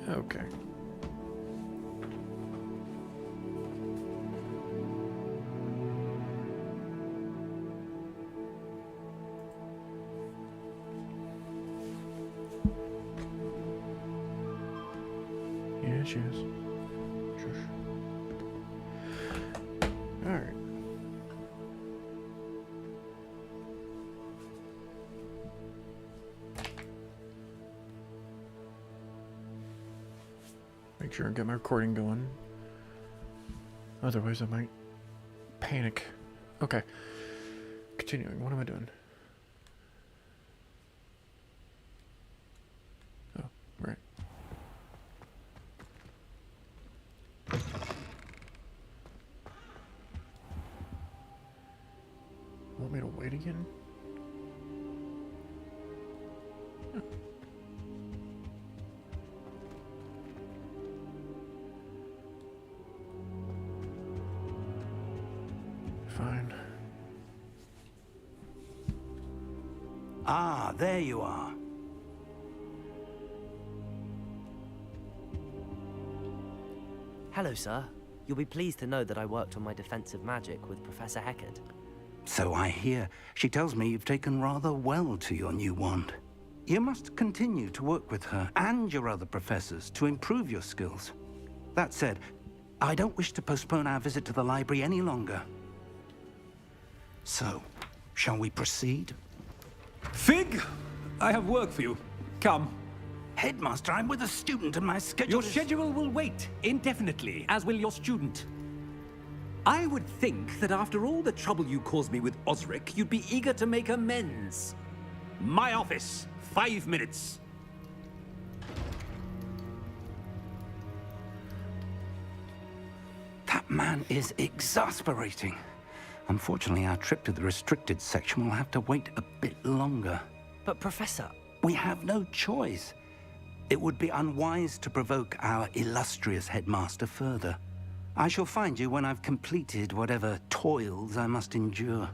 Okay. Yeah, she is. Shush. All right. Make sure and get my recording going. Otherwise, I might panic. Okay. Continuing. What am I doing? Oh, right. Want me to wait again? Oh. Fine. Ah, there you are. Hello, sir. You'll be pleased to know that I worked on my defensive magic with Professor Heckard. So I hear. She tells me you've taken rather well to your new wand. You must continue to work with her and your other professors to improve your skills. That said, I don't wish to postpone our visit to the library any longer. So, shall we proceed? Fig, I have work for you. Come. Headmaster, I'm with a student and my schedule Your is... schedule will wait indefinitely, as will your student. I would think that after all the trouble you caused me with Osric, you'd be eager to make amends. My office, 5 minutes. That man is exasperating. Unfortunately, our trip to the restricted section will have to wait a bit longer. But, Professor... We have no choice. It would be unwise to provoke our illustrious headmaster further. I shall find you when I've completed whatever toils I must endure.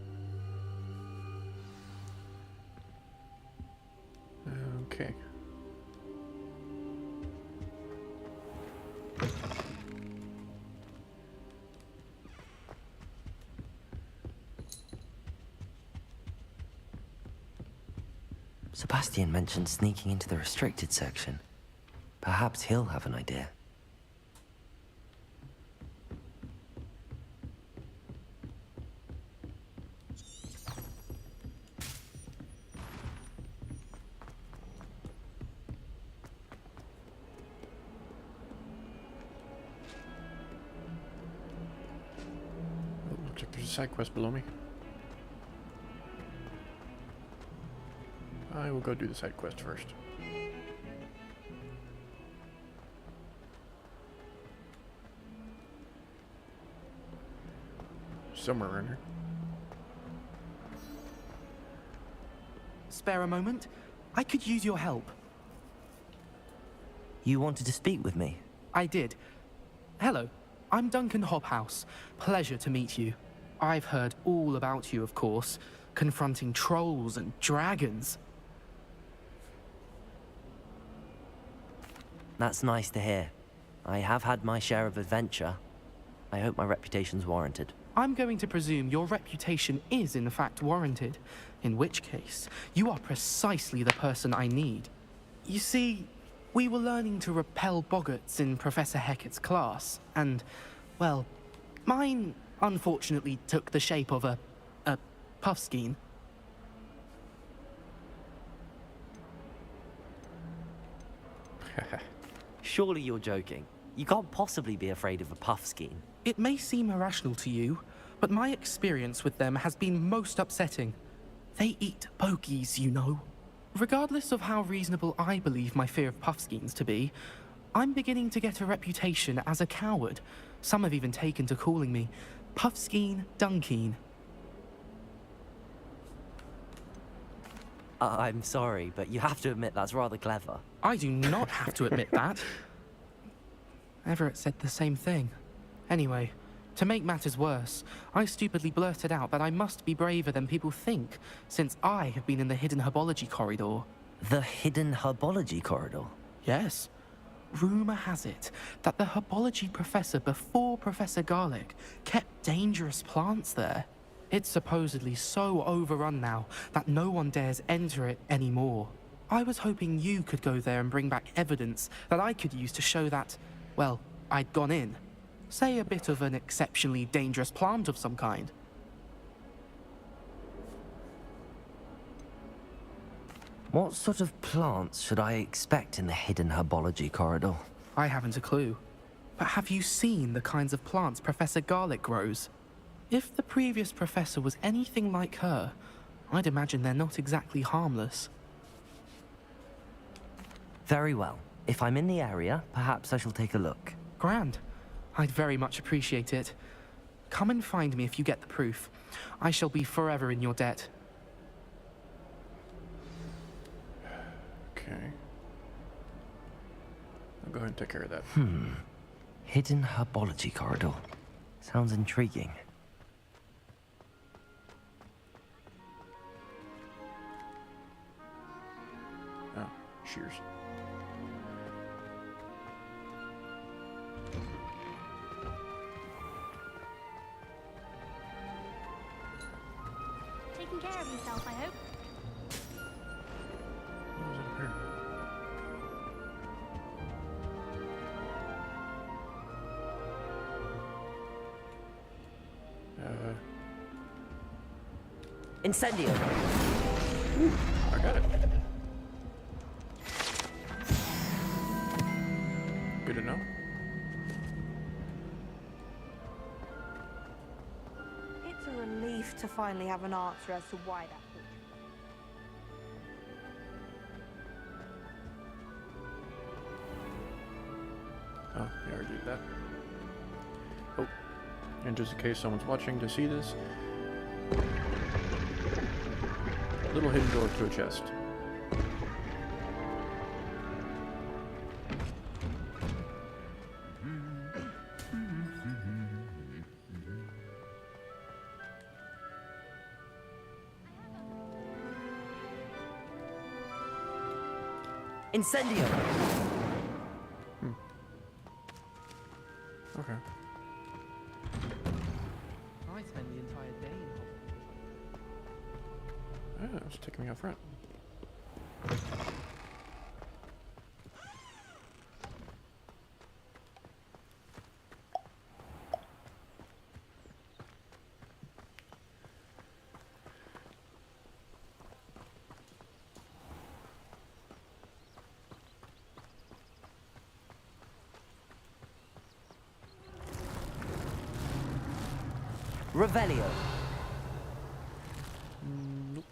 Okay. Sebastian mentioned sneaking into the restricted section. Perhaps he'll have an idea. Oh, looks like there's a side quest below me. I will go do the side quest first. Somewhere in here. Spare a moment? I could use your help. You wanted to speak with me? I did. Hello, I'm Duncan Hobhouse. Pleasure to meet you. I've heard all about you, of course, confronting trolls and dragons. That's nice to hear. I have had my share of adventure. I hope my reputation's warranted. I'm going to presume your reputation is in fact warranted, in which case, you are precisely the person I need. You see, we were learning to repel boggarts in Professor Heckard's class, and, well, mine unfortunately took the shape of a puffskein. Surely you're joking. You can't possibly be afraid of a puffskein. It may seem irrational to you, but my experience with them has been most upsetting. They eat bogies, you know. Regardless of how reasonable I believe my fear of puffskeins to be, I'm beginning to get a reputation as a coward. Some have even taken to calling me Puffskein Dunkeen. I'm sorry, but you have to admit that's rather clever. I do not have to admit that. Everett said the same thing. Anyway, to make matters worse, I stupidly blurted out that I must be braver than people think, since I have been in the hidden herbology corridor. The hidden herbology corridor? Yes. Rumour has it that the herbology professor before Professor Garlic kept dangerous plants there. It's supposedly so overrun now that no one dares enter it anymore. I was hoping you could go there and bring back evidence that I could use to show that, well, I'd gone in. Say a bit of an exceptionally dangerous plant of some kind. What sort of plants should I expect in the hidden herbology corridor? I haven't a clue. But have you seen the kinds of plants Professor Garlic grows? If the previous professor was anything like her, I'd imagine they're not exactly harmless. Very well. If I'm in the area, perhaps I shall take a look. Grand. I'd very much appreciate it. Come and find me if you get the proof. I shall be forever in your debt. Okay. I'll go ahead and take care of that. Hidden herbology corridor. Sounds intriguing. Oh, shears. Taking care of yourself, I hope. What was up here? Incendio! I got it. Good to know. It's a relief to finally have an answer as to why that portrait. Oh, I already did that. Oh, and just in case someone's watching to see this, little hidden door to a chest. Incendio! Okay. I spend the entire day in Hogwarts. Ah, it's taking me out front. Revelio! Nope.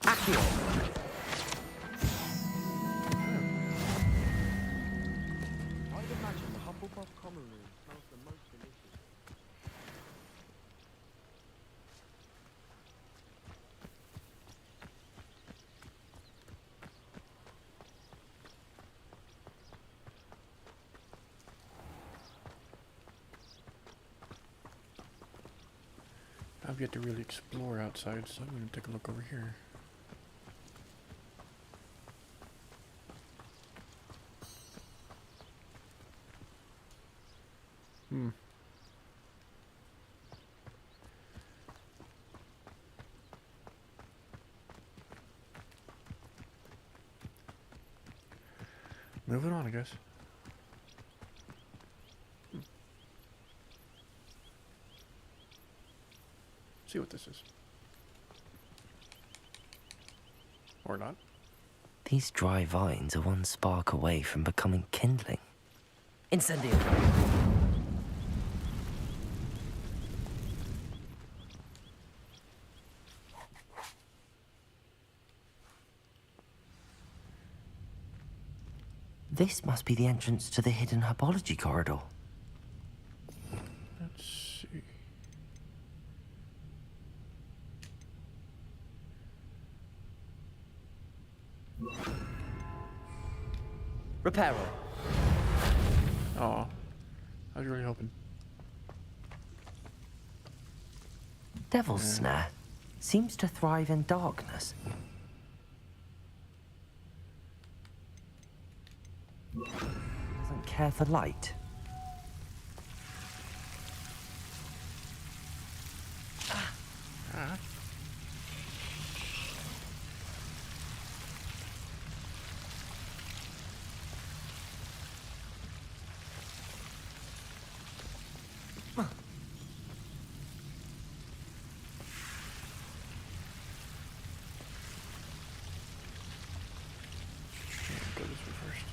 Accio! I'd imagine the Hufflepuff common room smells the most delicious. I've yet to really explore outside, so I'm going to take a look over here. Moving on, I guess. See what this is. Or not. These dry vines are one spark away from becoming kindling. Incendio! This must be the entrance to the hidden herbology corridor. Let's see. Reparo. Aw. I was really hoping. Devil's Snare seems to thrive in darkness. Doesn't care for light. Go this way first.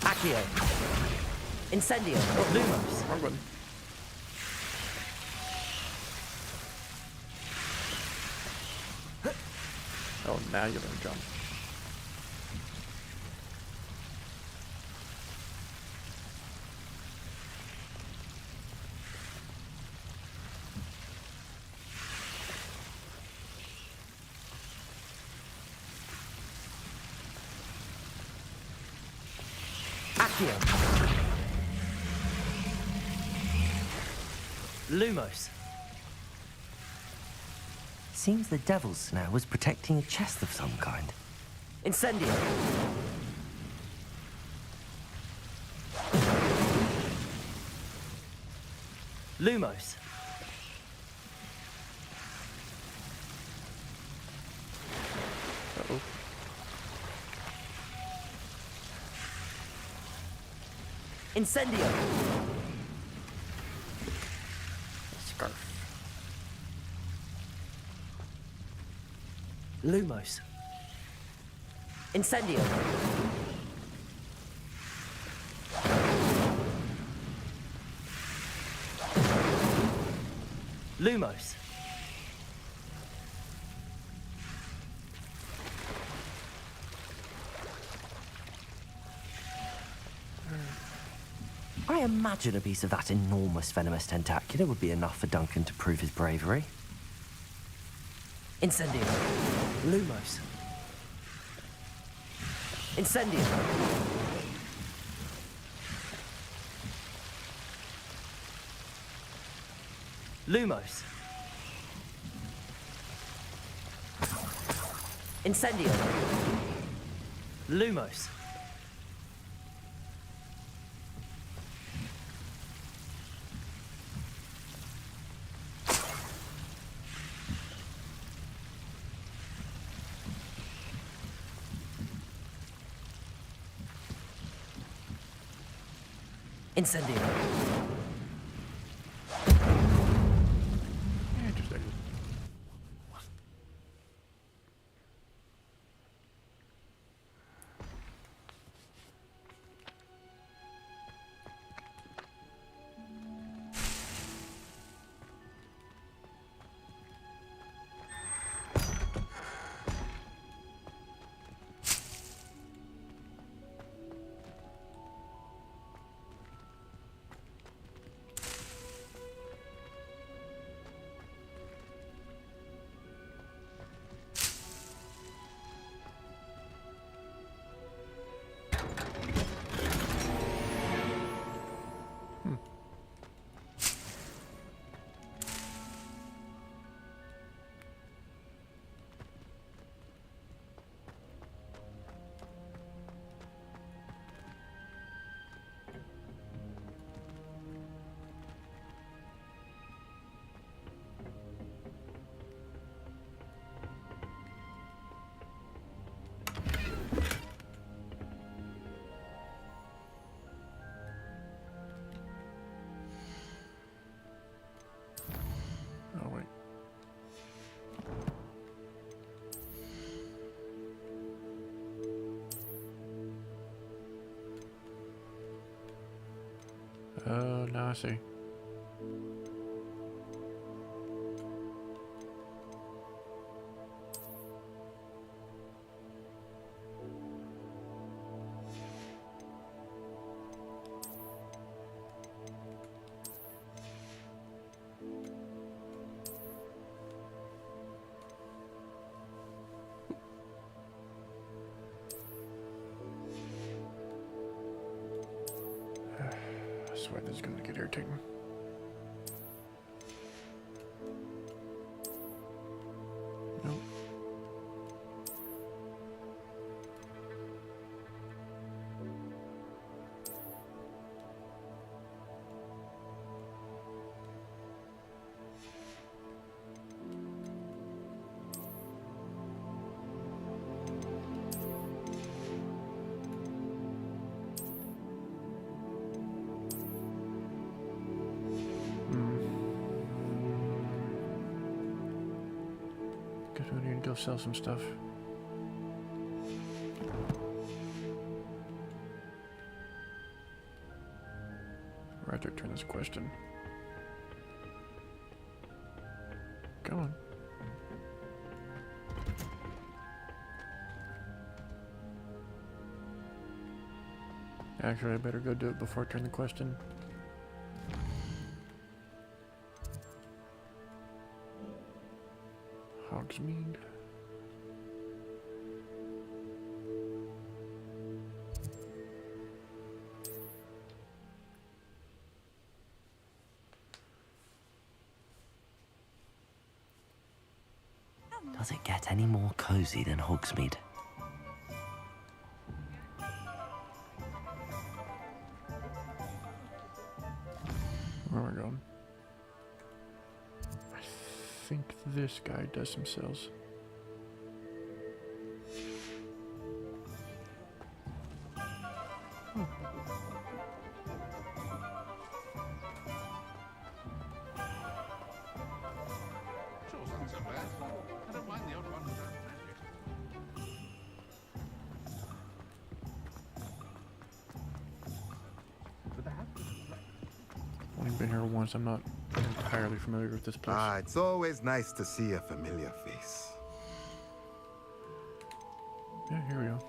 Accio. Incendio. Or Lumos. Wrong button. Oh, now you're gonna jump. Accio. Lumos. Seems the devil's snare was protecting a chest of some kind. Incendio. Lumos. Uh-oh. Incendio. Scarf. Lumos. Incendio. Lumos. I imagine a piece of that enormous venomous tentacula would be enough for Duncan to prove his bravery. Incendio. Lumos. Incendio. Lumos. Incendio. Lumos. Incendio. Interesting. Oh, wait. Now I see. swear this is gonna get irritating. Nope. Guess we need to go sell some stuff. Where do I turn this question? Come on. Actually, I better go do it before I turn the question. Hogsmeade. Does it get any more cozy than Hogsmeade? Where am I going? I think this guy does some sales. Only been here once. I'm not entirely familiar with this place. Ah, it's always nice to see a familiar face. Yeah, here we go.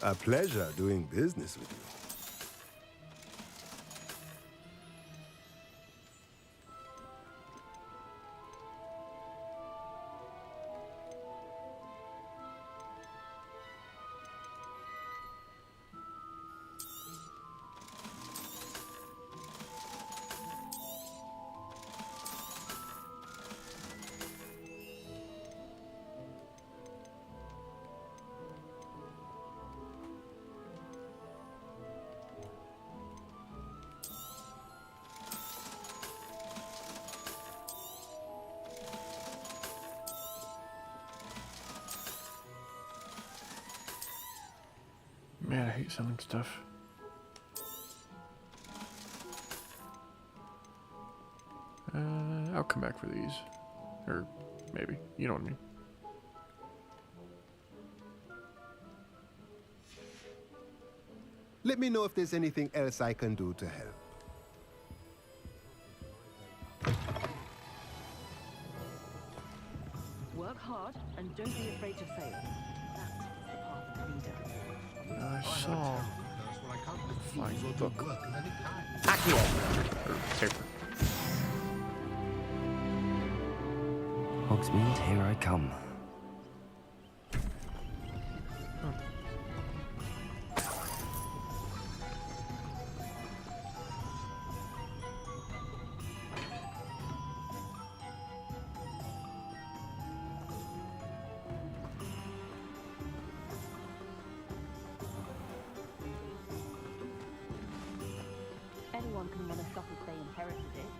A pleasure doing business with you. Man, I hate selling stuff. I'll come back for these. Or maybe. You know what I mean. Let me know if there's anything else I can do to help. Work hard and don't be afraid to fail. That is the path of leader. I saw fine book. Accio! Or paper. Hogsmeade, here I come. Anyone can run a shop if they inherited it.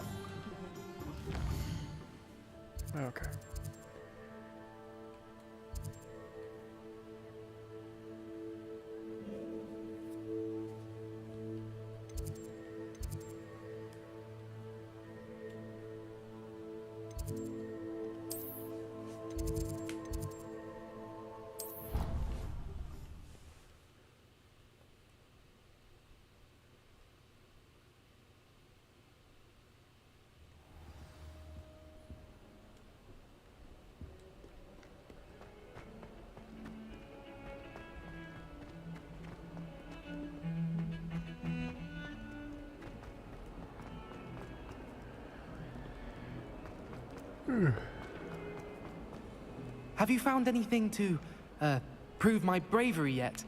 Okay. Have you found anything to, prove my bravery yet?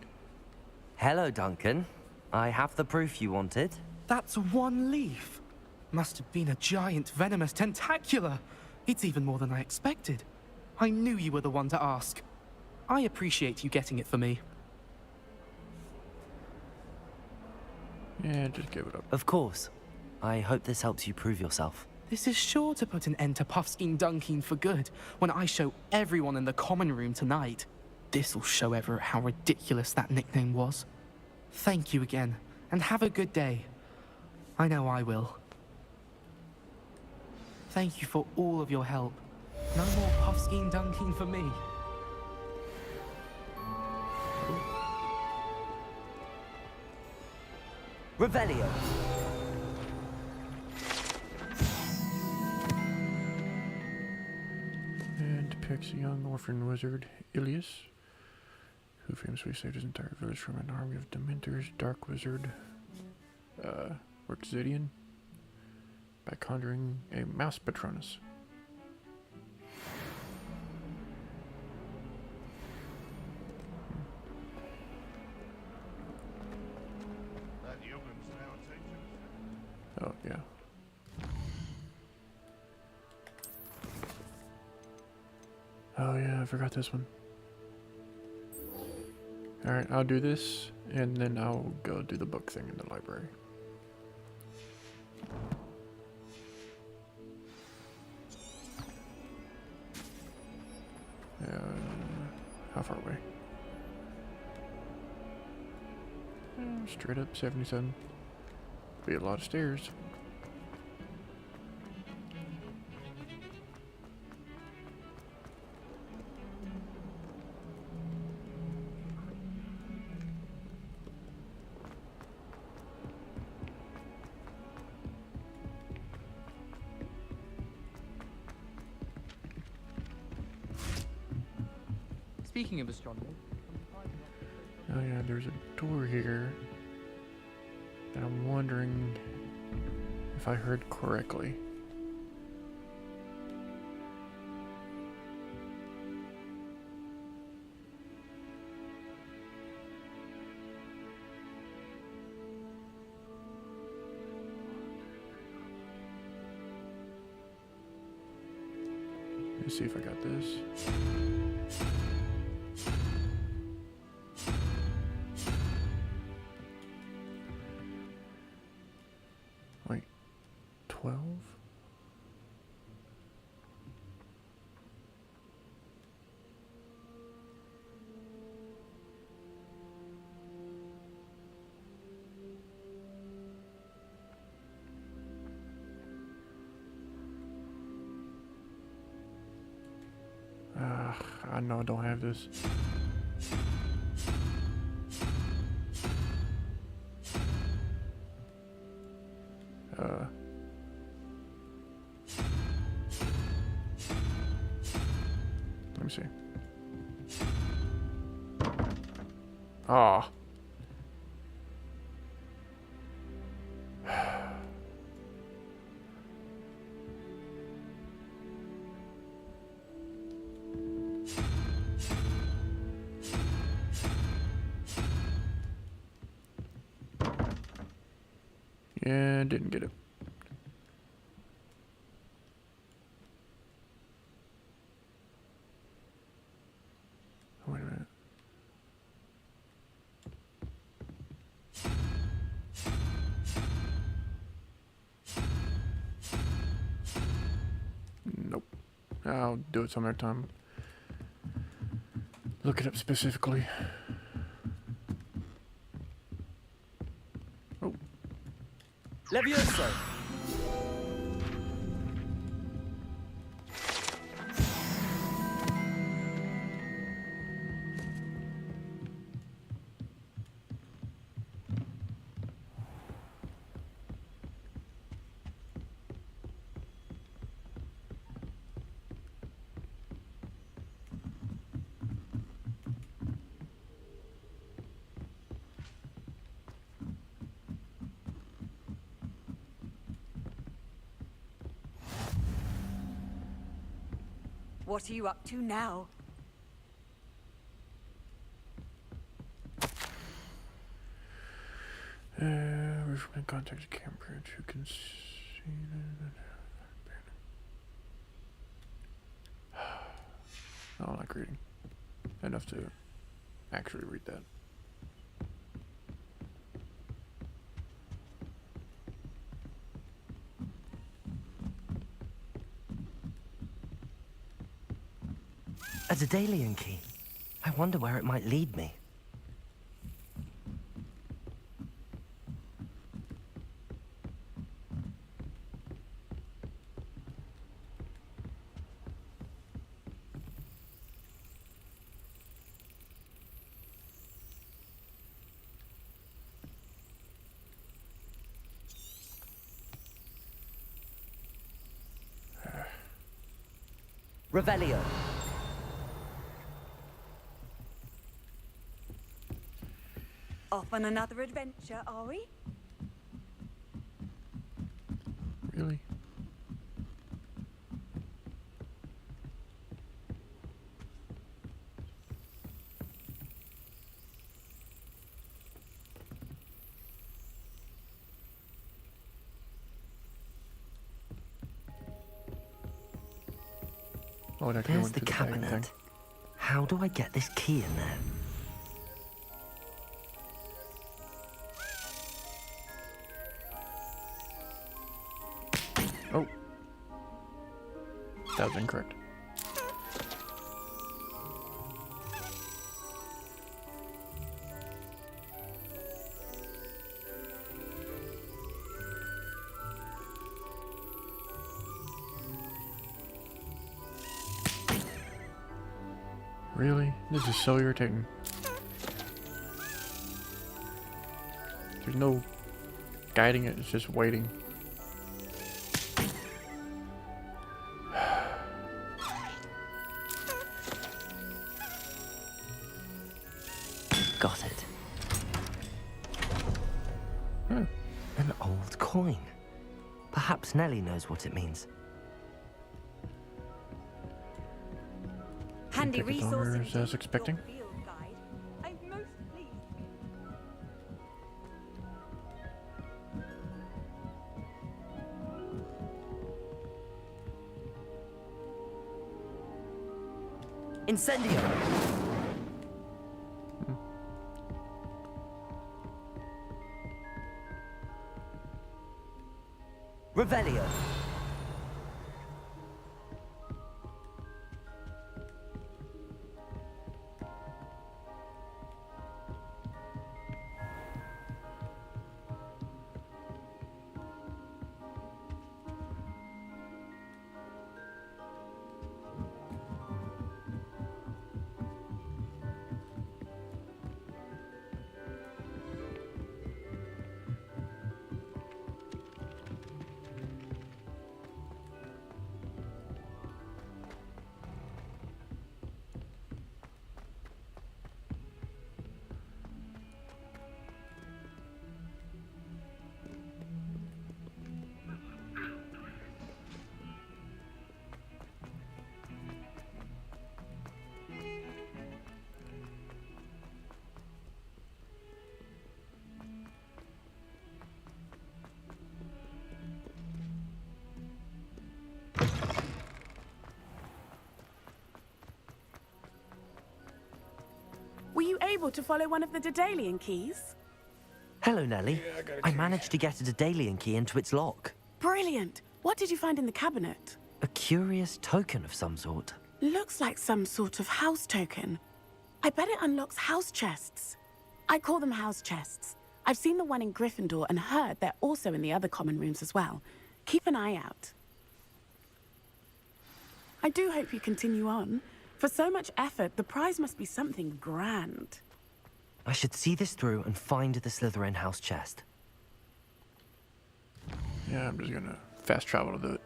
Hello, Duncan. I have the proof you wanted. That's one leaf. Must have been a giant venomous tentacula. It's even more than I expected. I knew you were the one to ask. I appreciate you getting it for me. Yeah, just give it up. Of course. I hope this helps you prove yourself. This is sure to put an end to Puffskein Dunkeen for good when I show everyone in the common room tonight. This'll show Everett how ridiculous that nickname was. Thank you again, and have a good day. I know I will. Thank you for all of your help. No more Puffskein Dunkeen for me. Revelio. And depicts a young orphan wizard, Ilias, who famously saved his entire village from an army of Dementors. Dark wizard, Worxidian, by conjuring a mouse patronus. Oh, yeah. Oh, yeah, I forgot this one. Alright, I'll do this, and then I'll go do the book thing in the library. How far away? Straight up 77. Be a lot of stairs. Speaking of astronomy... Oh yeah, there's a door here. And I'm wondering if I heard correctly. Let's see if I got this. Wait, 12? I know I don't have this. Let me see. Ah. Yeah, didn't get it. Wait a minute. Nope. I'll do it some other time. Look it up specifically. Oh. Levioso. What are you up to now? We've been contacted Cambridge who can see. I don't like reading enough to actually read that. A Daedalian key. I wonder where it might lead me. Revelio. Off on another adventure, are we? Really? Oh, it actually There's went the to bag thing. cabinet. How do I get this key in there? Oh. That was incorrect. Really? This is so irritating. There's no guiding it, it's just waiting. Got it. Oh. An old coin. Perhaps Nellie knows what it means. Handy Tickets resource. owners as expecting. Field guide. I'm most pleased. Incendio! Revelio. Were you able to follow one of the Daedalian keys? Hello, Nellie. I managed to get a Daedalian key into its lock. Brilliant. What did you find in the cabinet? A curious token of some sort. Looks like some sort of house token. I bet it unlocks house chests. I call them house chests. I've seen the one in Gryffindor and heard they're also in the other common rooms as well. Keep an eye out. I do hope you continue on. For so much effort, the prize must be something grand. I should see this through and find the Slytherin house chest. Yeah, I'm just gonna fast travel to do it.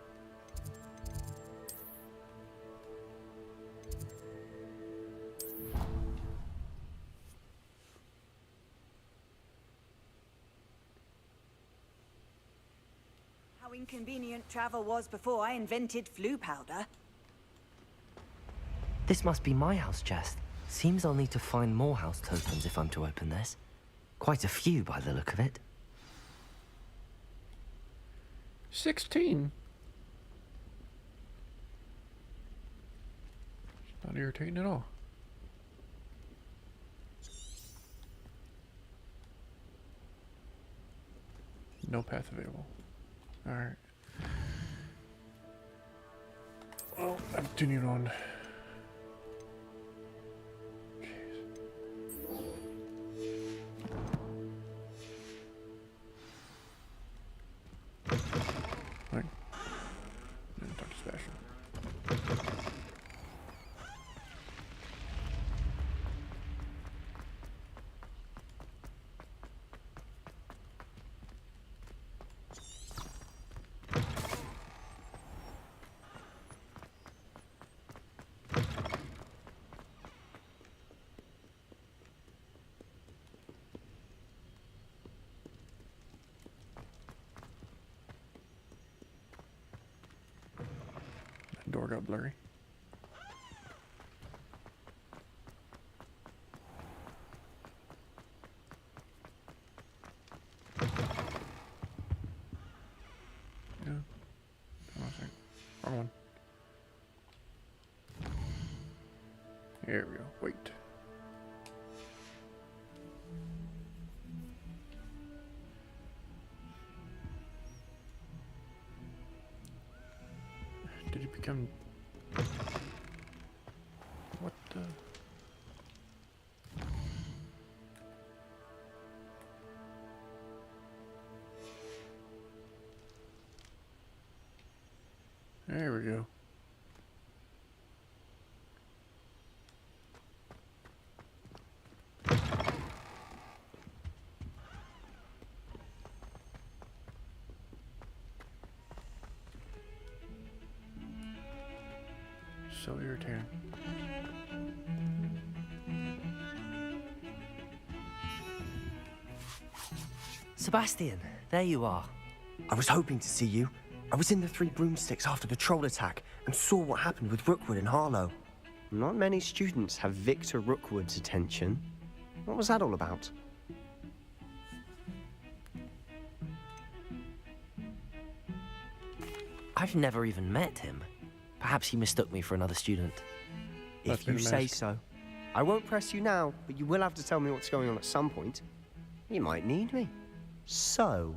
How inconvenient travel was before I invented flu powder. This must be my house chest. Seems I'll need to find more house tokens if I'm to open this. Quite a few by the look of it. 16. It's not irritating at all. No path available. Alright. Well, I'm continuing on. Right. Then talk to Sebastian. Door got blurry. Yeah. Hold on a second. Wrong one. There we go. Wait. Did it become... What the... There we go. So irritating. Sebastian, there you are. I was hoping to see you. I was in the Three Broomsticks after the troll attack and saw what happened with Rookwood and Harlow. Not many students have Victor Rookwood's attention. What was that all about? I've never even met him. Perhaps he mistook me for another student. If you say so. I won't press you now, but you will have to tell me what's going on at some point. You might need me. So,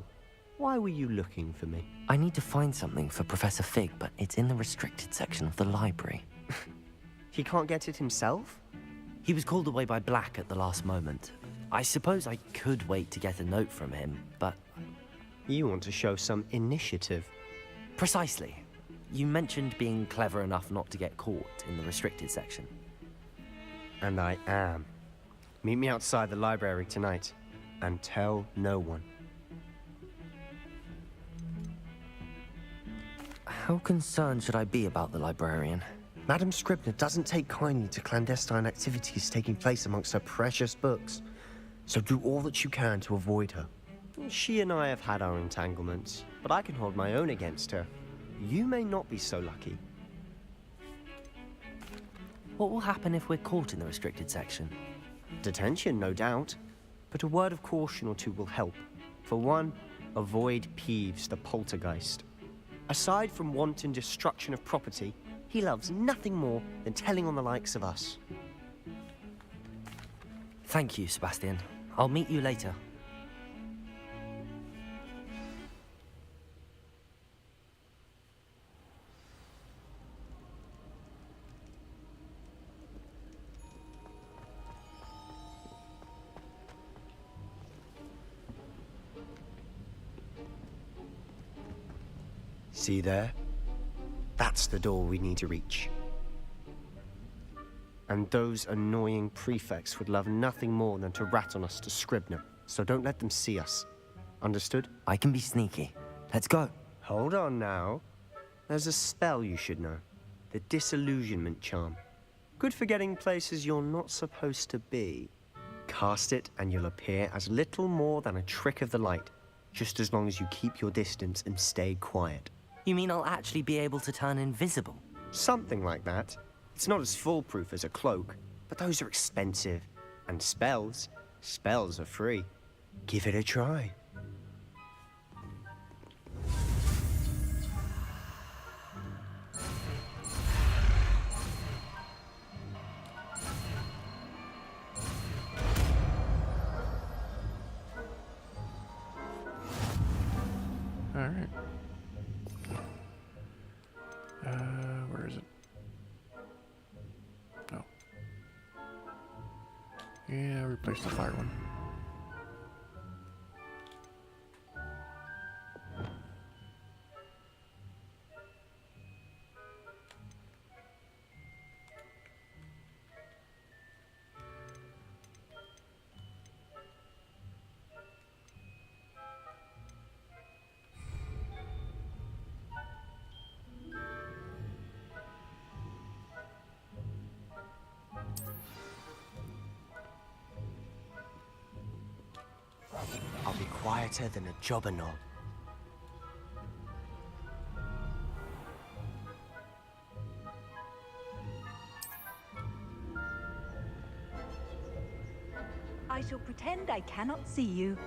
why were you looking for me? I need to find something for Professor Fig, but it's in the restricted section of the library. He can't get it himself? He was called away by Black at the last moment. I suppose I could wait to get a note from him, but... You want to show some initiative. Precisely. You mentioned being clever enough not to get caught in the restricted section. And I am. Meet me outside the library tonight, and tell no one. How concerned should I be about the librarian? Madam Scribner doesn't take kindly to clandestine activities taking place amongst her precious books, so do all that you can to avoid her. She and I have had our entanglements, but I can hold my own against her. You may not be so lucky. What will happen if we're caught in the restricted section? Detention, no doubt. But a word of caution or two will help. For one, avoid Peeves, the poltergeist. Aside from wanton destruction of property, he loves nothing more than telling on the likes of us. Thank you, Sebastian. I'll meet you later. See there? That's the door we need to reach. And those annoying prefects would love nothing more than to rat on us to Scribner, so don't let them see us. Understood? I can be sneaky. Let's go. Hold on now. There's a spell you should know. The Disillusionment Charm. Good for getting places you're not supposed to be. Cast it and you'll appear as little more than a trick of the light, just as long as you keep your distance and stay quiet. You mean I'll actually be able to turn invisible? Something like that. It's not as foolproof as a cloak, but those are expensive. And spells are free. Give it a try. Alright. Where is it? Oh. Yeah, replace the fire one. I'll be quieter than a jobberknoll. I shall pretend I cannot see you.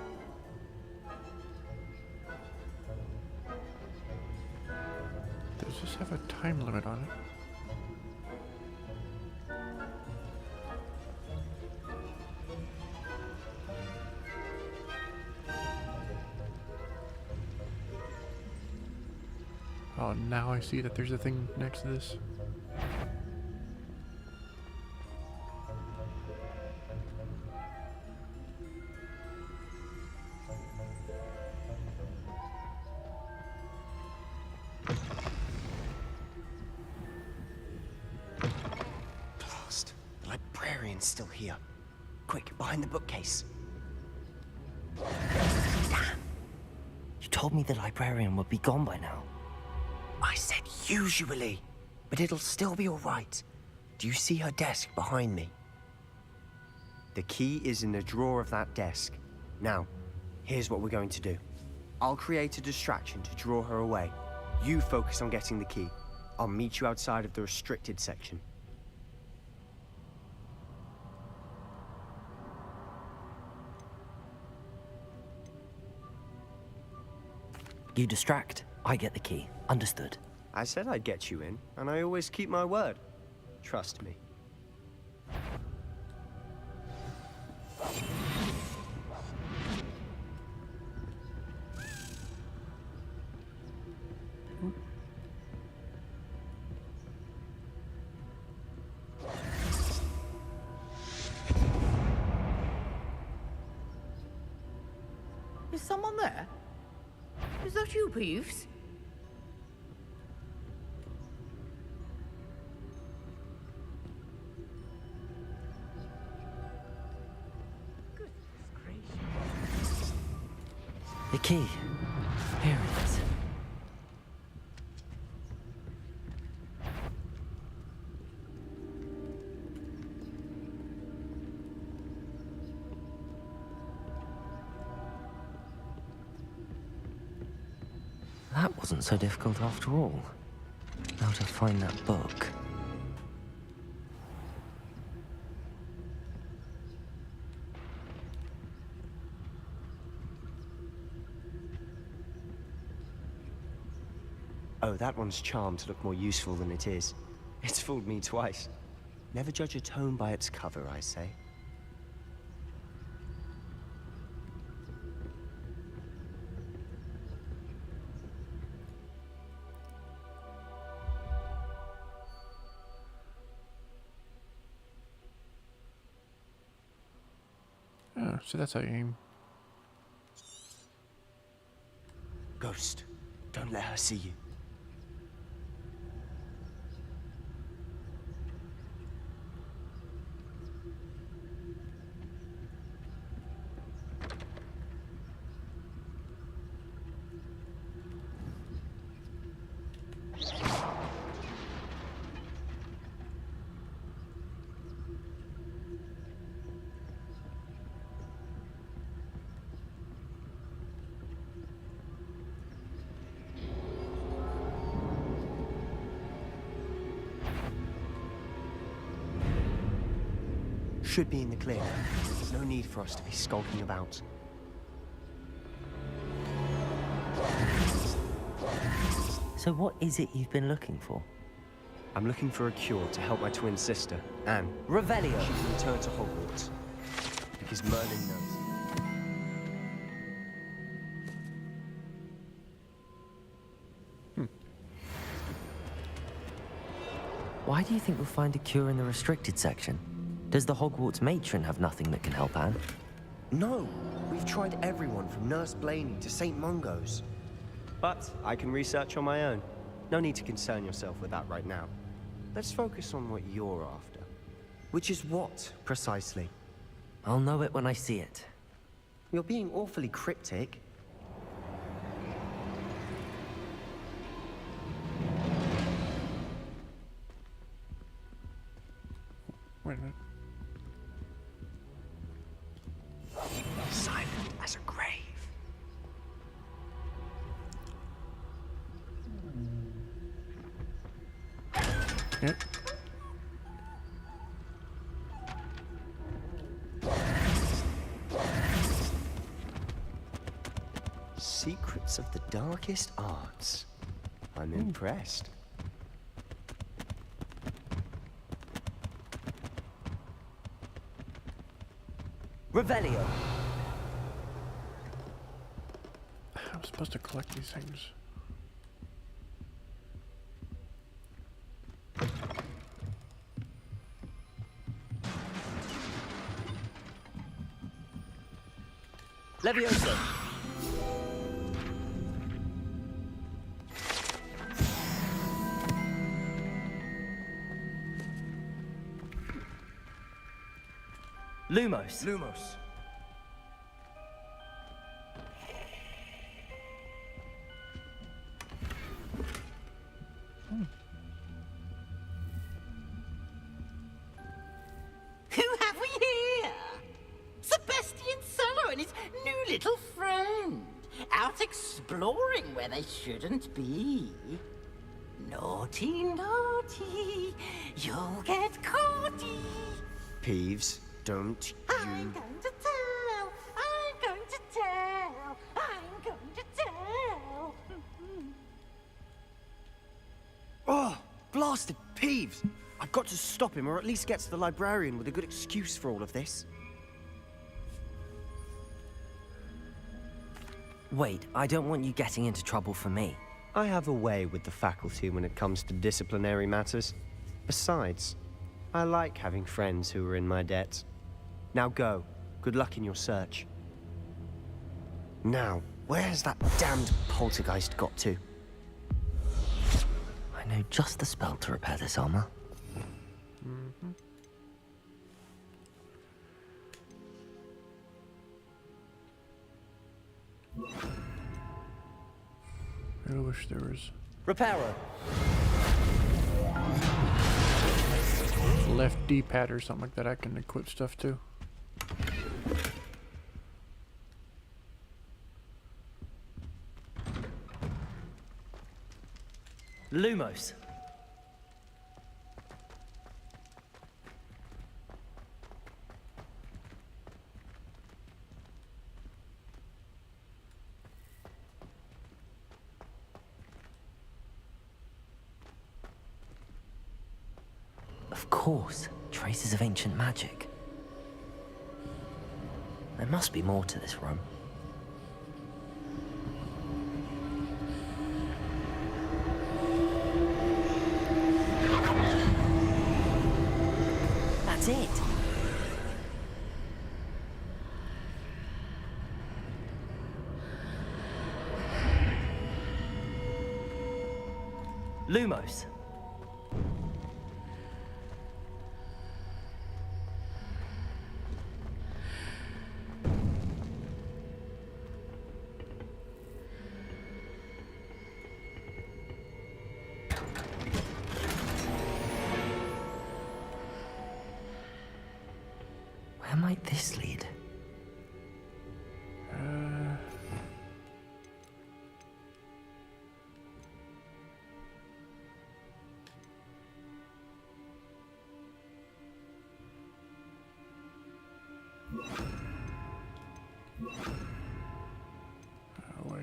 Does this have a time limit on it? Oh, now I see that there's a thing next to this. Blast. The librarian's still here. Quick, behind the bookcase. Damn. You told me the librarian would be gone by now. I said usually, but it'll still be all right. Do you see her desk behind me? The key is in the drawer of that desk. Now, here's what we're going to do. I'll create a distraction to draw her away. You focus on getting the key. I'll meet you outside of the restricted section. You distract, I get the key. Understood. I said I'd get you in, and I always keep my word. Trust me. Is someone there? Is that you, Peeves? The key. Here it is. That wasn't so difficult after all. Now to find that book. Oh, that one's charmed to look more useful than it is. It's fooled me twice. Never judge a tome by its cover, I say. Oh, so that's how you aim. Ghost, don't let her see you. should be in the clear. There's no need for us to be skulking about. So what is it you've been looking for? I'm looking for a cure to help my twin sister, Anne. Revelio! She can return to Hogwarts. Because Merlin knows. Why do you think we'll find a cure in the restricted section? Does the Hogwarts matron have nothing that can help Anne? No! We've tried everyone from Nurse Blaney to St. Mungo's. But I can research on my own. No need to concern yourself with that right now. Let's focus on what you're after. Which is what, precisely? I'll know it when I see it. You're being awfully cryptic. Wait a minute. Silent as a grave. Yep. Secrets of the darkest arts. I'm impressed. Revelio! I'm supposed to collect these things. Levioso! Lumos! Lumos. Who have we here? Sebastian Cello and his new little friend. Out exploring where they shouldn't be. Naughty, naughty. You'll get caughty. Peeves, don't I'm going to tell. I'm going to tell. I'm going to tell. Oh, blasted Peeves! I've got to stop him, or at least get to the librarian with a good excuse for all of this. Wait, I don't want you getting into trouble for me. I have a way with the faculty when it comes to disciplinary matters. Besides, I like having friends who are in my debt. Now go. Good luck in your search. Now, where's that damned poltergeist got to? I know just the spell to repair this armor. I wish there was Reparo! left D-pad or something like that I can equip stuff to. Lumos! Of course, traces of ancient magic. There must be more to this room. That's it. Lumos. Where might this lead? away.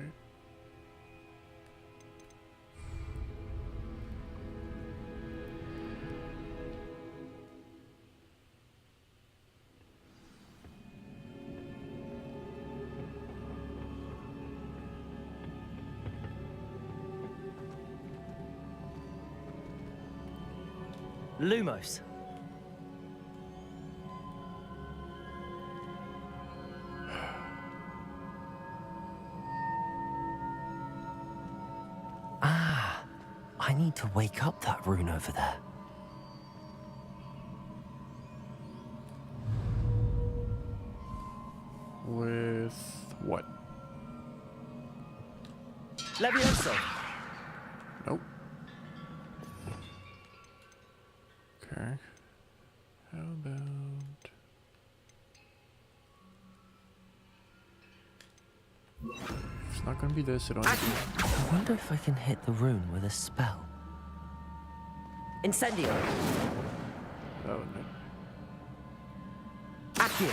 Lumos. Ah, I need to wake up that rune over there. With what? Levioso. Nope. Okay. How about... It's not gonna be this, it'll... I wonder if I can hit the rune with a spell. Incendio. Oh, no. Accio.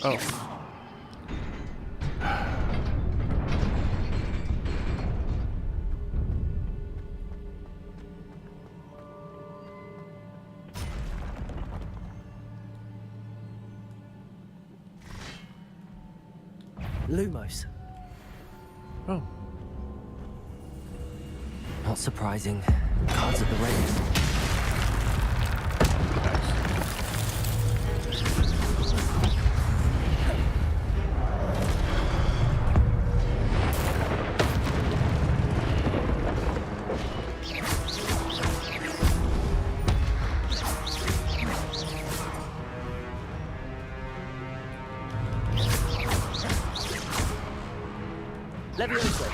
Oh. Lumos. Oh. Not surprising. Cards at the ready. Levioso.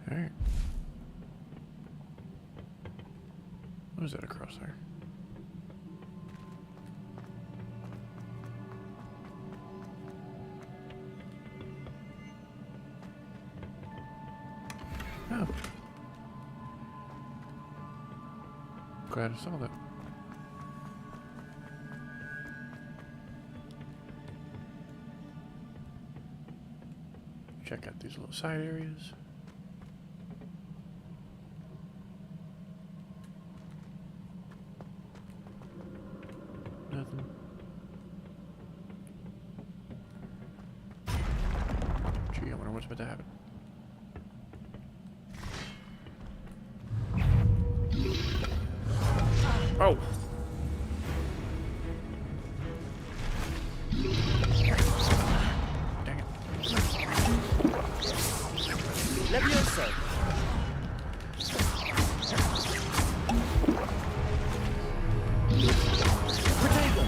Alright. What is that across there? Oh. Glad I saw that. Check out these little side areas. Nothing. Gee, I wonder what's about to happen. Oh! Dang it. Levioso. Protego.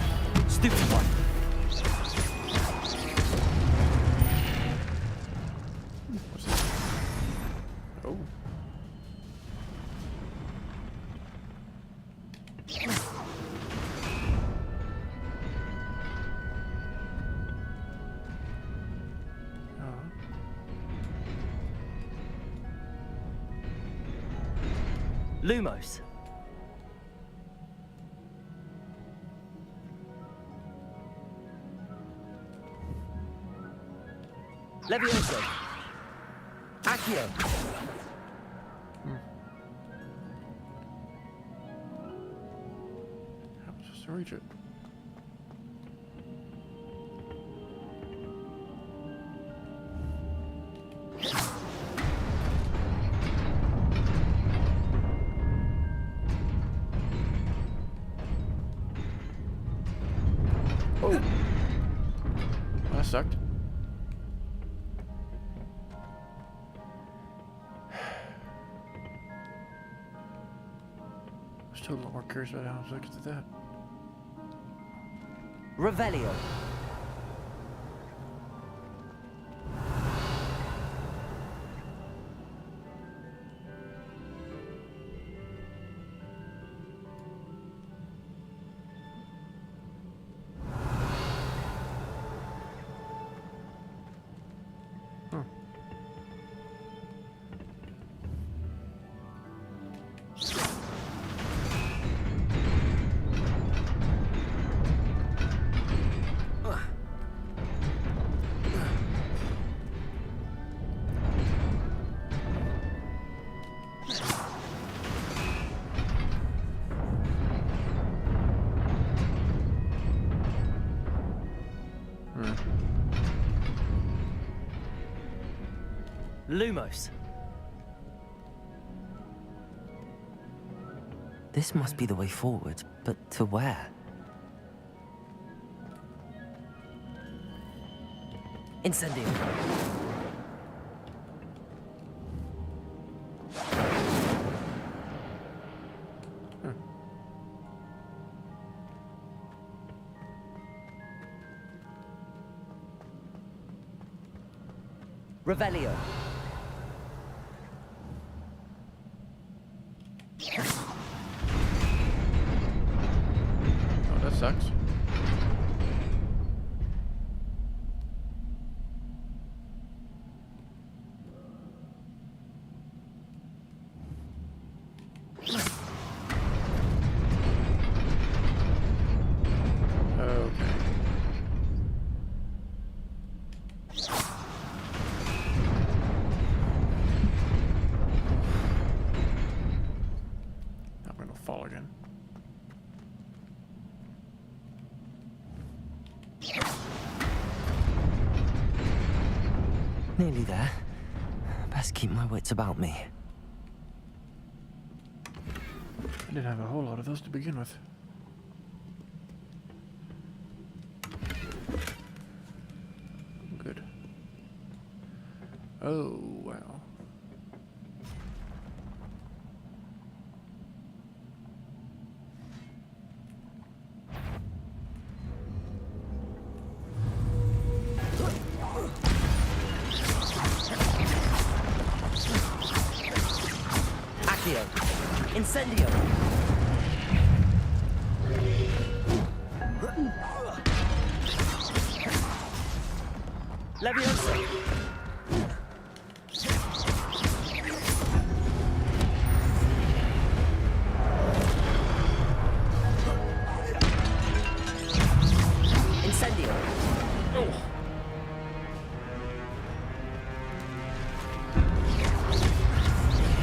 Stupid one. What's this? Oh. Lumos. Levioso. Accio. How am I supposed to reach it? Oh! That sucked. I'm still a little more curious about how I was looking at that. Revelio. Lumos. This must be the way forward, but to where? Incendio. Revelio. Oh, that sucks. Fall again. Nearly there. Best keep my wits about me. I didn't have a whole lot of those to begin with. Good. Oh, wow. Incendio! Leviosa! Incendio!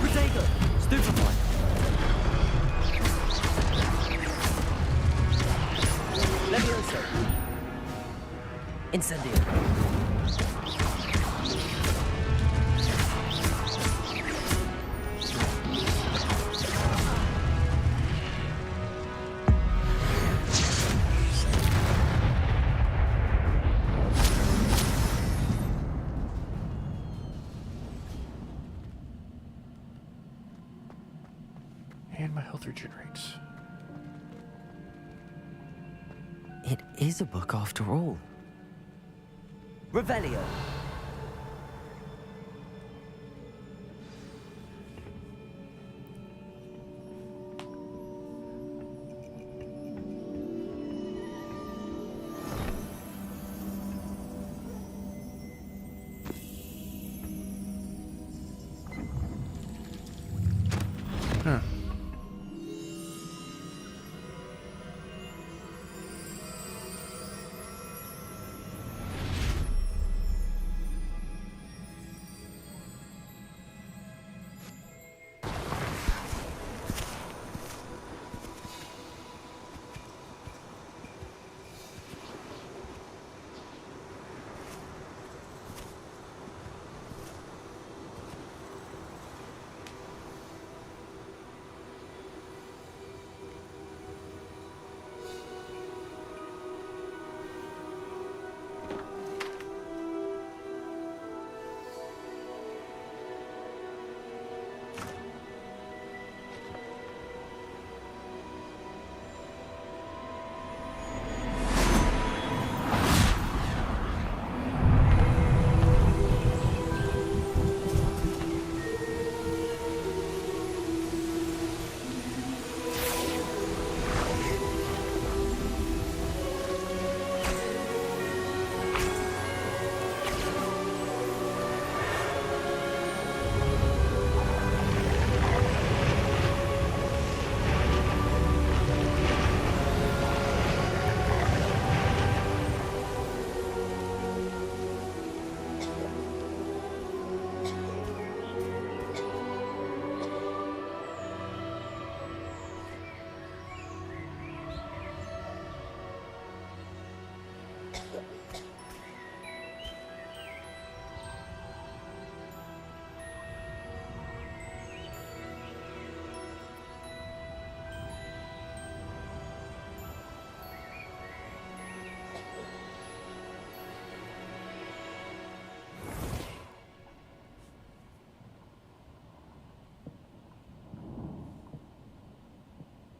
Protego! Stupefy! Leviosa! Incendio! And my health regenerates. It is a book after all. Revelio. Huh.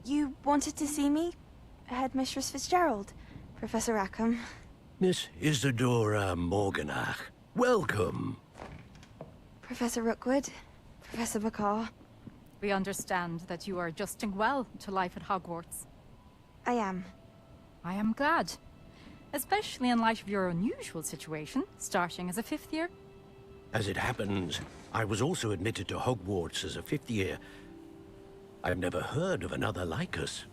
You wanted to see me? Headmistress Fitzgerald, Professor Rackham. Miss Isadora Morganach, welcome. Professor Rookwood, Professor Bakar. We understand that you are adjusting well to life at Hogwarts. I am. I am glad. Especially in light of your unusual situation, starting as a 5th year. As it happens, I was also admitted to Hogwarts as a 5th year. I've never heard of another like us.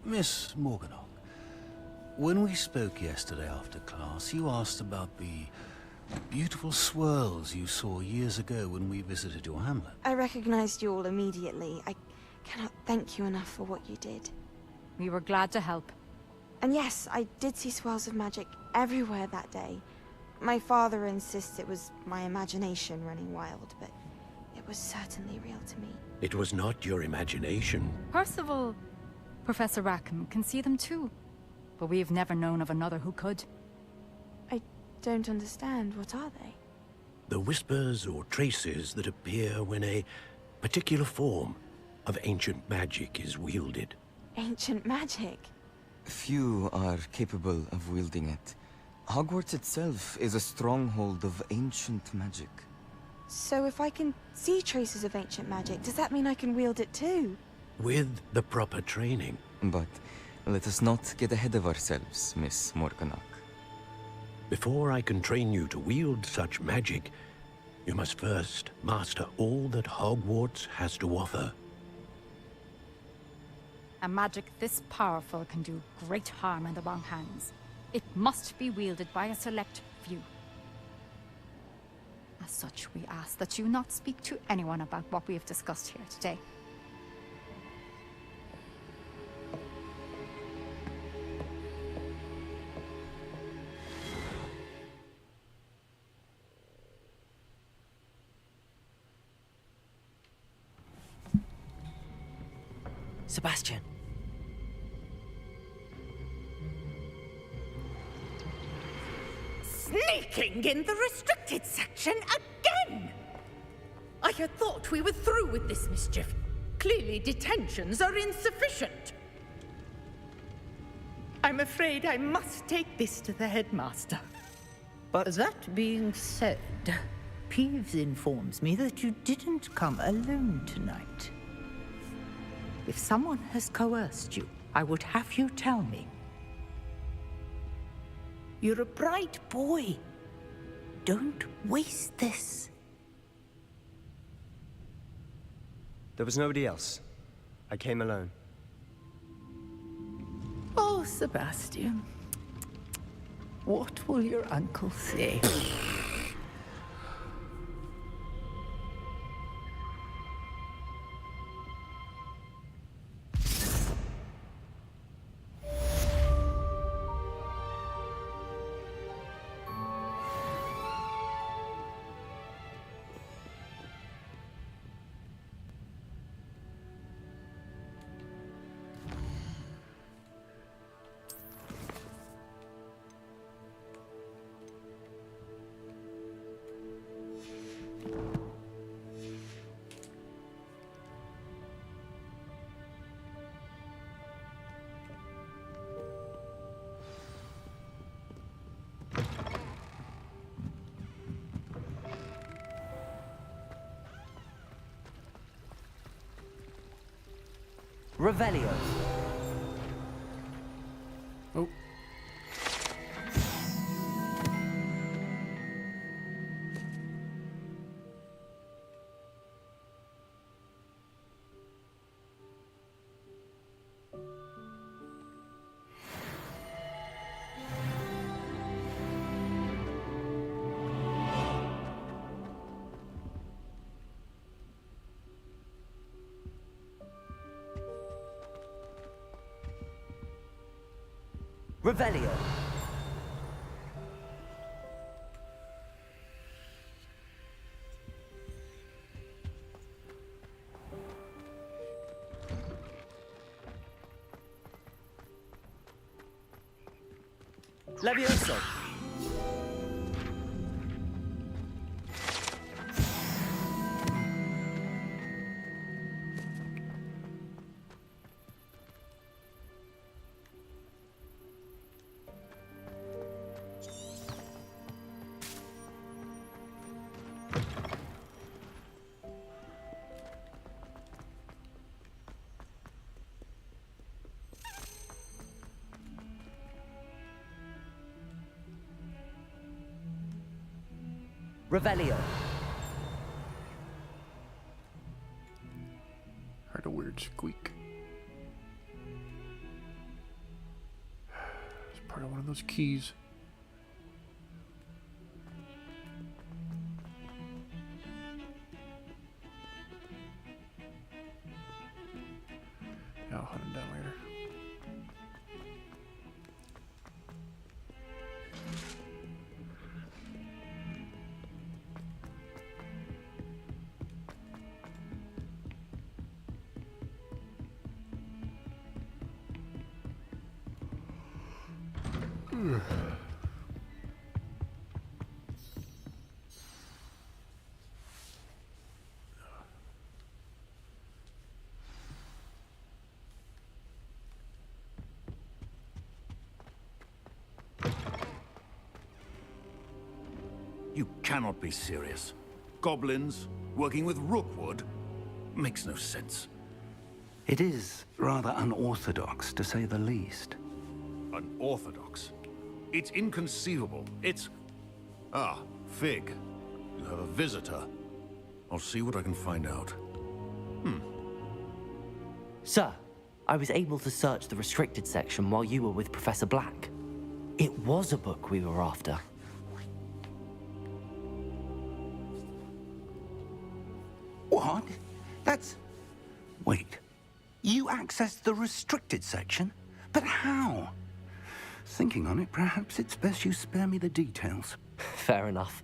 Miss Morganach, when we spoke yesterday after class, you asked about the beautiful swirls you saw years ago when we visited your hamlet. I recognized you all immediately. I cannot thank you enough for what you did. We were glad to help. And yes, I did see swirls of magic everywhere that day. My father insists it was my imagination running wild, but it was certainly real to me. It was not your imagination. Percival, Professor Rackham can see them too. But we have never known of another who could. I don't understand. What are they? The whispers or traces that appear when a particular form of ancient magic is wielded. Ancient magic? Few are capable of wielding it. Hogwarts itself is a stronghold of ancient magic. So if I can see traces of ancient magic, does that mean I can wield it too? With the proper training. But let us not get ahead of ourselves, Miss Morganach. Before I can train you to wield such magic, you must first master all that Hogwarts has to offer. A magic this powerful can do great harm in the wrong hands. It must be wielded by a select few. As such, we ask that you not speak to anyone about what we have discussed here today. Sebastian. Sneaking in the restricted section again! I had thought we were through with this mischief. Clearly detentions are insufficient. I'm afraid I must take this to the headmaster. But that being said, Peeves informs me that you didn't come alone tonight. If someone has coerced you, I would have you tell me. You're a bright boy. Don't waste this. There was nobody else. I came alone. Oh, Sebastian. What will your uncle say? Revelio. Oh. Revelio. Levioso. Revelio. Heard a weird squeak. It's part of one of those keys. Yeah, I'll hunt him down later. You cannot be serious. Goblins working with Rookwood makes no sense. It is rather unorthodox, to say the least. Unorthodox? It's inconceivable. It's... Ah, Fig. You have a visitor. I'll see what I can find out. Sir, I was able to search the restricted section while you were with Professor Black. It was a book we were after. What? That's... Wait. You accessed the restricted section? But how? Thinking on it, perhaps it's best you spare me the details. Fair enough.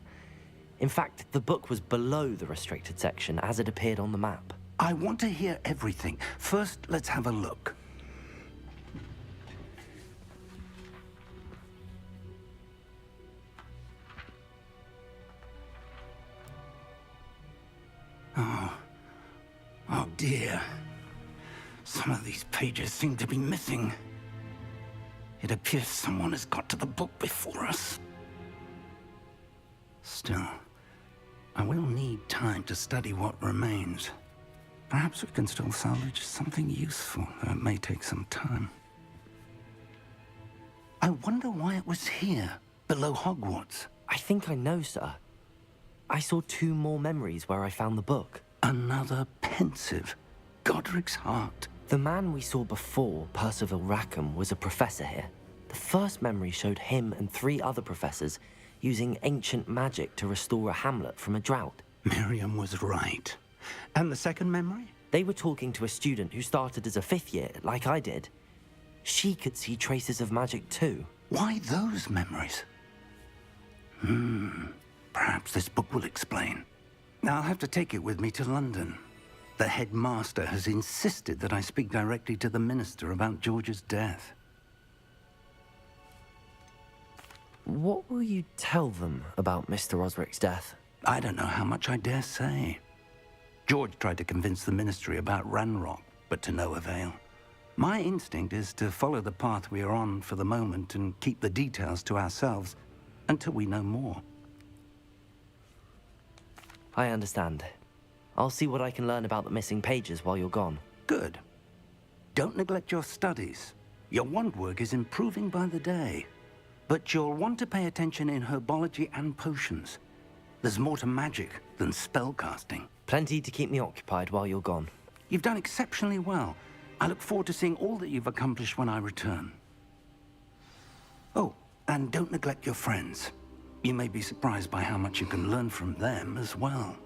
In fact, the book was below the restricted section as it appeared on the map. I want to hear everything. First, let's have a look. Oh dear. Some of these pages seem to be missing. It appears someone has got to the book before us. Still, I will need time to study what remains. Perhaps we can still salvage something useful, though it may take some time. I wonder why it was here, below Hogwarts. I think I know, sir. I saw 2 more memories where I found the book. Another pensive. Godric's heart. The man we saw before, Percival Rackham, was a professor here. The first memory showed him and 3 other professors using ancient magic to restore a hamlet from a drought. Miriam was right. And the second memory? They were talking to a student who started as a 5th year, like I did. She could see traces of magic too. Why those memories? Perhaps this book will explain. Now I'll have to take it with me to London. The headmaster has insisted that I speak directly to the minister about George's death. What will you tell them about Mr. Osric's death? I don't know how much I dare say. George tried to convince the ministry about Ranrock, but to no avail. My instinct is to follow the path we are on for the moment and keep the details to ourselves until we know more. I understand. I'll see what I can learn about the missing pages while you're gone. Good. Don't neglect your studies. Your wand work is improving by the day. But you'll want to pay attention in herbology and potions. There's more to magic than spellcasting. Plenty to keep me occupied while you're gone. You've done exceptionally well. I look forward to seeing all that you've accomplished when I return. Oh, and don't neglect your friends. You may be surprised by how much you can learn from them as well.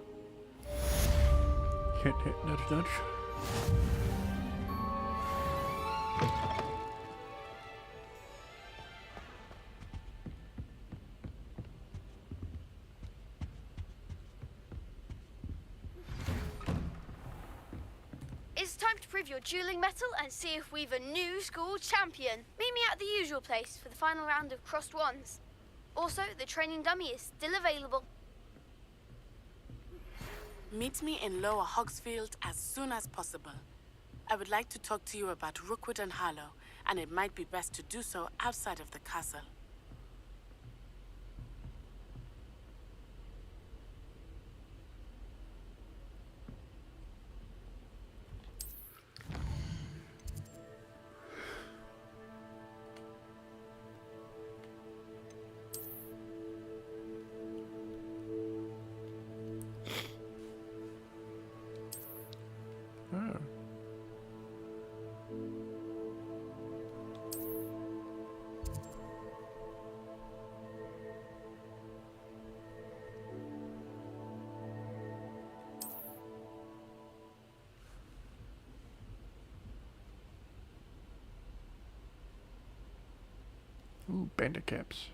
Hit, nudge, nudge. It's time to prove your dueling mettle and see if we've a new school champion. Meet me at the usual place for the final round of crossed wands. Also, the training dummy is still available. Meet me in Lower Hogsfield as soon as possible. I would like to talk to you about Rookwood and Harlow, and it might be best to do so outside of the castle. Ooh, bandit caps.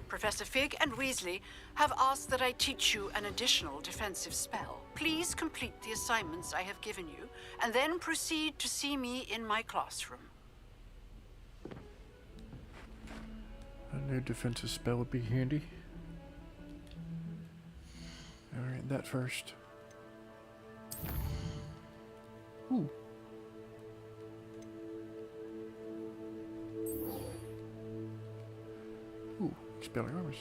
Professor Fig and Weasley have asked that I teach you an additional defensive spell. Please complete the assignments I have given you, and then proceed to see me in my classroom. A new defensive spell would be handy. Alright, that first. Ooh. Ooh, expelling armors.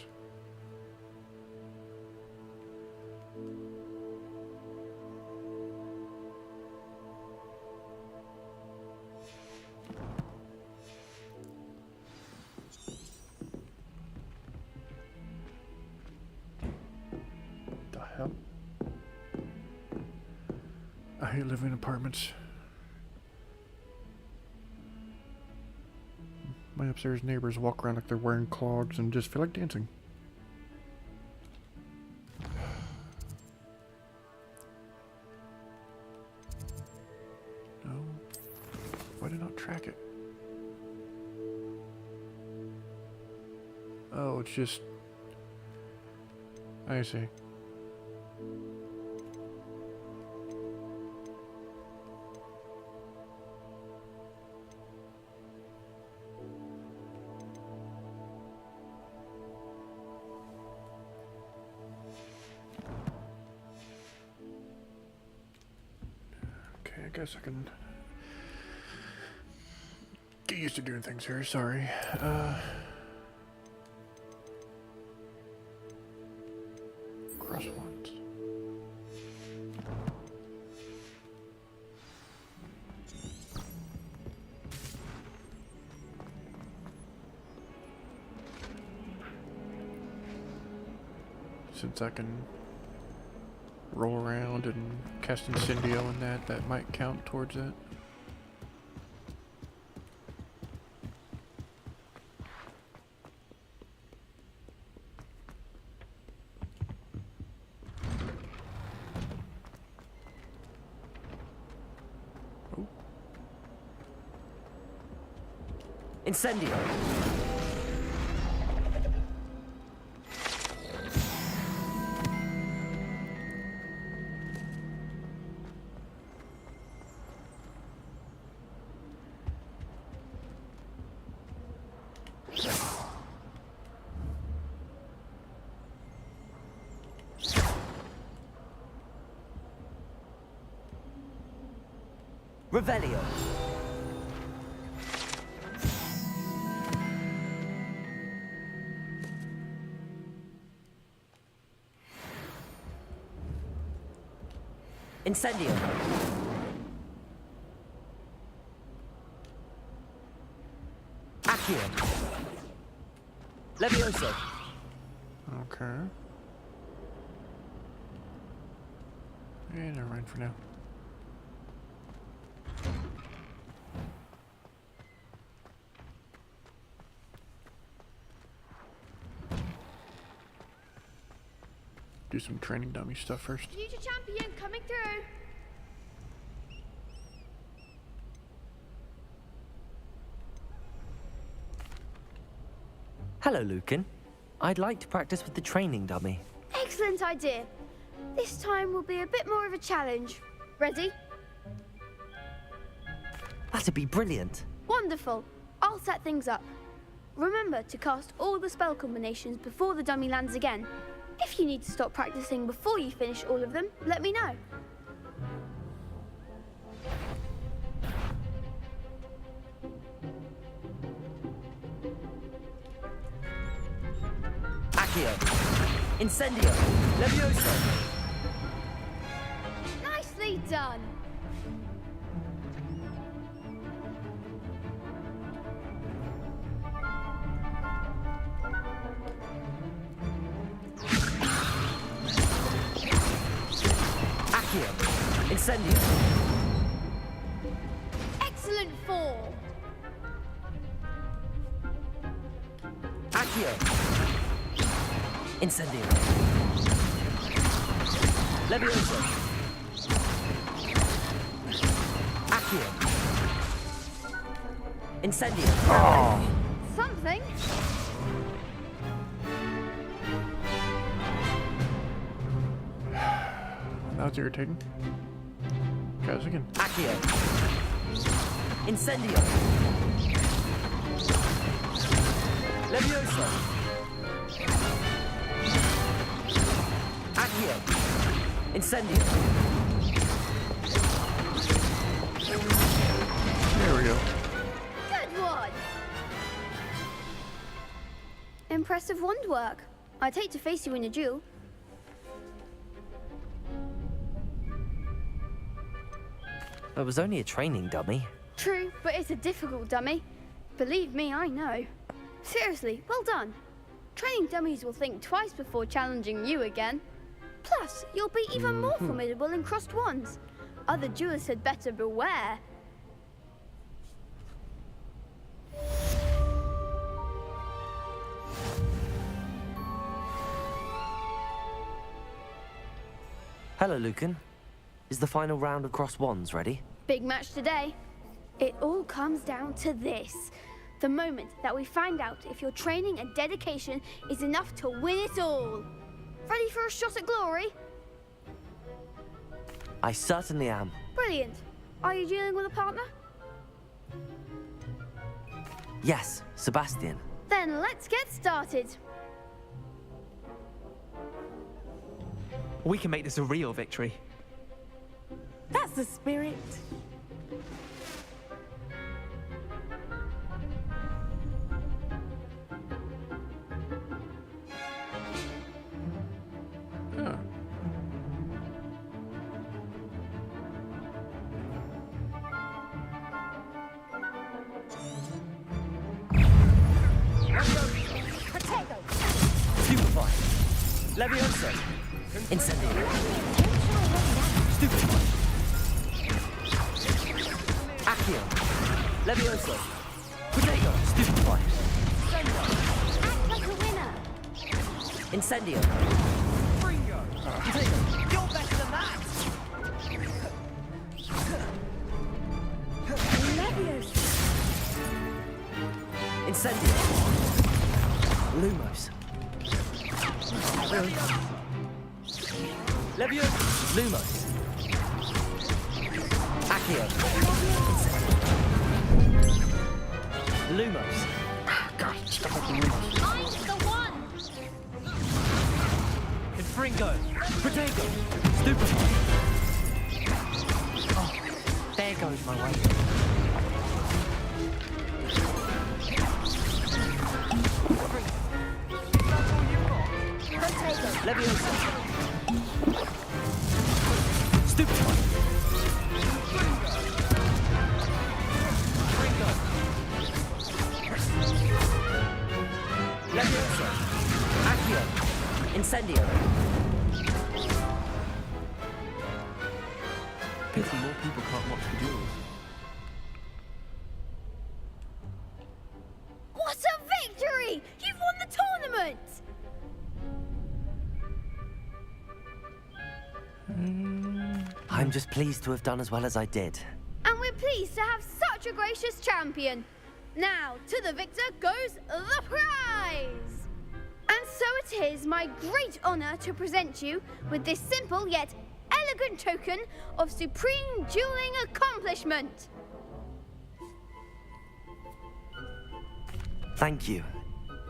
The hell? I hate living in apartments. My upstairs neighbors walk around like they're wearing clogs and just feel like dancing. No. Why did I not track it? Oh, it's just... I see. I guess I can get used to doing things here, sorry. Cross ones. Since I can roll around and cast Incendio and that might count towards that. Oh. Incendio! Revelio. Incendio. Accio. Levioso. Okay. Yeah, never mind for now. Do some training dummy stuff first. Future champion coming through. Hello, Lucan. I'd like to practice with the training dummy. Excellent idea. This time will be a bit more of a challenge. Ready? That'd be brilliant. Wonderful. I'll set things up. Remember to cast all the spell combinations before the dummy lands again. If you need to stop practicing before you finish all of them, let me know. Accio. Incendio. Levioso. Nicely done. Incendio. Excellent fall. Accio. Incendio. Levioso. Accio. Incendio. Something. That was irritating. Try this again. Accio. Incendio. Levioso. Accio. Incendio. There we go. Good one. Impressive wand work. I'd hate to face you in a duel. It was only a training dummy. True, but it's a difficult dummy. Believe me, I know. Seriously, well done. Training dummies will think twice before challenging you again. Plus, you'll be even more formidable in crossed wands. Other duelists had better beware. Hello, Lucan. Is the final round of crossed wands ready? Big match today. It all comes down to this. The moment that we find out if your training and dedication is enough to win it all. Ready for a shot at glory? I certainly am. Brilliant. Are you dealing with a partner? Yes, Sebastian. Then let's get started. We can make this a real victory. That's the spirit. Yeah. Potato. Stupefy. Levioso. Incendio. Stupefy. Accio. Levioso. Potato. Stupefy. Act like a winner. Incendio. Bingo. Potato. You're better than that. Leviosa. Incendio. Lumos. Levioso. Lumos. Accio. Lumos. God, stop making Lumos. I'm the one. Confringo. Potato. Stupefy. Oh, there goes my way. Potato. Leviosa. Stupefy. Fringo. Leviosa. Accio. Incendio. Pity more people can't watch the duels. What a victory! You've won the tournament! I'm just pleased to have done as well as I did. And we're pleased to have such a gracious champion. Now, to the victor goes the prize! And so it is my great honor to present you with this simple yet elegant token of supreme dueling accomplishment. Thank you.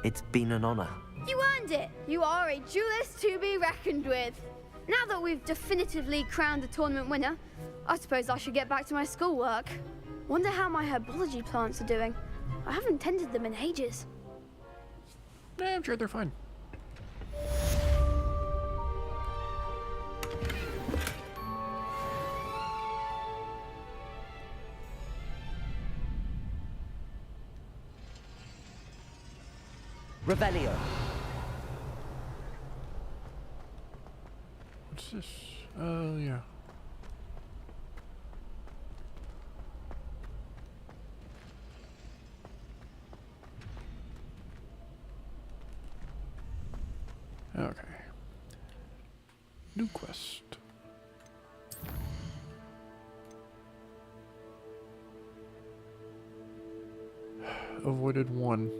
It's been an honor. You earned it. You are a duelist to be reckoned with. Now that we've definitively crowned the tournament winner, I suppose I should get back to my schoolwork. Wonder how my herbology plants are doing. I haven't tended them in ages. Yeah, I'm sure they're fine. Revelio. What's this? Oh, yeah. Okay. New quest. avoided one.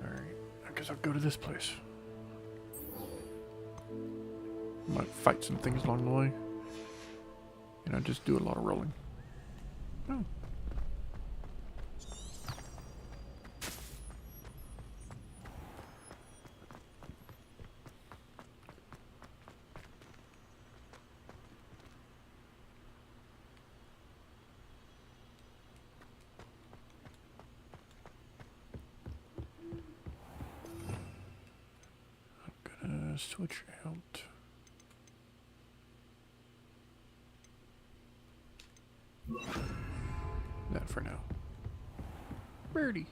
Alright, I guess I'll go to this place. Might fight some things along the way. And I just do a lot of rolling. Oh. Switch out. That for now. Birdie.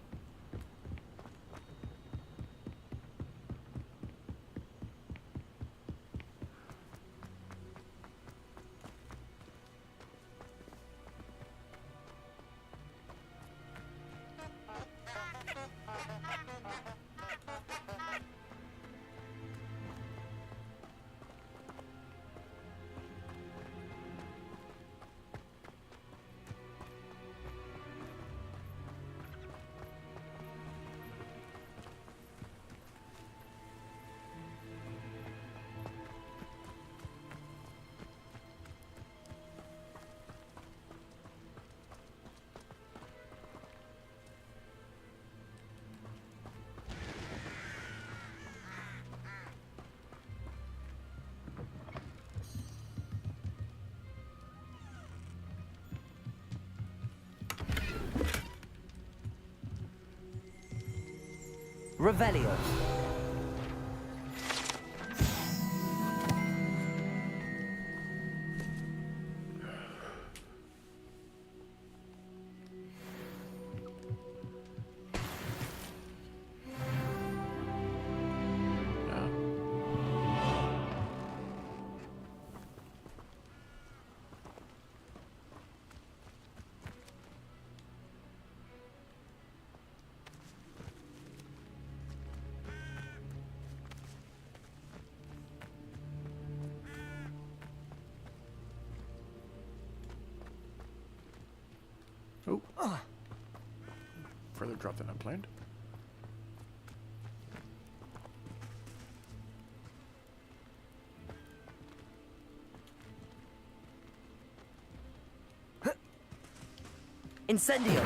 Revelio. Oh. Further drop than unplanned. Incendio.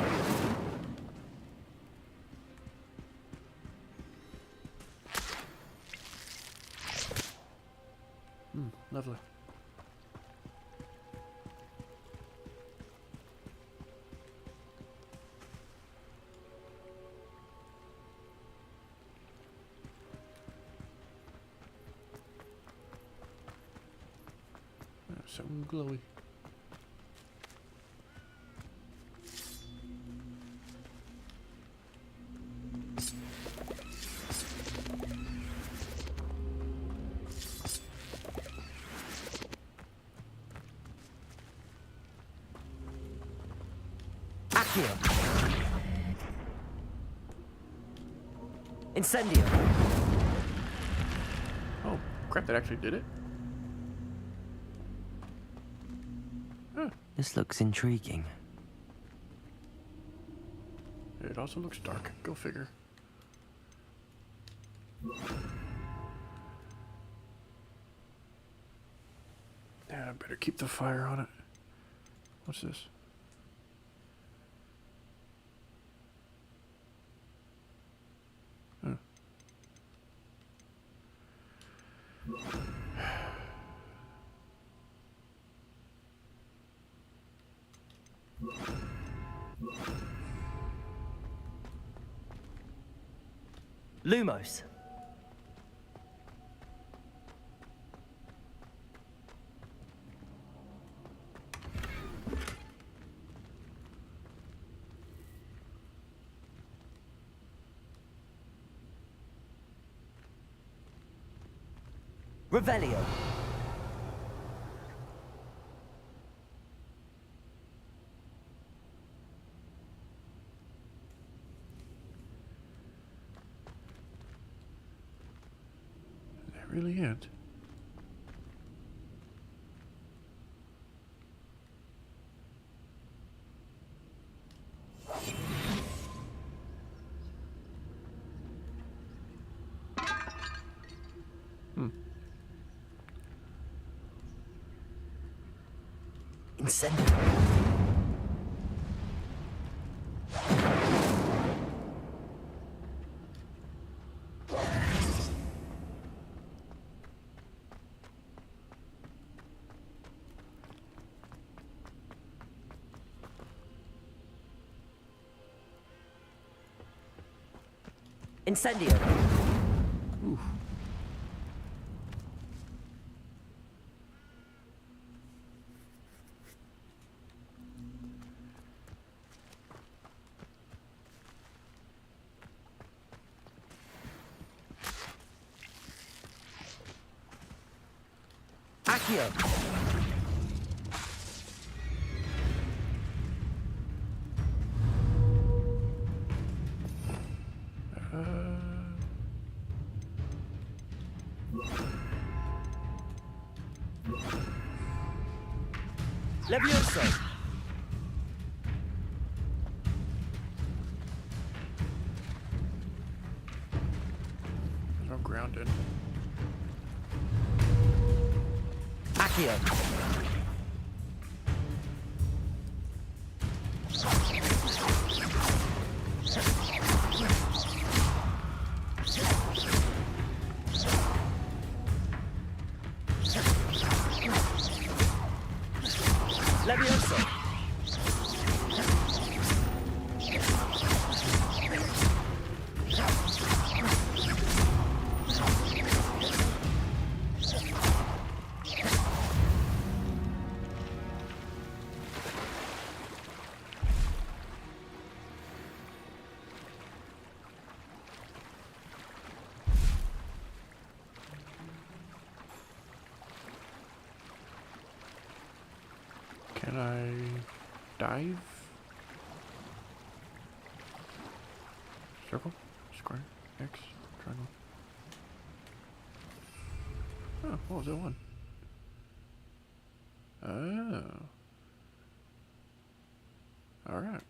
Lovely. Something glowy. Accio. Incendio. Oh, crap, that actually did it. This looks intriguing. It also looks dark. Go figure. Yeah, I better keep the fire on it. What's this? Huh. Lumos. Revelio. Is that really it? Incendio. Incendio. Oof. Accio. Levioso. There's no grounded. Accio. Levioso. Can I dive? Circle? Square? X? Triangle? Oh, what was that one? Oh. Alright.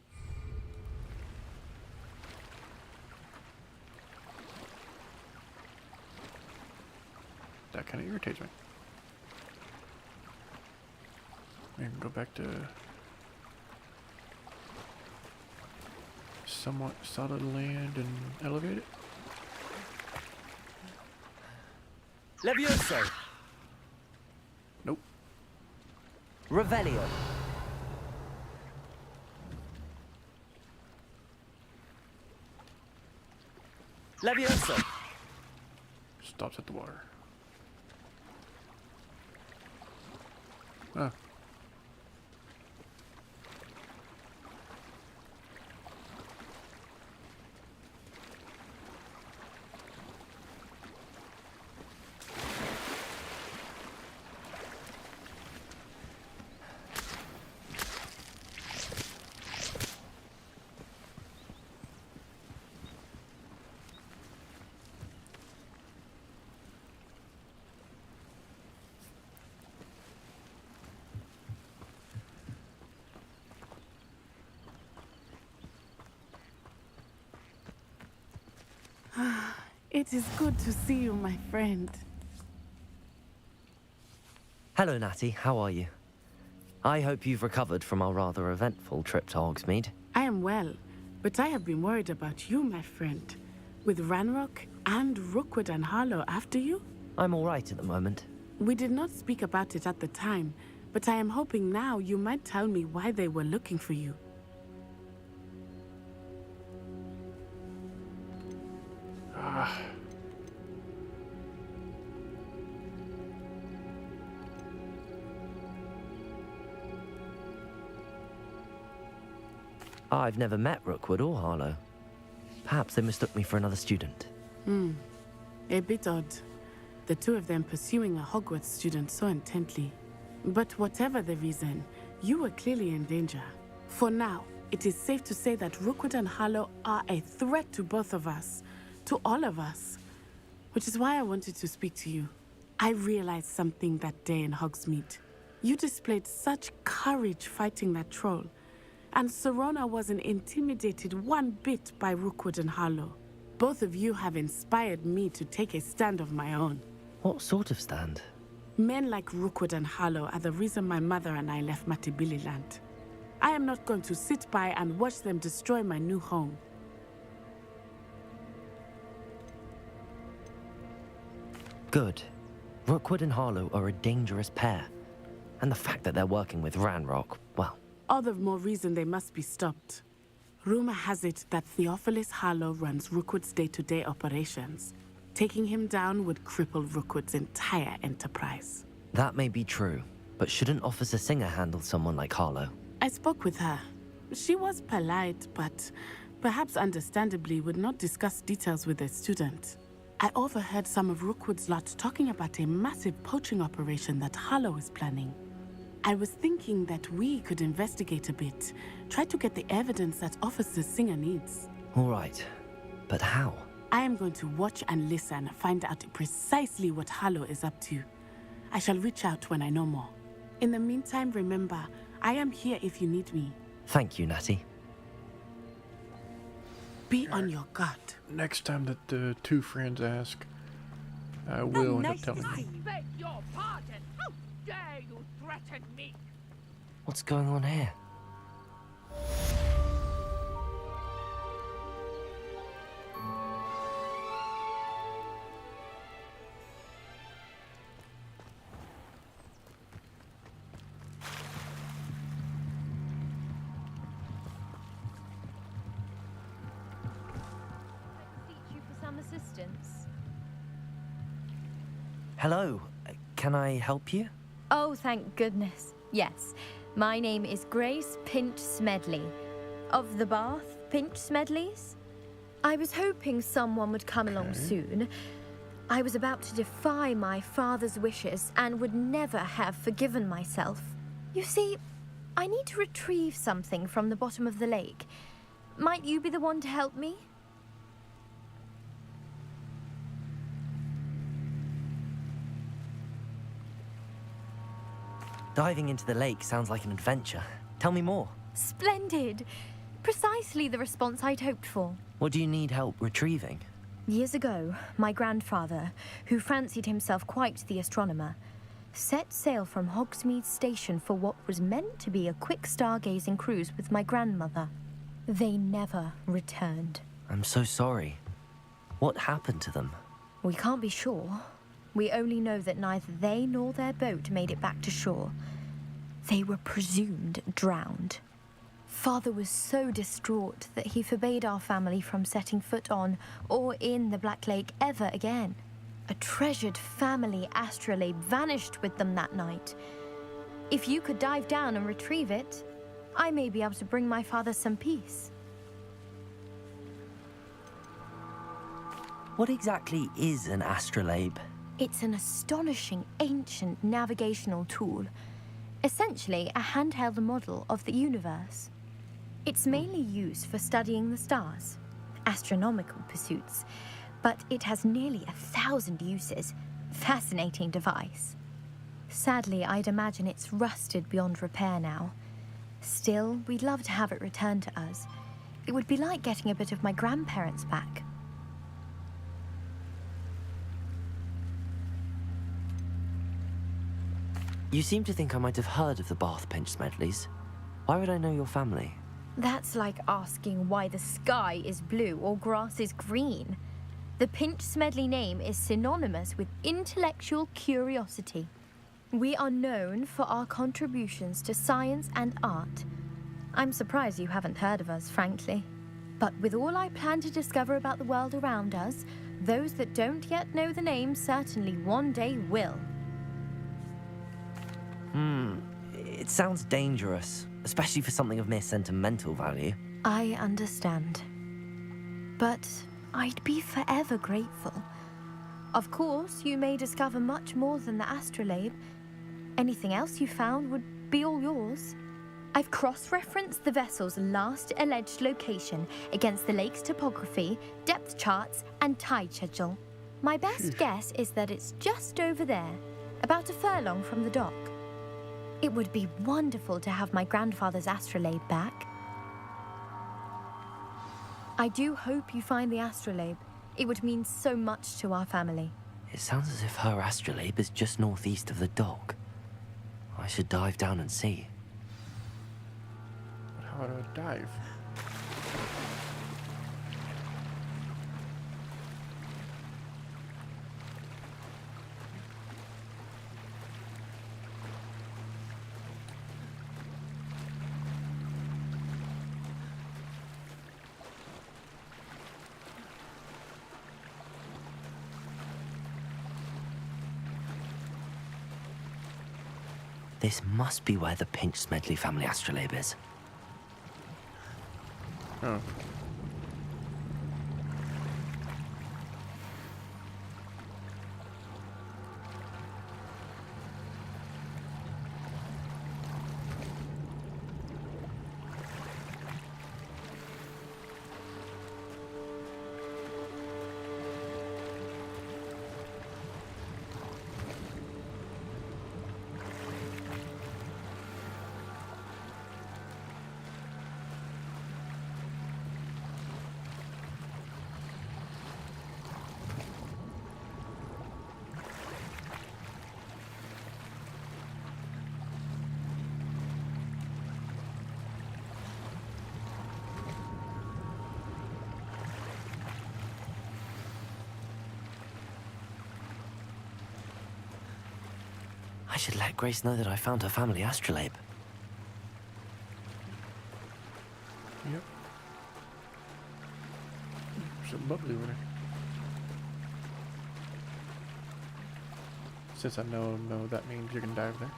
That kind of irritates me. I can go back to somewhat solid land and elevate it. Levioso. Nope. Revelio. Levioso. Stops at the water. Ah. It is good to see you, my friend. Hello, Natty. How are you? I hope you've recovered from our rather eventful trip to Hogsmeade. I am well, but I have been worried about you, my friend. With Ranrock and Rookwood and Harlow after you? I'm all right at the moment. We did not speak about it at the time, but I am hoping now you might tell me why they were looking for you. I've never met Rookwood or Harlow. Perhaps they mistook me for another student. A bit odd. The two of them pursuing a Hogwarts student so intently. But whatever the reason, you were clearly in danger. For now, it is safe to say that Rookwood and Harlow are a threat to both of us. To all of us. Which is why I wanted to speak to you. I realized something that day in Hogsmeade. You displayed such courage fighting that troll. And Serona wasn't intimidated one bit by Rookwood and Harlow. Both of you have inspired me to take a stand of my own. What sort of stand? Men like Rookwood and Harlow are the reason my mother and I left Matibili land. I am not going to sit by and watch them destroy my new home. Good. Rookwood and Harlow are a dangerous pair. And the fact that they're working with Ranrock, well... All the more reason they must be stopped. Rumor has it that Theophilus Harlow runs Rookwood's day-to-day operations. Taking him down would cripple Rookwood's entire enterprise. That may be true, but shouldn't Officer Singer handle someone like Harlow? I spoke with her. She was polite, but perhaps understandably would not discuss details with a student. I overheard some of Rookwood's lot talking about a massive poaching operation that Harlow is planning. I was thinking that we could investigate a bit, try to get the evidence that Officer Singer needs. All right, but how? I am going to watch and listen, find out precisely what Harlow is up to. I shall reach out when I know more. In the meantime, remember, I am here if you need me. Thank you, Natty. Be on your guard. Next time that the two friends ask, I will end up telling I them. beg your pardon. How dare you threaten me? What's going on here? Assistance. Hello, can I help you? Oh, thank goodness. Yes, my name is Grace Pinch Smedley, of the Bath Pinch Smedleys. I was hoping someone would come along soon. I was about to defy my father's wishes and would never have forgiven myself. You see, I need to retrieve something from the bottom of the lake. Might you be the one to help me? Diving into the lake sounds like an adventure. Tell me more. Splendid! Precisely the response I'd hoped for. What do you need help retrieving? Years ago, my grandfather, who fancied himself quite the astronomer, set sail from Hogsmeade Station for what was meant to be a quick stargazing cruise with my grandmother. They never returned. I'm so sorry. What happened to them? We can't be sure. We only know that neither they nor their boat made it back to shore. They were presumed drowned. Father was so distraught that he forbade our family from setting foot on or in the Black Lake ever again. A treasured family astrolabe vanished with them that night. If you could dive down and retrieve it, I may be able to bring my father some peace. What exactly is an astrolabe? It's an astonishing ancient navigational tool. Essentially, a handheld model of the universe. It's mainly used for studying the stars, astronomical pursuits, but it has nearly 1,000 uses. Fascinating device. Sadly, I'd imagine it's rusted beyond repair now. Still, we'd love to have it returned to us. It would be like getting a bit of my grandparents back. You seem to think I might have heard of the Bath Pinch Smedleys. Why would I know your family? That's like asking why the sky is blue or grass is green. The Pinch Smedley name is synonymous with intellectual curiosity. We are known for our contributions to science and art. I'm surprised you haven't heard of us, frankly. But with all I plan to discover about the world around us, those that don't yet know the name certainly one day will. It sounds dangerous, especially for something of mere sentimental value. I understand. But I'd be forever grateful. Of course, you may discover much more than the astrolabe. Anything else you found would be all yours. I've cross-referenced the vessel's last alleged location against the lake's topography, depth charts, and tide schedule. My best guess is that it's just over there, about a furlong from the dock. It would be wonderful to have my grandfather's astrolabe back. I do hope you find the astrolabe. It would mean so much to our family. It sounds as if her astrolabe is just northeast of the dock. I should dive down and see. But how do I dive? This must be where the Pinch Smedley family astrolabe is. Oh. I should let Grace know that I found her family astrolabe. Yep. So bubbly over there. Since I know that means you can dive there.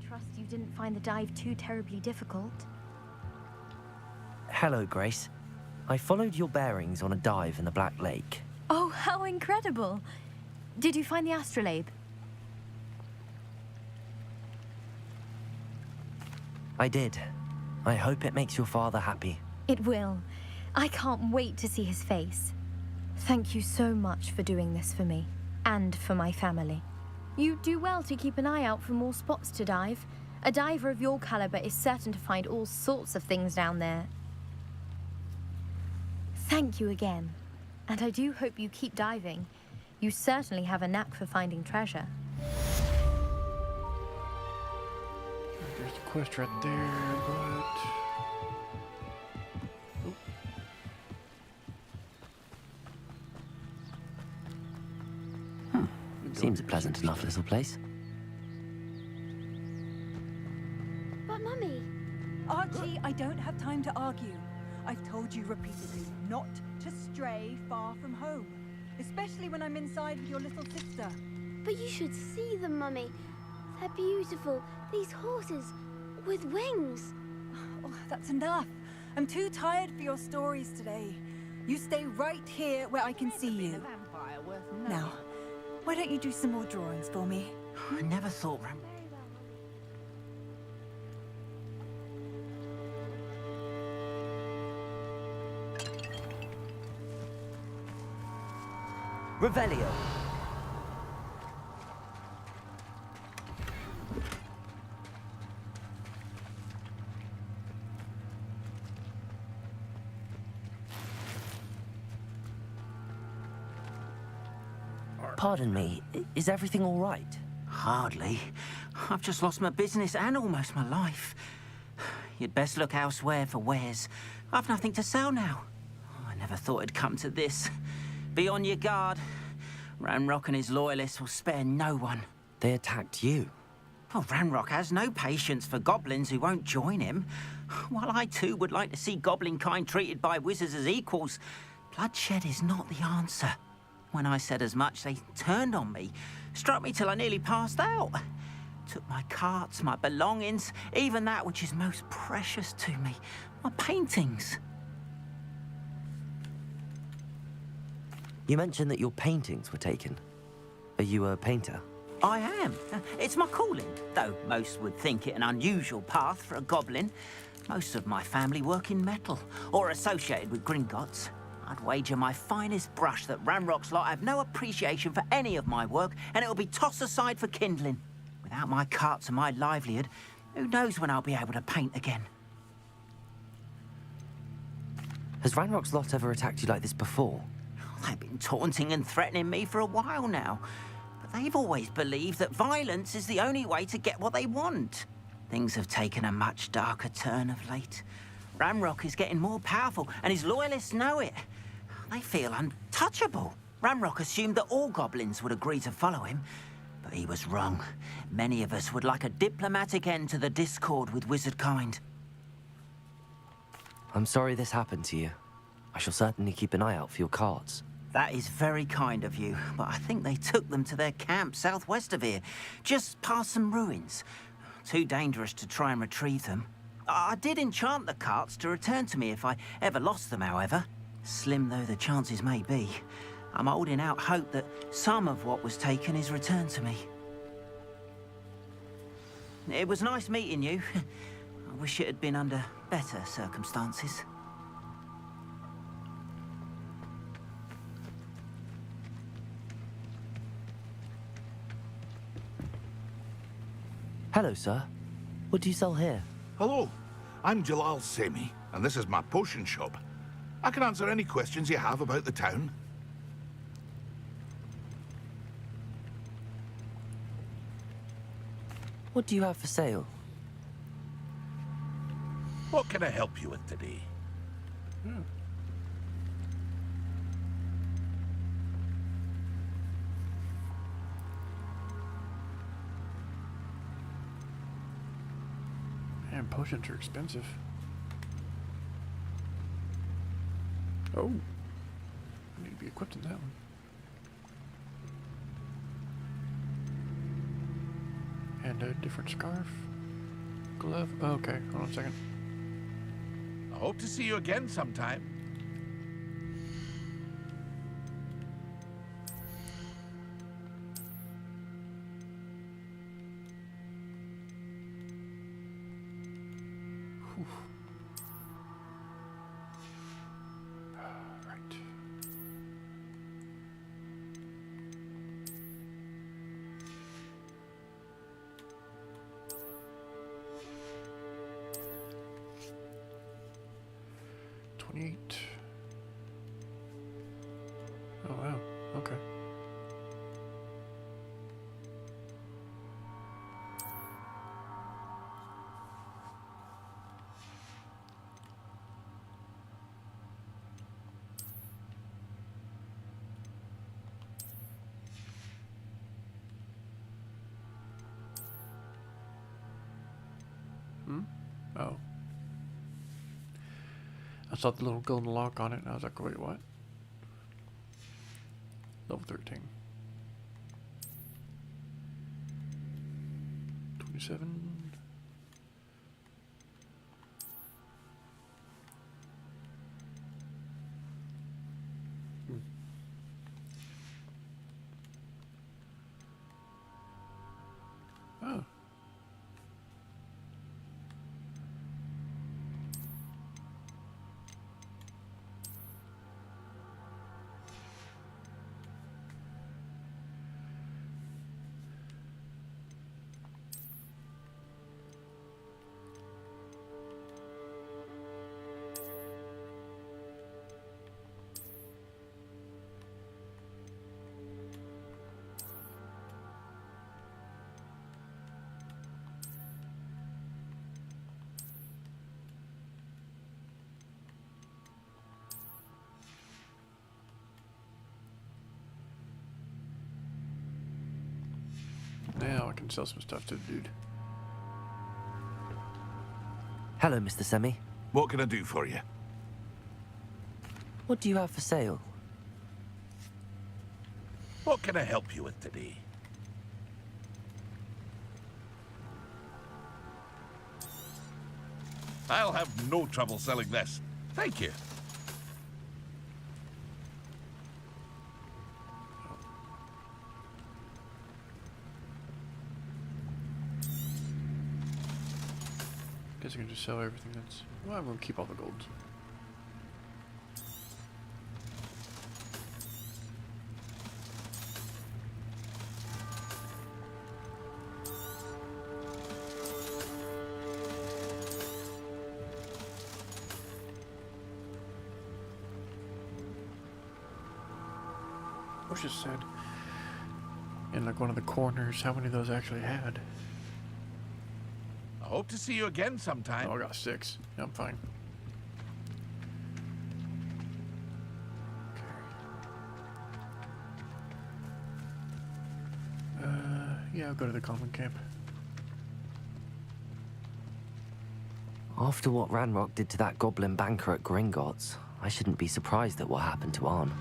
Trust you didn't find the dive too terribly difficult. Hello, Grace. I followed your bearings on a dive in the Black Lake. Oh, how incredible! Did you find the astrolabe? I did. I hope it makes your father happy. It will. I can't wait to see his face. Thank you so much for doing this for me, and for my family. You do well to keep an eye out for more spots to dive. A diver of your caliber is certain to find all sorts of things down there. Thank you again. And I do hope you keep diving. You certainly have a knack for finding treasure. There's the quest right there, but... Seems a pleasant enough little place. But Mummy... Archie, I don't have time to argue. I've told you repeatedly not to stray far from home. Especially when I'm inside with your little sister. But you should see them, Mummy. They're beautiful. These horses with wings. Oh, that's enough. I'm too tired for your stories today. You stay right here where I can see you. Now, why don't you do some more drawings for me? I never thought Revelio. Pardon me, is everything all right? Hardly. I've just lost my business and almost my life. You'd best look elsewhere for wares. I've nothing to sell now. Oh, I never thought it'd come to this. Be on your guard. Ranrock and his loyalists will spare no one. They attacked you? Well, Ranrock has no patience for goblins who won't join him. While I too would like to see goblin kind treated by wizards as equals, bloodshed is not the answer. When I said as much, they turned on me, struck me till I nearly passed out. Took my carts, my belongings, even that which is most precious to me, my paintings. You mentioned that your paintings were taken. Are you a painter? I am. It's my calling, though most would think it an unusual path for a goblin. Most of my family work in metal, or associated with Gringotts. I'd wager my finest brush that Ranrock's lot have no appreciation for any of my work, and it'll be tossed aside for kindling. Without my carts and my livelihood, who knows when I'll be able to paint again? Has Ranrock's lot ever attacked you like this before? They've been taunting and threatening me for a while now. But they've always believed that violence is the only way to get what they want. Things have taken a much darker turn of late. Ranrock is getting more powerful, and his loyalists know it. They feel untouchable. Ranrock assumed that all goblins would agree to follow him, but he was wrong. Many of us would like a diplomatic end to the discord with wizard kind. I'm sorry this happened to you. I shall certainly keep an eye out for your cards. That is very kind of you, but I think they took them to their camp southwest of here, just past some ruins. Too dangerous to try and retrieve them. I did enchant the carts to return to me if I ever lost them, however. Slim though the chances may be, I'm holding out hope that some of what was taken is returned to me. It was nice meeting you. I wish it had been under better circumstances. Hello, sir. What do you sell here? Hello, I'm Jalal Semi, and this is my potion shop. I can answer any questions you have about the town. What do you have for sale? What can I help you with today? Man, potions are expensive. Oh. I need to be equipped in that one. And a different scarf. Glove. Oh, okay, hold on a second. I hope to see you again sometime. Right. Oh wow, okay. Oh. I saw the little golden lock on it and I was like, wait, what? Level 13. 27. Oh. Now I can sell some stuff to the dude. Hello, Mr. Semi. What can I do for you? What do you have for sale? What can I help you with today? I'll have no trouble selling this. Thank you. Guess I can just sell everything that's... Well, I'm gonna keep all the gold. I was just sad. In like one of the corners, how many of those I actually had? I hope to see you again sometime. Oh, I got 6. I'm fine. Okay. Yeah, I'll go to the common camp. After what Ranrock did to that goblin banker at Gringotts, I shouldn't be surprised at what happened to Arn.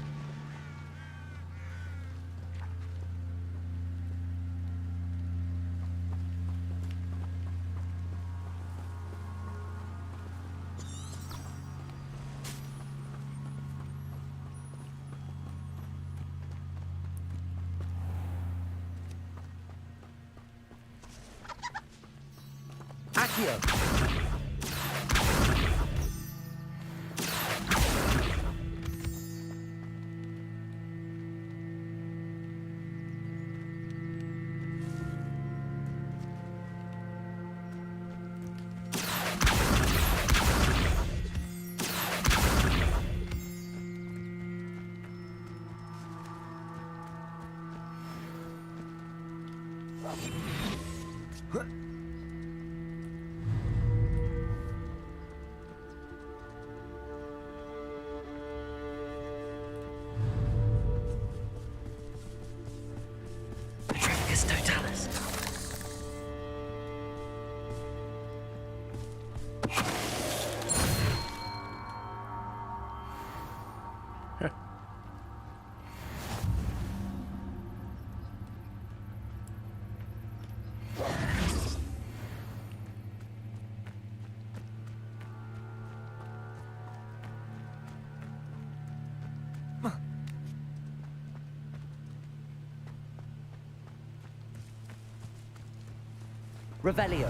Revelio.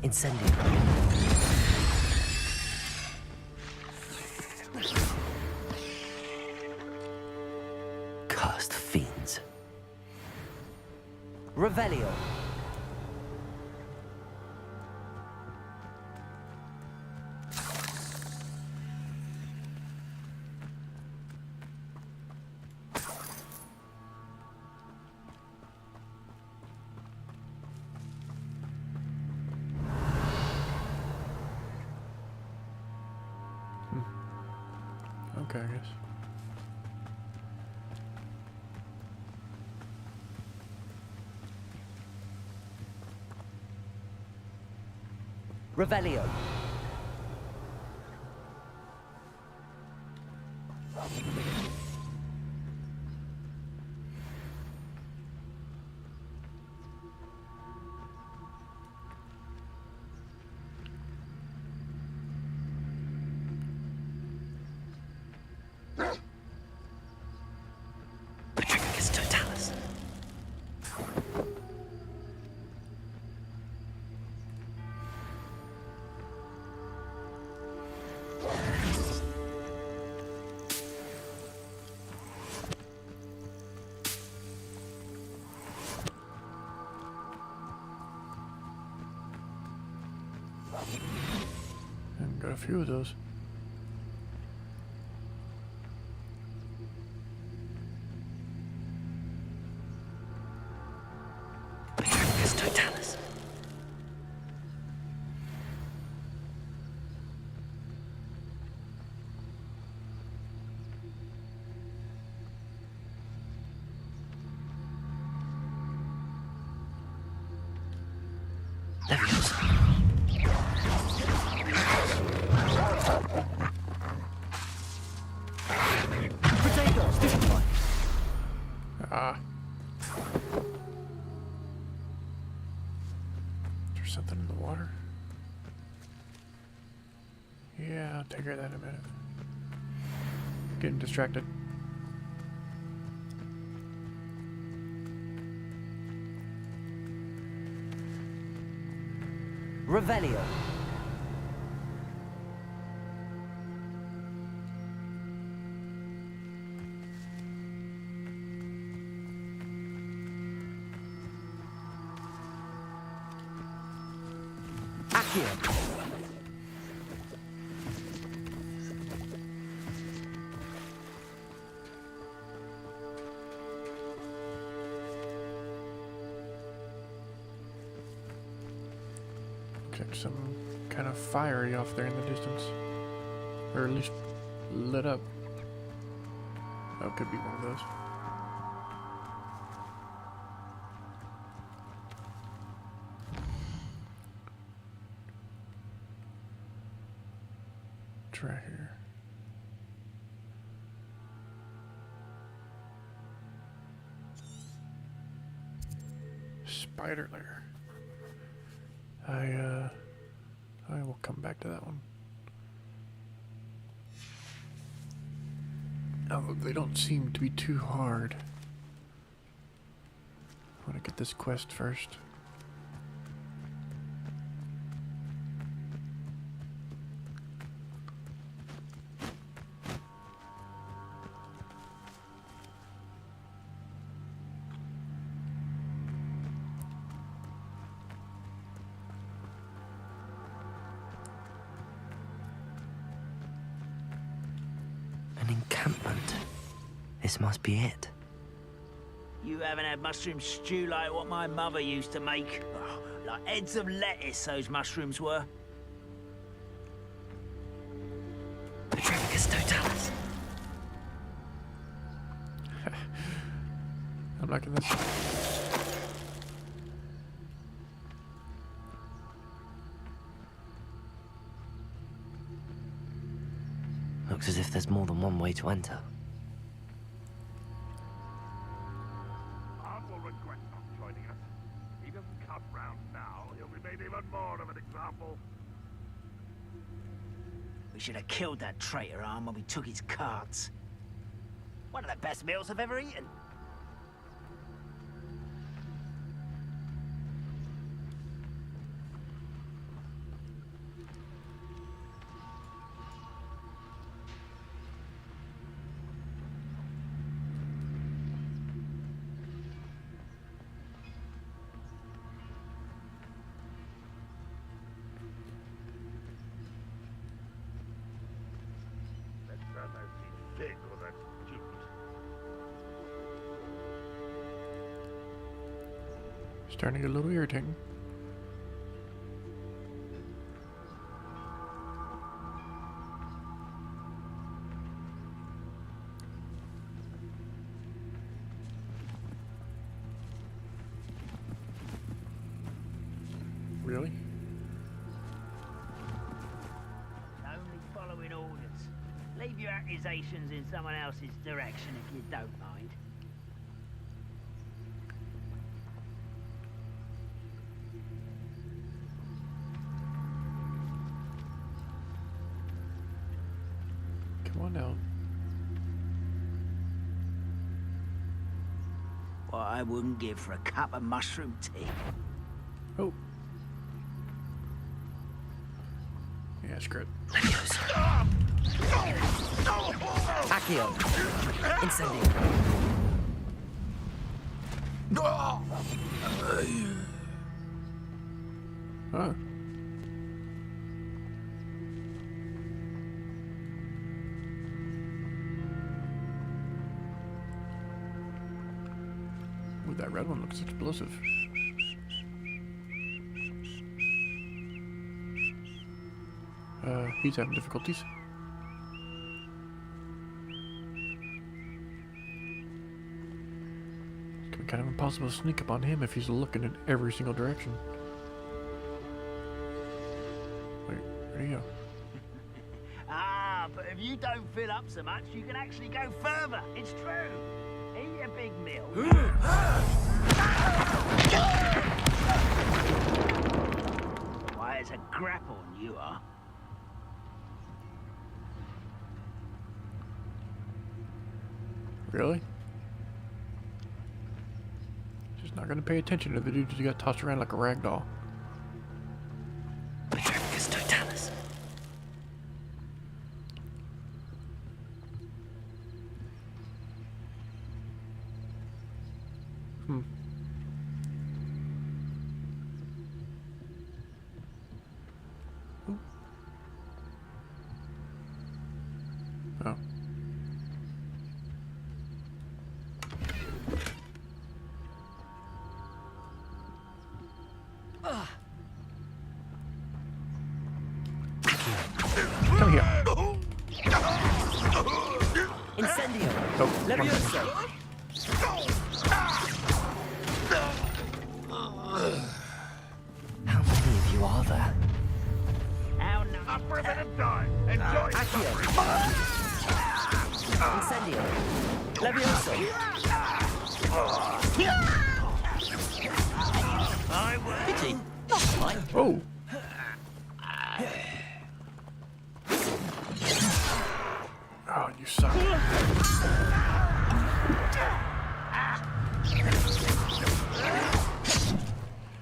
Incendio. Cursed fiends. Revelio. Okay, I guess. Revelio. Patricus Totalis. And got a few of those. Potatoes, this one. Ah. There's something in the water. Yeah, I'll take care of that in a minute. Getting distracted. Revelio. Accio. Looks like some kind of fiery off there in the distance. Or at least lit up. Oh, it could be one of those. Try here. Spider lair. I will come back to that one. Oh, they don't seem to be too hard. I want to get this quest first. An encampment. This must be it. You haven't had mushroom stew like what my mother used to make. Oh, like heads of lettuce, those mushrooms were. Petremicus totalis. I'm liking this. Looks as if there's more than one way to enter. Art will regret not joining us. He doesn't come round now, he'll be made even more of an example. We should have killed that traitor arm when we took his carts. One of the best meals I've ever eaten. Starting to get a little irritating. Really? Only following orders. Leave your accusations in someone else's direction if you don't mind. Come on now. What I wouldn't give for a cup of mushroom tea. Oh. Yeah, screw it. Accio. Incendio. Huh. Ooh, that red one looks explosive. He's having difficulties. It's gonna be kind of impossible to sneak up on him if he's looking in every single direction. you go. Ah, but if you don't fill up so much, you can actually go further. It's true. Eat a big meal. Why, it's a grapple, you are. Really? Just not gonna pay attention to the dude who got tossed around like a rag doll. Totalis. Hmm. Oh. Come here. Incendio. Oh, Levioso. How many of you are there? How no. Up for a bit of time. Enjoy Accio. Incendio. Levioso. I will. Pity. Not quite. Oh. Oh, you suck.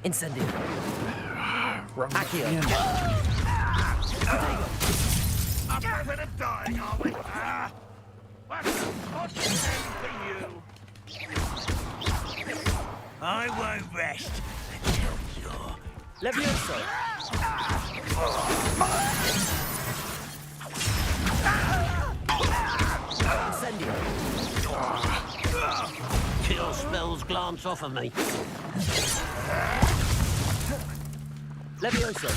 Incendio. Wrong Accio. again. Up for a bit of dying, are we? What's the name for you? I won't rest until you're... Levioso. Incendio. Kill spells glance off of me. Levioso.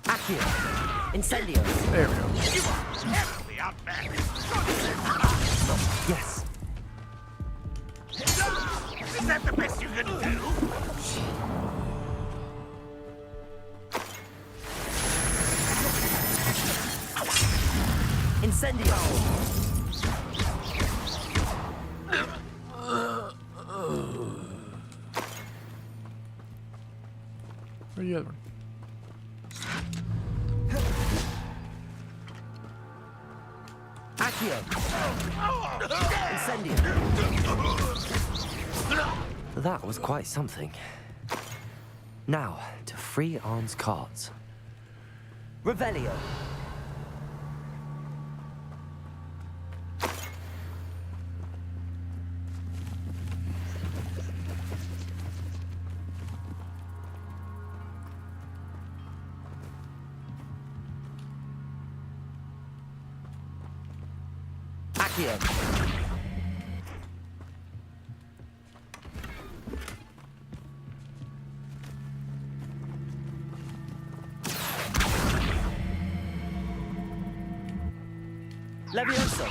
Accio. Incendio. There we go. You are terribly outmatched. Yes. Is that the best you can do? Incendio. Where's the other one? Accio. Incendio. That was quite something. Now, to free Arn's cards. Revelio. Accio. Levioso.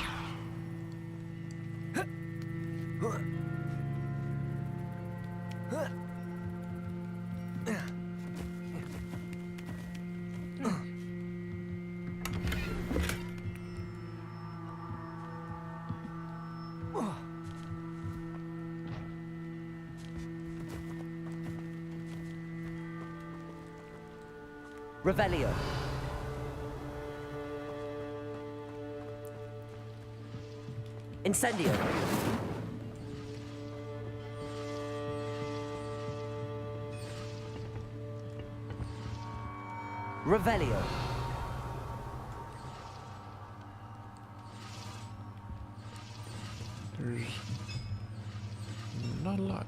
Revelio. Incendio. Revelio. There's not a lot.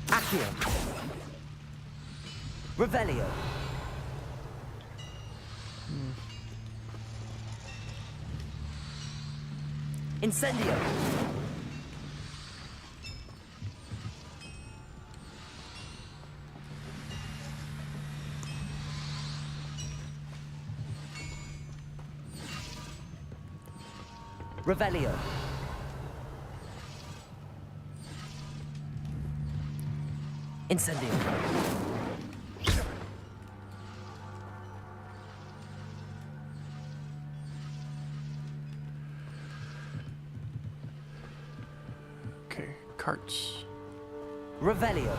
Accio. Revelio. Incendio. Revelio. Incendio. Okay, carts. Revelio.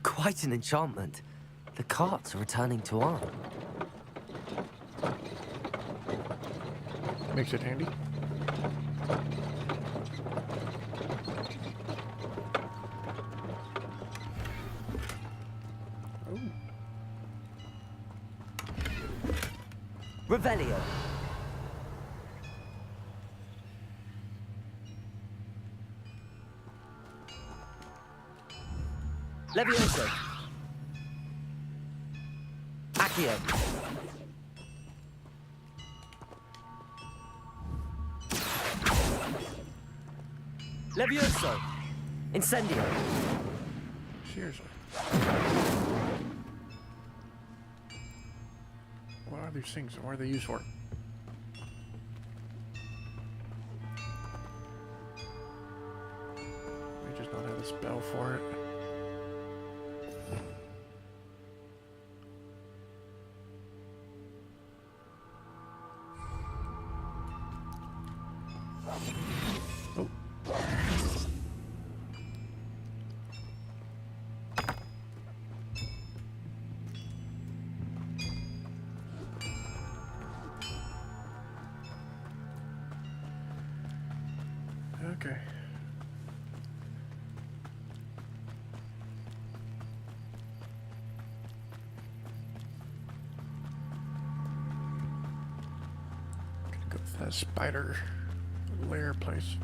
Quite an enchantment. The carts are returning to arm. Makes it handy. Revelio. Levioso. Accio. Levioso. Incendio. Seriously. What are these things? What are they used for? We just not have a spell for it. Oh. Okay. Gonna go with that spider lair place.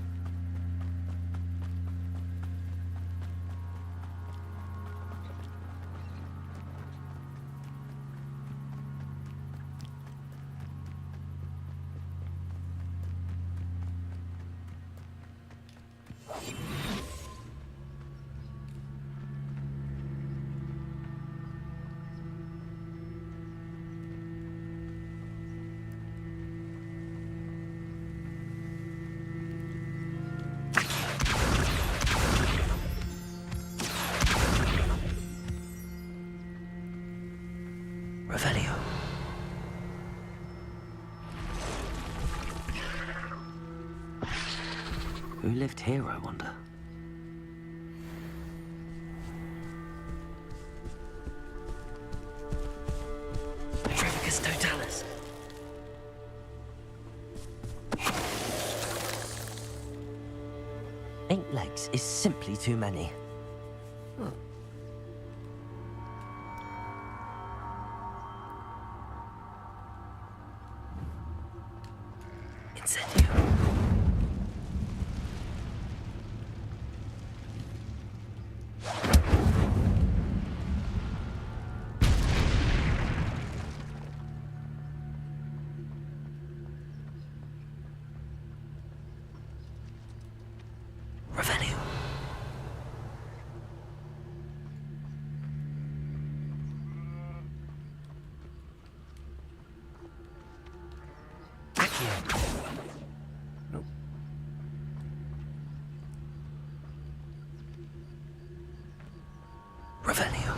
Revelio. Who lived here, I wonder? Trevicus Totalis. Eight legs is simply too many. Incendio. Revelio. Accio. Nope. Revelio.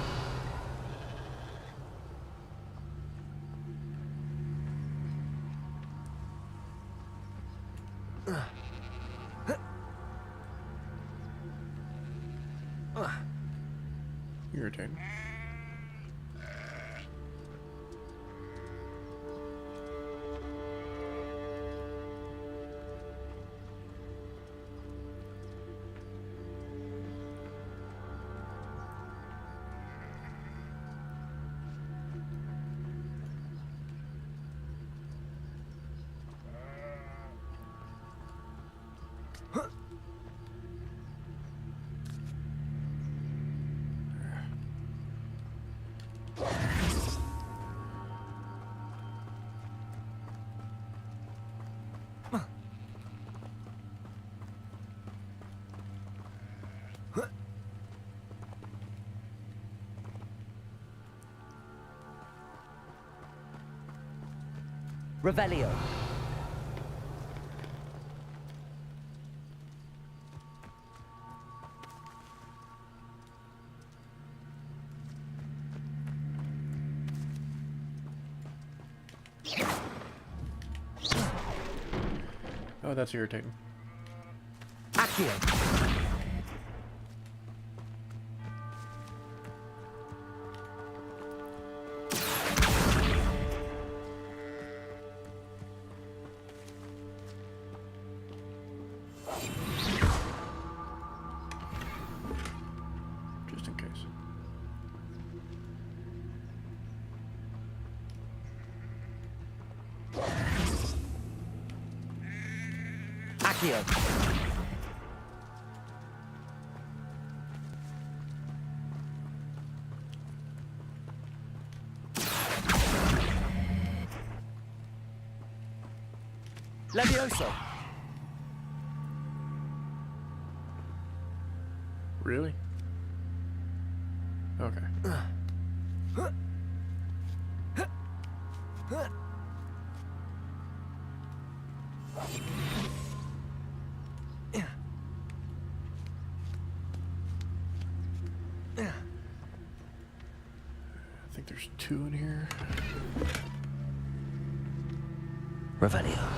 Irritating. Revelio. Oh, that's irritating. Accio. Just in case. Accio. Levioso. Really? Okay. I think there's 2 in here. Revelio.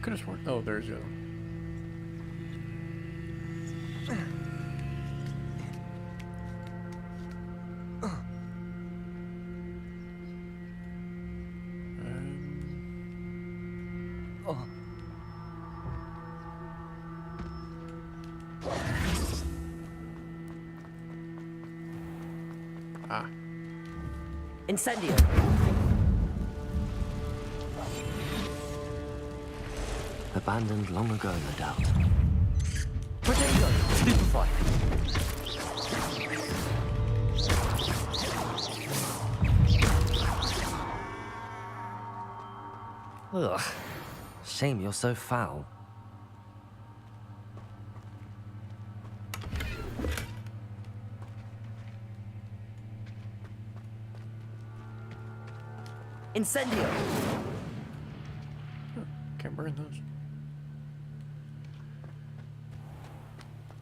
Could have sworn. Oh, there's the other one. Incendio. Abandoned long ago, no doubt. Protego. Stupefy. Ugh. Shame you're so foul. Incendio! Can't burn those.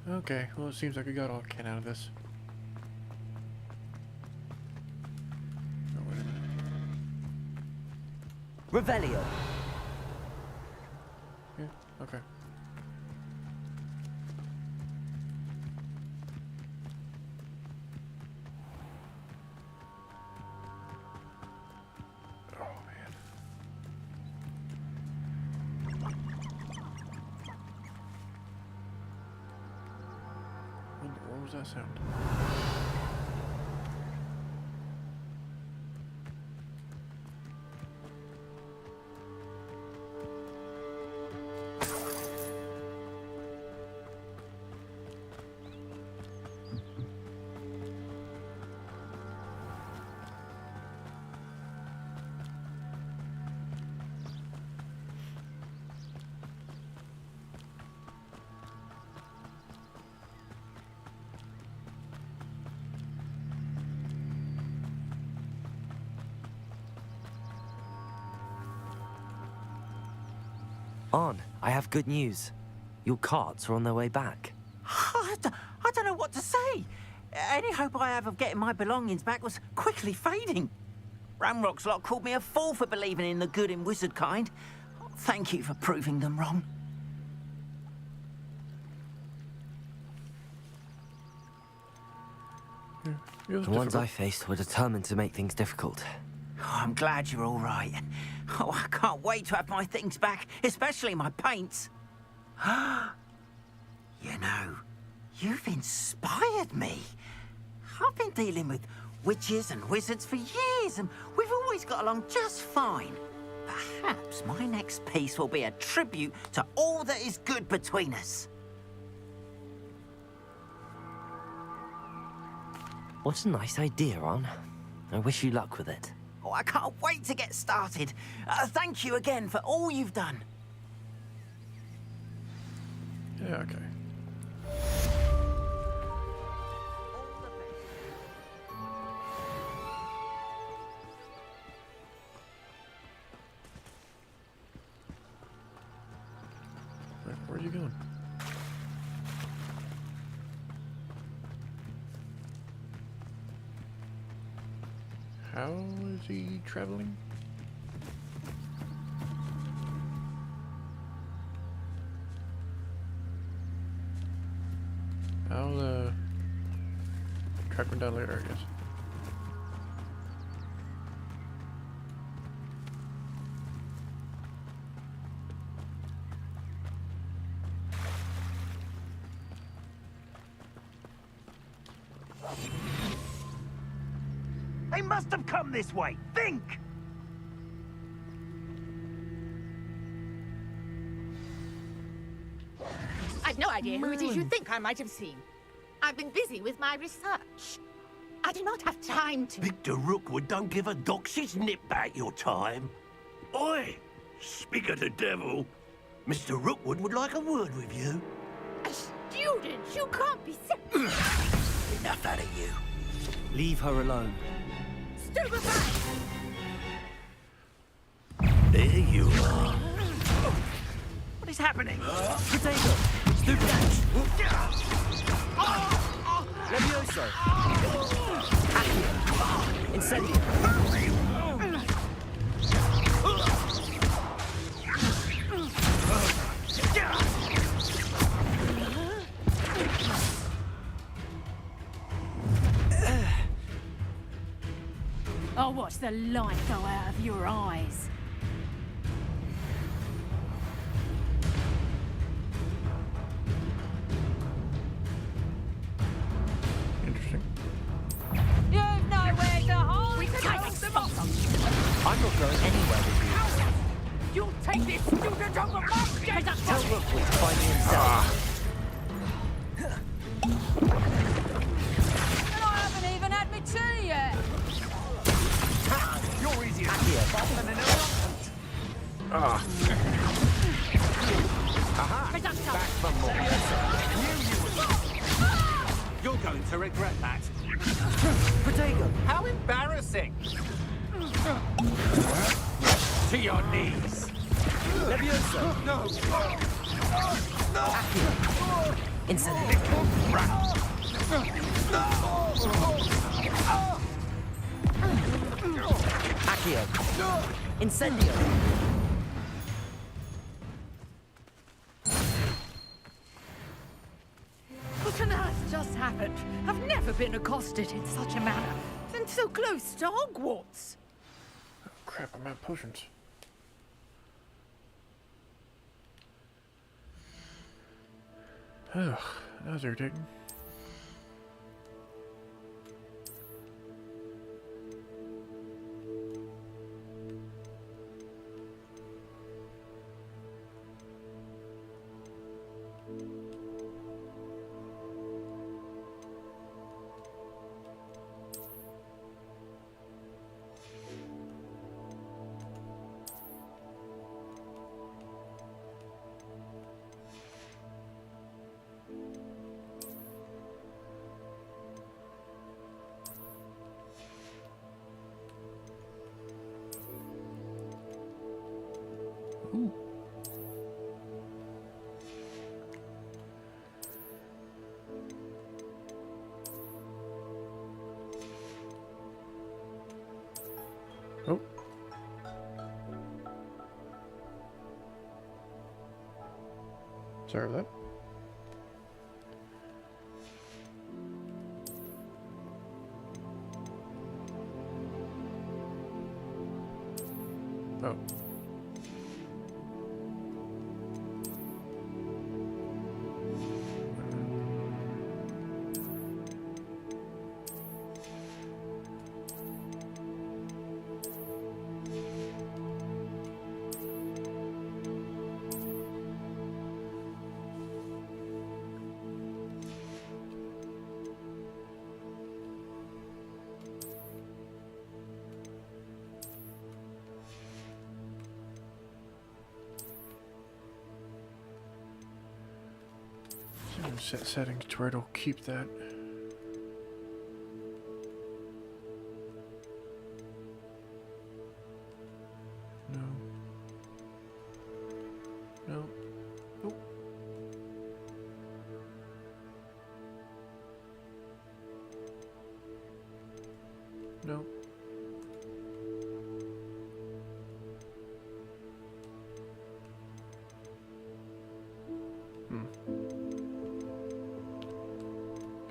Okay, well it seems like we got all I can out of this. Oh, wait a minute. Revelio! Yeah, okay. What was that sound? On, I have good news. Your carts are on their way back. I don't know what to say. Any hope I have of getting my belongings back was quickly fading. Ramrock's lot called me a fool for believing in the good in wizard kind. Thank you for proving them wrong. The ones I faced were determined to make things difficult. Oh, I'm glad you're all right. Oh, I can't wait to have my things back, especially my paints. You know, you've inspired me. I've been dealing with witches and wizards for years, and we've always got along just fine. Perhaps my next piece will be a tribute to all that is good between us. What a nice idea, On. I wish you luck with it. Oh, I can't wait to get started. Thank you again for all you've done. Yeah, okay. Where's he going? How is he traveling? I'll track him down later, I guess. They must have come this way. Think! I've no idea who it is you think I might have seen. I've been busy with my research. I do not have time to... Victor Rookwood don't give a doxy's nip back your time. Oi! Speak of the devil. Mr. Rookwood would like a word with you. A student? You can't be so... Enough out of you. Leave her alone. Stupefy! There you are. What is happening? Potato! Stupid! Levioso! Accio! Incendio! I'll watch the light go out of your eyes. Interesting. You've nowhere to hide! We can take them off! I'm not going anywhere with you. You'll take this student over my dead! Tell Rookwood to find me himself. And I haven't even had my tea yet! You're easier than an elephant. Aha! Back from more. You're going to regret that. Protego! How embarrassing! To your knees. Levioso! No! Accio! Incendio! Accio! Incendio! What on earth just happened? I've never been accosted in such a manner. And so close to Hogwarts. Crap, I'm out of potions. Ugh, that was irritating. Ooh. Oh. Sorry about that. Oh. Set settings to where it'll keep that. No. No. Nope. Nope.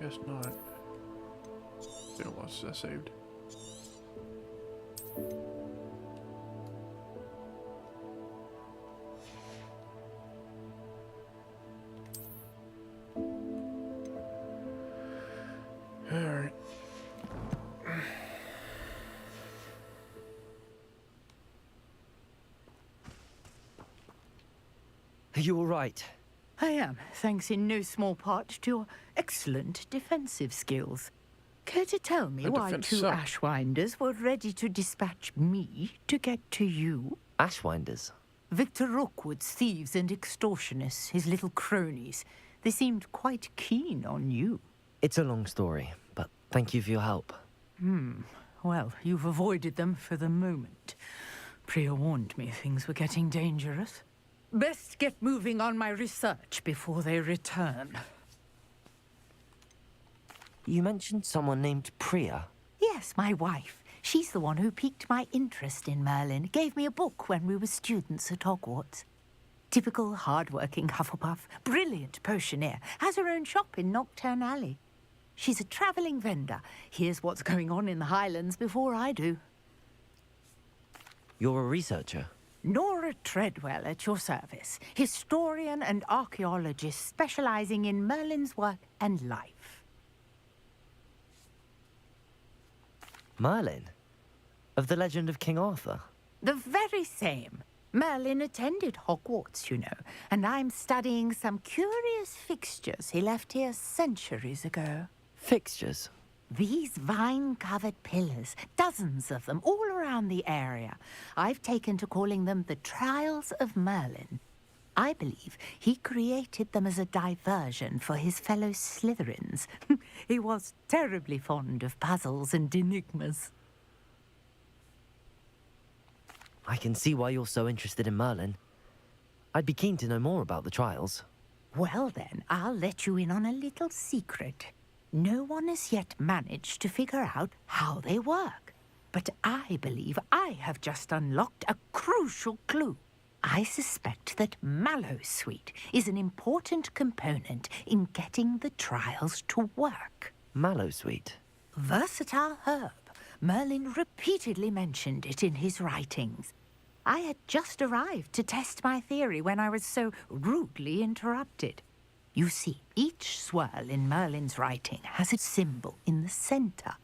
Guess not. Still lost that saved. Alright. Are you all right? I am, thanks in no small part to your excellent defensive skills. Care to tell me The why defense two sucked. Ashwinders were ready to dispatch me to get to you? Ashwinders? Victor Rookwood's thieves and extortionists, his little cronies. They seemed quite keen on you. It's a long story, but thank you for your help. Well, you've avoided them for the moment. Priya warned me things were getting dangerous. Best get moving on my research before they return. You mentioned someone named Priya. Yes, my wife. She's the one who piqued my interest in Merlin. Gave me a book when we were students at Hogwarts. Typical hard-working Hufflepuff, brilliant potioneer, has her own shop in Knockturn Alley. She's a travelling vendor. Hears what's going on in the Highlands before I do. You're a researcher? Nora Treadwell at your service. Historian and archaeologist specialising in Merlin's work and life. Merlin? Of the legend of King Arthur? The very same. Merlin attended Hogwarts, you know, and I'm studying some curious fixtures he left here centuries ago. Fixtures? These vine-covered pillars, dozens of them, all around the area. I've taken to calling them the Trials of Merlin. I believe he created them as a diversion for his fellow Slytherins. He was terribly fond of puzzles and enigmas. I can see why you're so interested in Merlin. I'd be keen to know more about the trials. Well then, I'll let you in on a little secret. No one has yet managed to figure out how they work. But I believe I have just unlocked a crucial clue. I suspect that Mallowsweet is an important component in getting the trials to work. Mallowsweet? Versatile herb. Merlin repeatedly mentioned it in his writings. I had just arrived to test my theory when I was so rudely interrupted. You see, each swirl in Merlin's writing has a symbol in the center.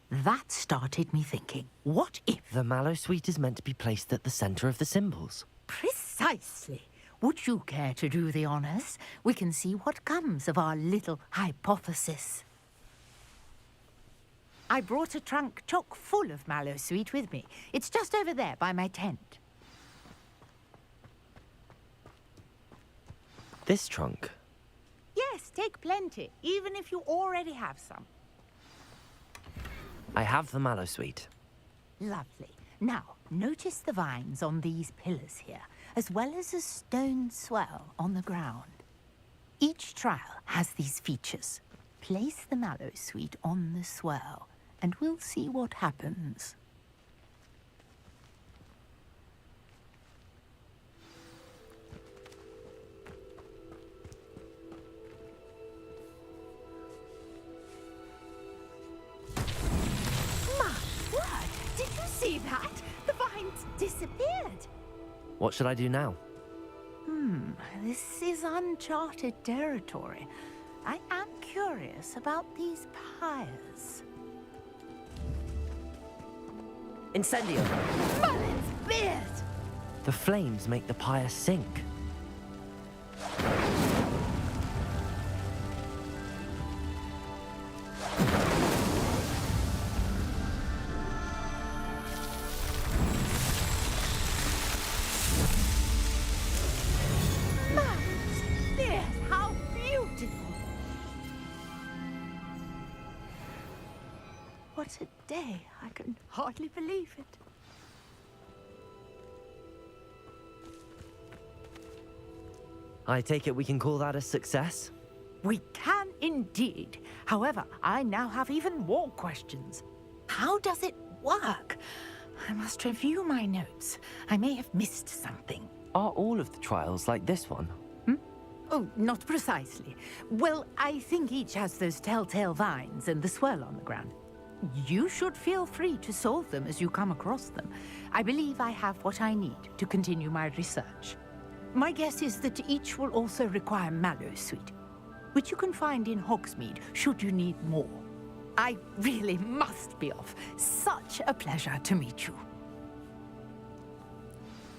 That started me thinking, what if... The Mallowsweet is meant to be placed at the center of the symbols. Precisely. Would you care to do the honors? We can see what comes of our little hypothesis. I brought a trunk chock full of Mallowsweet with me. It's just over there by my tent. This trunk? Yes, take plenty, even if you already have some. I have the Mallowsweet. Lovely. Now, notice the vines on these pillars here, as well as a stone swell on the ground. Each trial has these features. Place the Mallowsweet on the swell, and we'll see what happens. My word! Did you see that? The vines disappeared. What should I do now? This is uncharted territory. I am curious about these pyres. Incendio! Merlin's beard! The flames make the pyre sink. Merlin's beard! How beautiful! What a day! I can hardly believe it. I take it we can call that a success? We can indeed. However, I now have even more questions. How does it work? I must review my notes. I may have missed something. Are all of the trials like this one? Oh, not precisely. Well, I think each has those telltale vines and the swirl on the ground. You should feel free to solve them as you come across them. I believe I have what I need to continue my research. My guess is that each will also require mallow sweet, which you can find in Hogsmeade should you need more. I really must be off. Such a pleasure to meet you.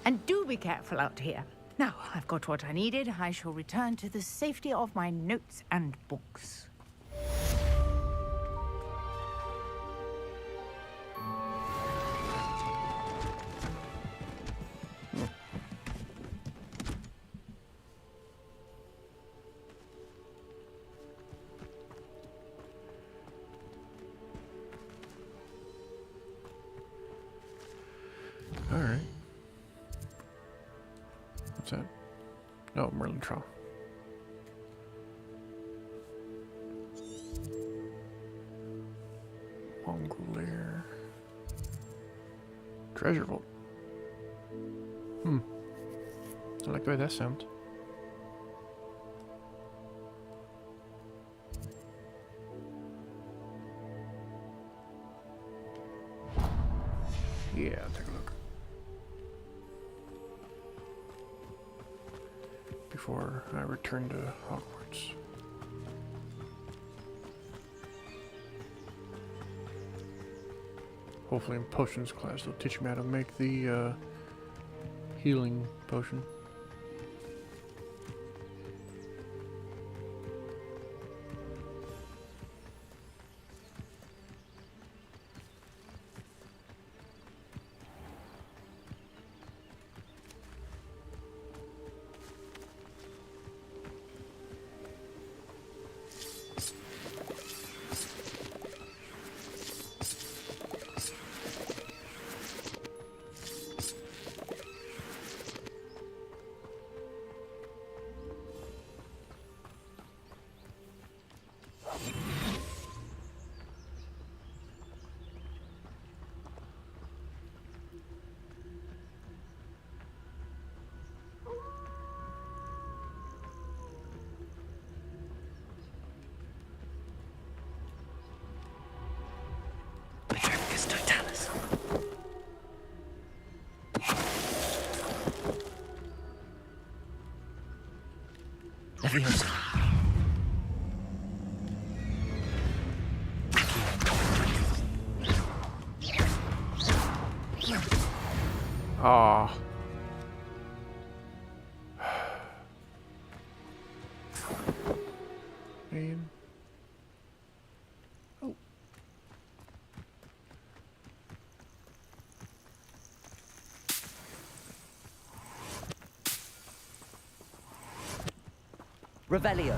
And do be careful out here. Now, I've got what I needed. I shall return to the safety of my notes and books. Alright. What's that? No, Merlin Trough. Mongolier. Treasure vault. I like the way that sounds. Yeah, take a look. Before I return to Hogwarts. Hopefully in potions class they'll teach me how to make the healing potion. Ah. Man. Oh. Revelio.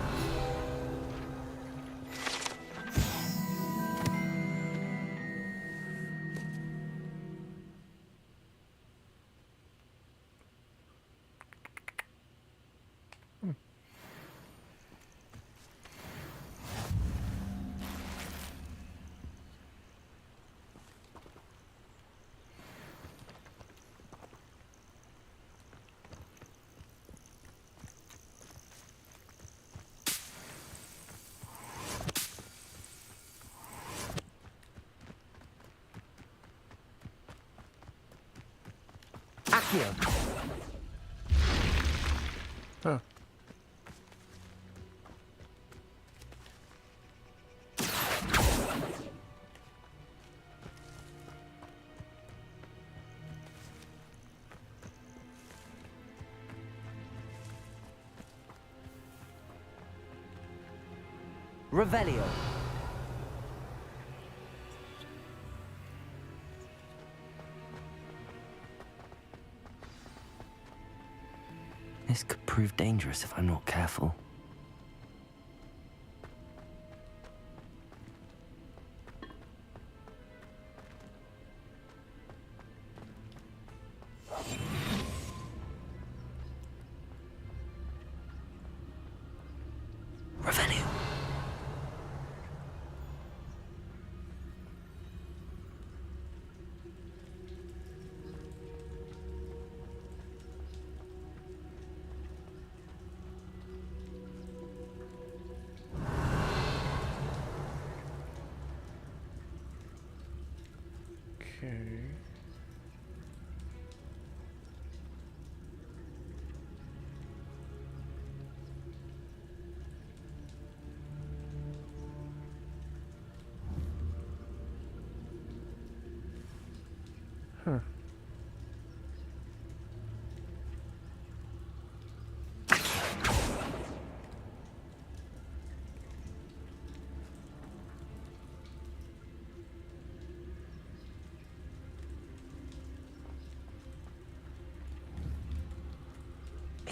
Accio. Huh. Revelio. This could prove dangerous if I'm not careful. Revelio.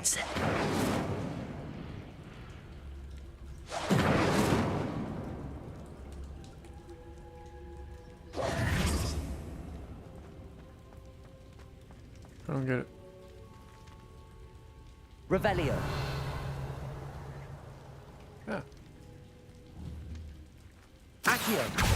That's it. I don't get it. Revelio. Yeah. Accio.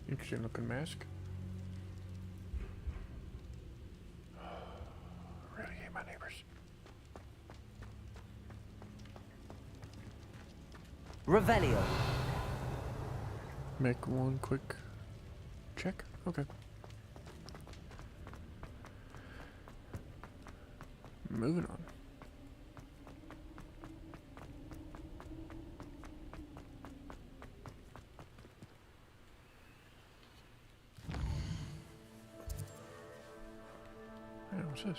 Interesting looking mask. Really hate my neighbors. Revelio. Make one quick check. Okay. Moving on. Hey, what's this?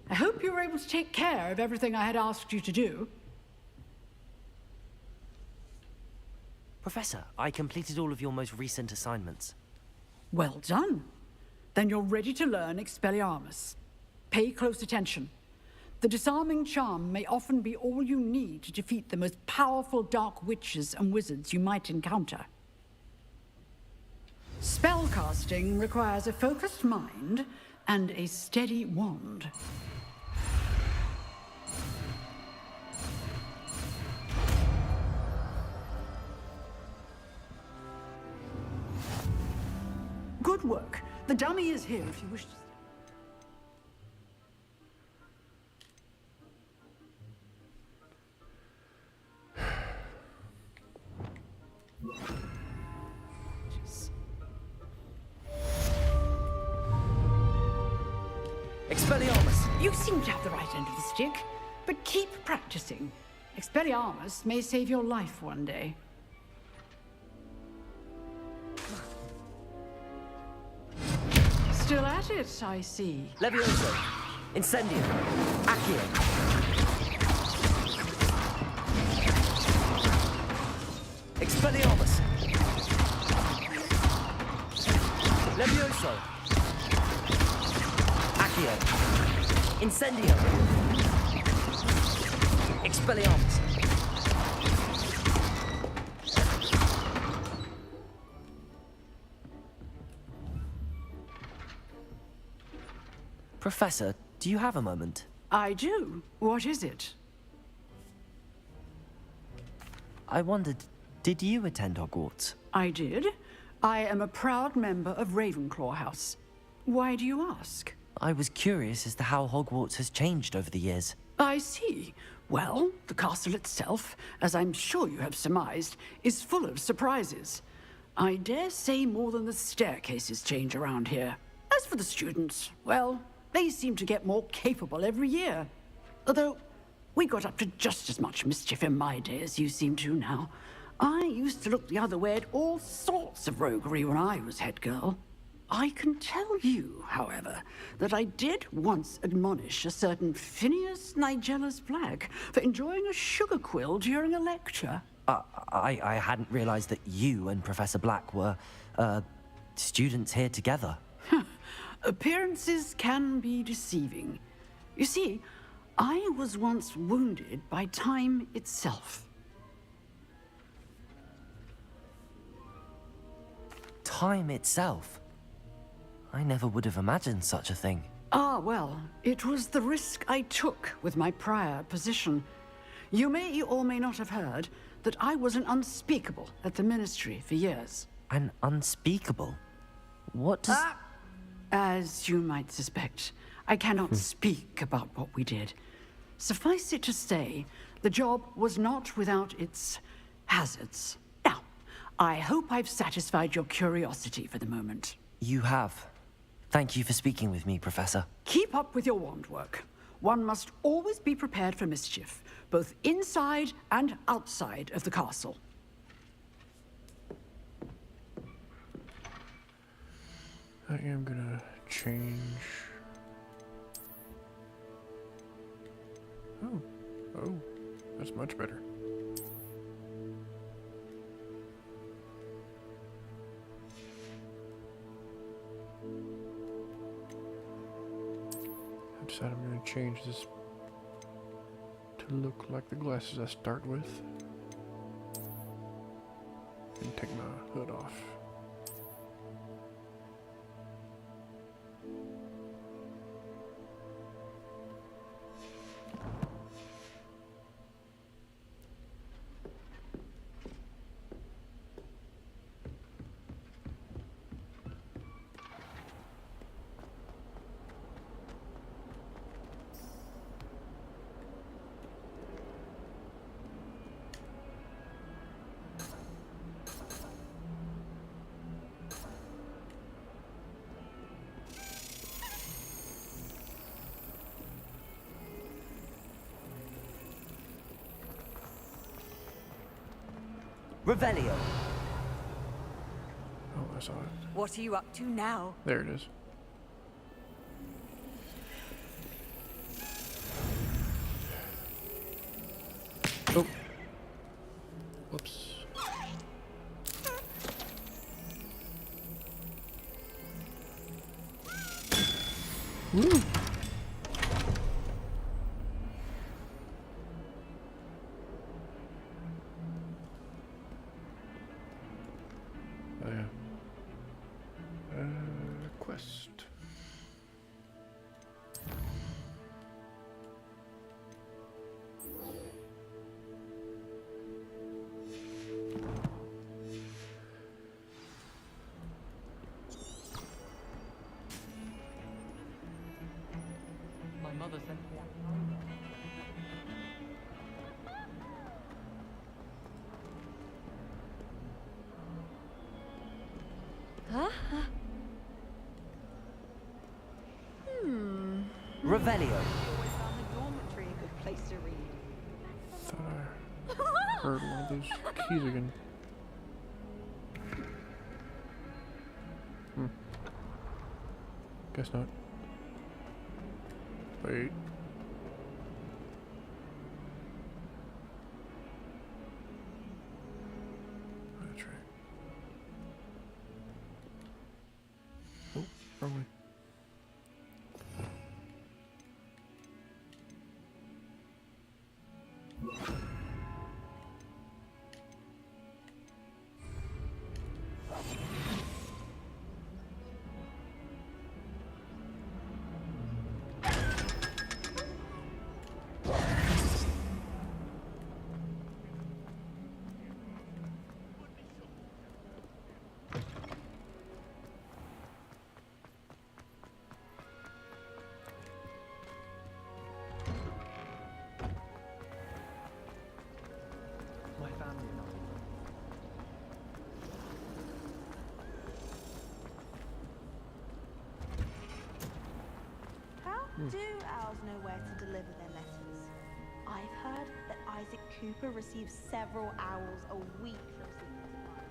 I hope you were able to take care of everything I had asked you to do. Professor, I completed all of your most recent assignments. Well done. Then you're ready to learn Expelliarmus. Pay close attention. The disarming charm may often be all you need to defeat the most powerful dark witches and wizards you might encounter. Spellcasting requires a focused mind and a steady wand. Good work. The dummy is here if you wish to... Expelliarmus! You seem to have the right end of the stick, but keep practicing. Expelliarmus may save your life one day. Still at it, I see. Levioso. Incendio. Accio. Expelliarmus. Levioso. Accio. Incendio! Expelliarmus! Professor, do you have a moment? I do. What is it? I wondered, did you attend Hogwarts? I did. I am a proud member of Ravenclaw House. Why do you ask? I was curious as to how Hogwarts has changed over the years. I see. Well, the castle itself, as I'm sure you have surmised, is full of surprises. I dare say more than the staircases change around here. As for the students, well, they seem to get more capable every year. Although, we got up to just as much mischief in my day as you seem to now. I used to look the other way at all sorts of roguery when I was head girl. I can tell you, however, that I did once admonish a certain Phineas Nigellus Black for enjoying a sugar quill during a lecture. I hadn't realized that you and Professor Black were, students here together. Appearances can be deceiving. You see, I was once wounded by time itself. Time itself? I never would have imagined such a thing. Ah, well, it was the risk I took with my prior position. You may or may not have heard that I was an unspeakable at the Ministry for years. An unspeakable? What does... As you might suspect, I cannot speak about what we did. Suffice it to say, the job was not without its hazards. Now, I hope I've satisfied your curiosity for the moment. You have. Thank you for speaking with me, Professor. Keep up with your wand work. One must always be prepared for mischief, both inside and outside of the castle. I am gonna change. Oh, that's much better. I decided I'm gonna change this to look like the glasses I start with. And take my hood off. Revelio. Oh, I saw it. What are you up to now? There it is. Oh. Whoops. Woo. Quest. My mother sent me out. Huh? Revelio. Always found the dormitory a good place to read. Thought I heard one of those keys again. Guess not. Wait. That's right. Oh, wrong way. My family and I. How do owls know where to deliver their letters? I've heard that Isaac Cooper receives several owls a week from Secret Supply.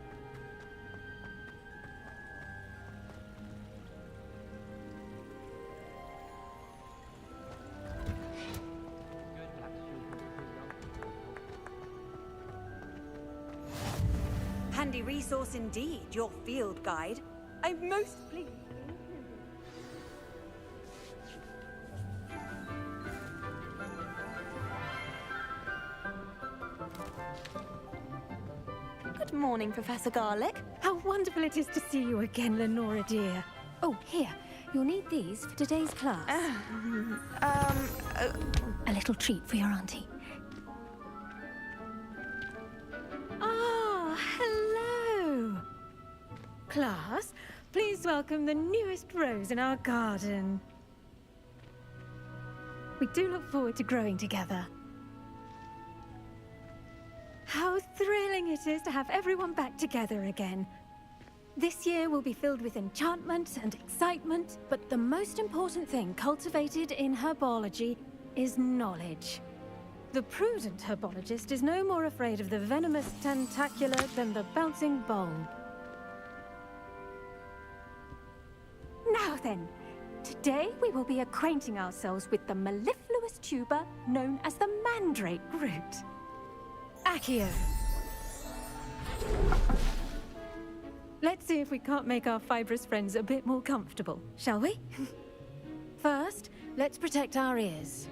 Handy resource indeed, your field guide. I'm most pleased. Good morning, Professor Garlick. How wonderful it is to see you again, Lenora dear. Oh, here. You'll need these for today's class. A little treat for your auntie. Ah, hello. Class, please welcome the newest rose in our garden. We do look forward to growing together. How thrilling it is to have everyone back together again. This year will be filled with enchantment and excitement, but the most important thing cultivated in herbology is knowledge. The prudent herbologist is no more afraid of the venomous tentacula than the bouncing bulb. Now then, today we will be acquainting ourselves with the mellifluous tuber known as the mandrake root. Accio. Let's see if we can't make our fibrous friends a bit more comfortable, shall we? First, let's protect our ears.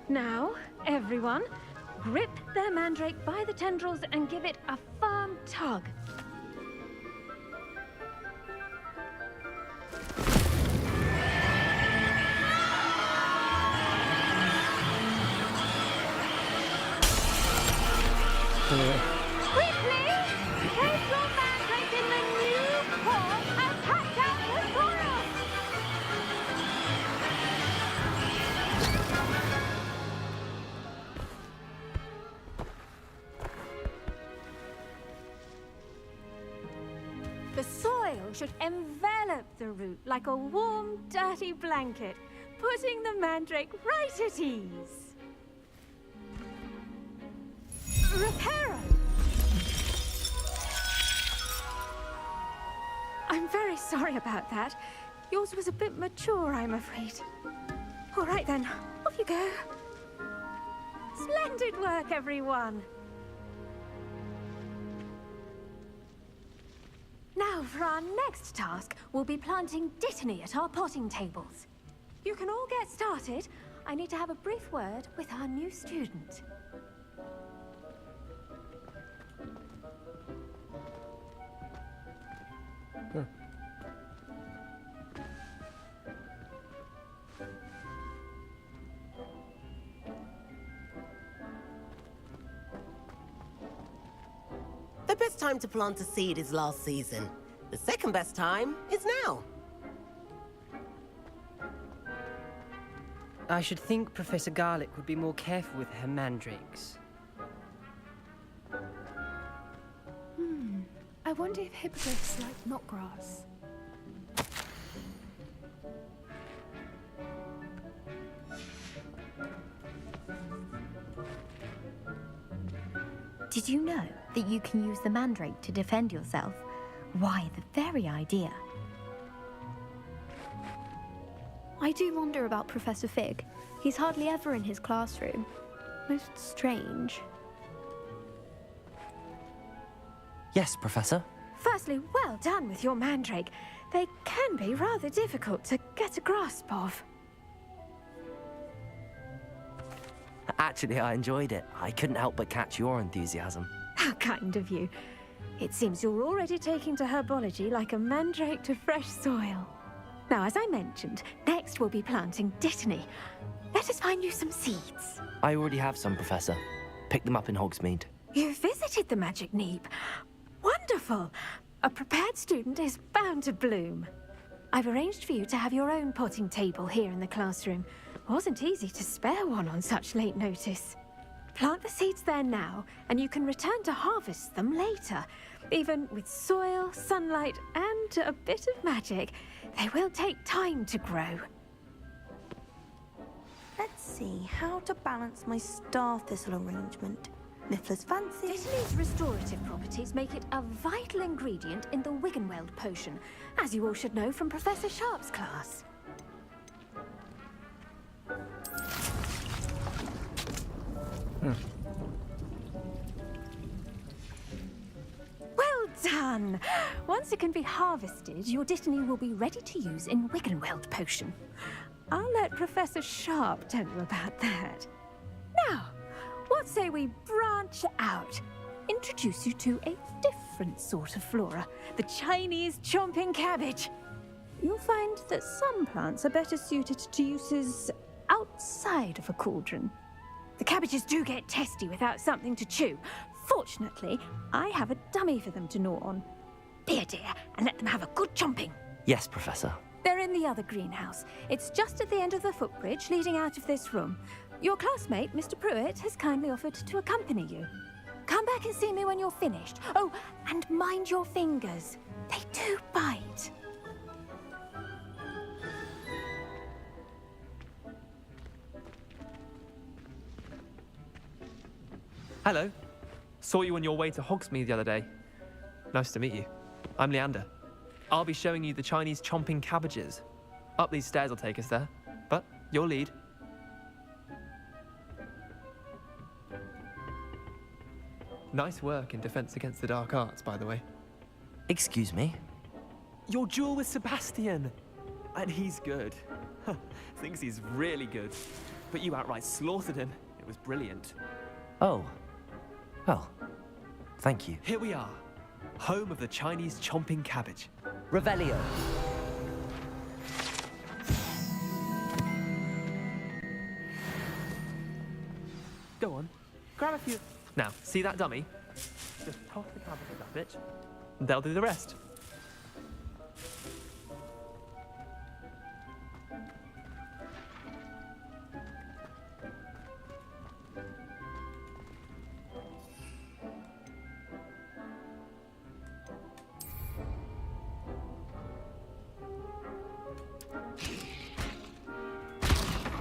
Now, everyone, grip their mandrake by the tendrils and give it a firm tug. Quickly! Take your mandrake in the new form and patch out the soil! The soil should envelop the root like a warm, dirty blanket, putting the mandrake right at ease. Reparo! I'm very sorry about that. Yours was a bit mature, I'm afraid. All right then, off you go. Splendid work, everyone. Now, for our next task, we'll be planting dittany at our potting tables. You can all get started. I need to have a brief word with our new student. The best time to plant a seed is last season. The second best time is now. I should think Professor Garlick would be more careful with her mandrakes. I wonder if hippogriffs like knotgrass. Did you know that you can use the mandrake to defend yourself? Why, the very idea. I do wonder about Professor Fig. He's hardly ever in his classroom. Most strange. Yes, Professor. Firstly, well done with your mandrake. They can be rather difficult to get a grasp of. Actually, I enjoyed it. I couldn't help but catch your enthusiasm. How kind of you. It seems you're already taking to herbology like a mandrake to fresh soil. Now, as I mentioned, next we'll be planting dittany. Let us find you some seeds. I already have some, Professor. Pick them up in Hogsmeade. You visited the Magic Neep. Wonderful! A prepared student is bound to bloom. I've arranged for you to have your own potting table here in the classroom. Wasn't easy to spare one on such late notice. Plant the seeds there now, and you can return to harvest them later. Even with soil, sunlight, and a bit of magic, they will take time to grow. Let's see how to balance my star thistle arrangement. Mifflin's fancy. Dittany's restorative properties make it a vital ingredient in the Wiggenweld potion, as you all should know from Professor Sharp's class. Well done! Once it can be harvested, your dittany will be ready to use in Wiggenweld potion. I'll let Professor Sharp tell you about that. Now, what say we branch out? Introduce you to a different sort of flora, the Chinese chomping cabbage. You'll find that some plants are better suited to uses outside of a cauldron. The cabbages do get testy without something to chew. Fortunately, I have a dummy for them to gnaw on. Be a dear and let them have a good chomping. Yes, Professor. They're in the other greenhouse. It's just at the end of the footbridge leading out of this room. Your classmate, Mr. Pruitt, has kindly offered to accompany you. Come back and see me when you're finished. Oh, and mind your fingers. They do bite. Hello. Saw you on your way to Hogsmeade the other day. Nice to meet you. I'm Leander. I'll be showing you the Chinese chomping cabbages. Up these stairs will take us there, but your lead. Nice work in Defense Against the Dark Arts, by the way. Excuse me? Your duel with Sebastian! And he's good. Thinks he's really good. But you outright slaughtered him. It was brilliant. Oh. Well, thank you. Here we are. Home of the Chinese chomping cabbage. Revelio. Go on. Grab a few. Now, see that dummy? Just toss the cabbages at it. They'll do the rest.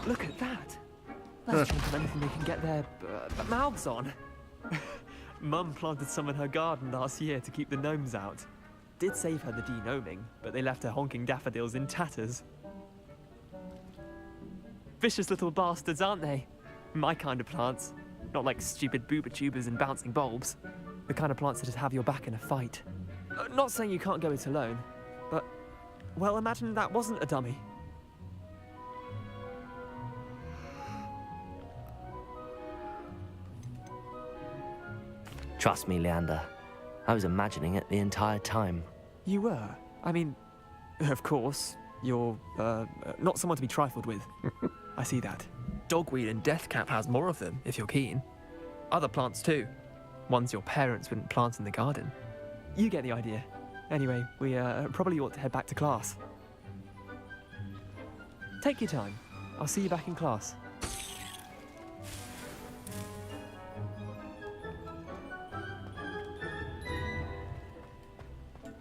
Look at that! Let's chomp on anything they can get their mouths on. Mum planted some in her garden last year to keep the gnomes out. Did save her the de-gnoming, but they left her honking daffodils in tatters. Vicious little bastards, aren't they? My kind of plants. Not like stupid booba tubers and bouncing bulbs. The kind of plants that just have your back in a fight. Not saying you can't go it alone, but, well, imagine that wasn't a dummy. Trust me, Leander. I was imagining it the entire time. You were? I mean, of course, you're, not someone to be trifled with. I see that. Dogweed and deathcap has more of them, if you're keen. Other plants too. Ones your parents wouldn't plant in the garden. You get the idea. Anyway, we, probably ought to head back to class. Take your time. I'll see you back in class.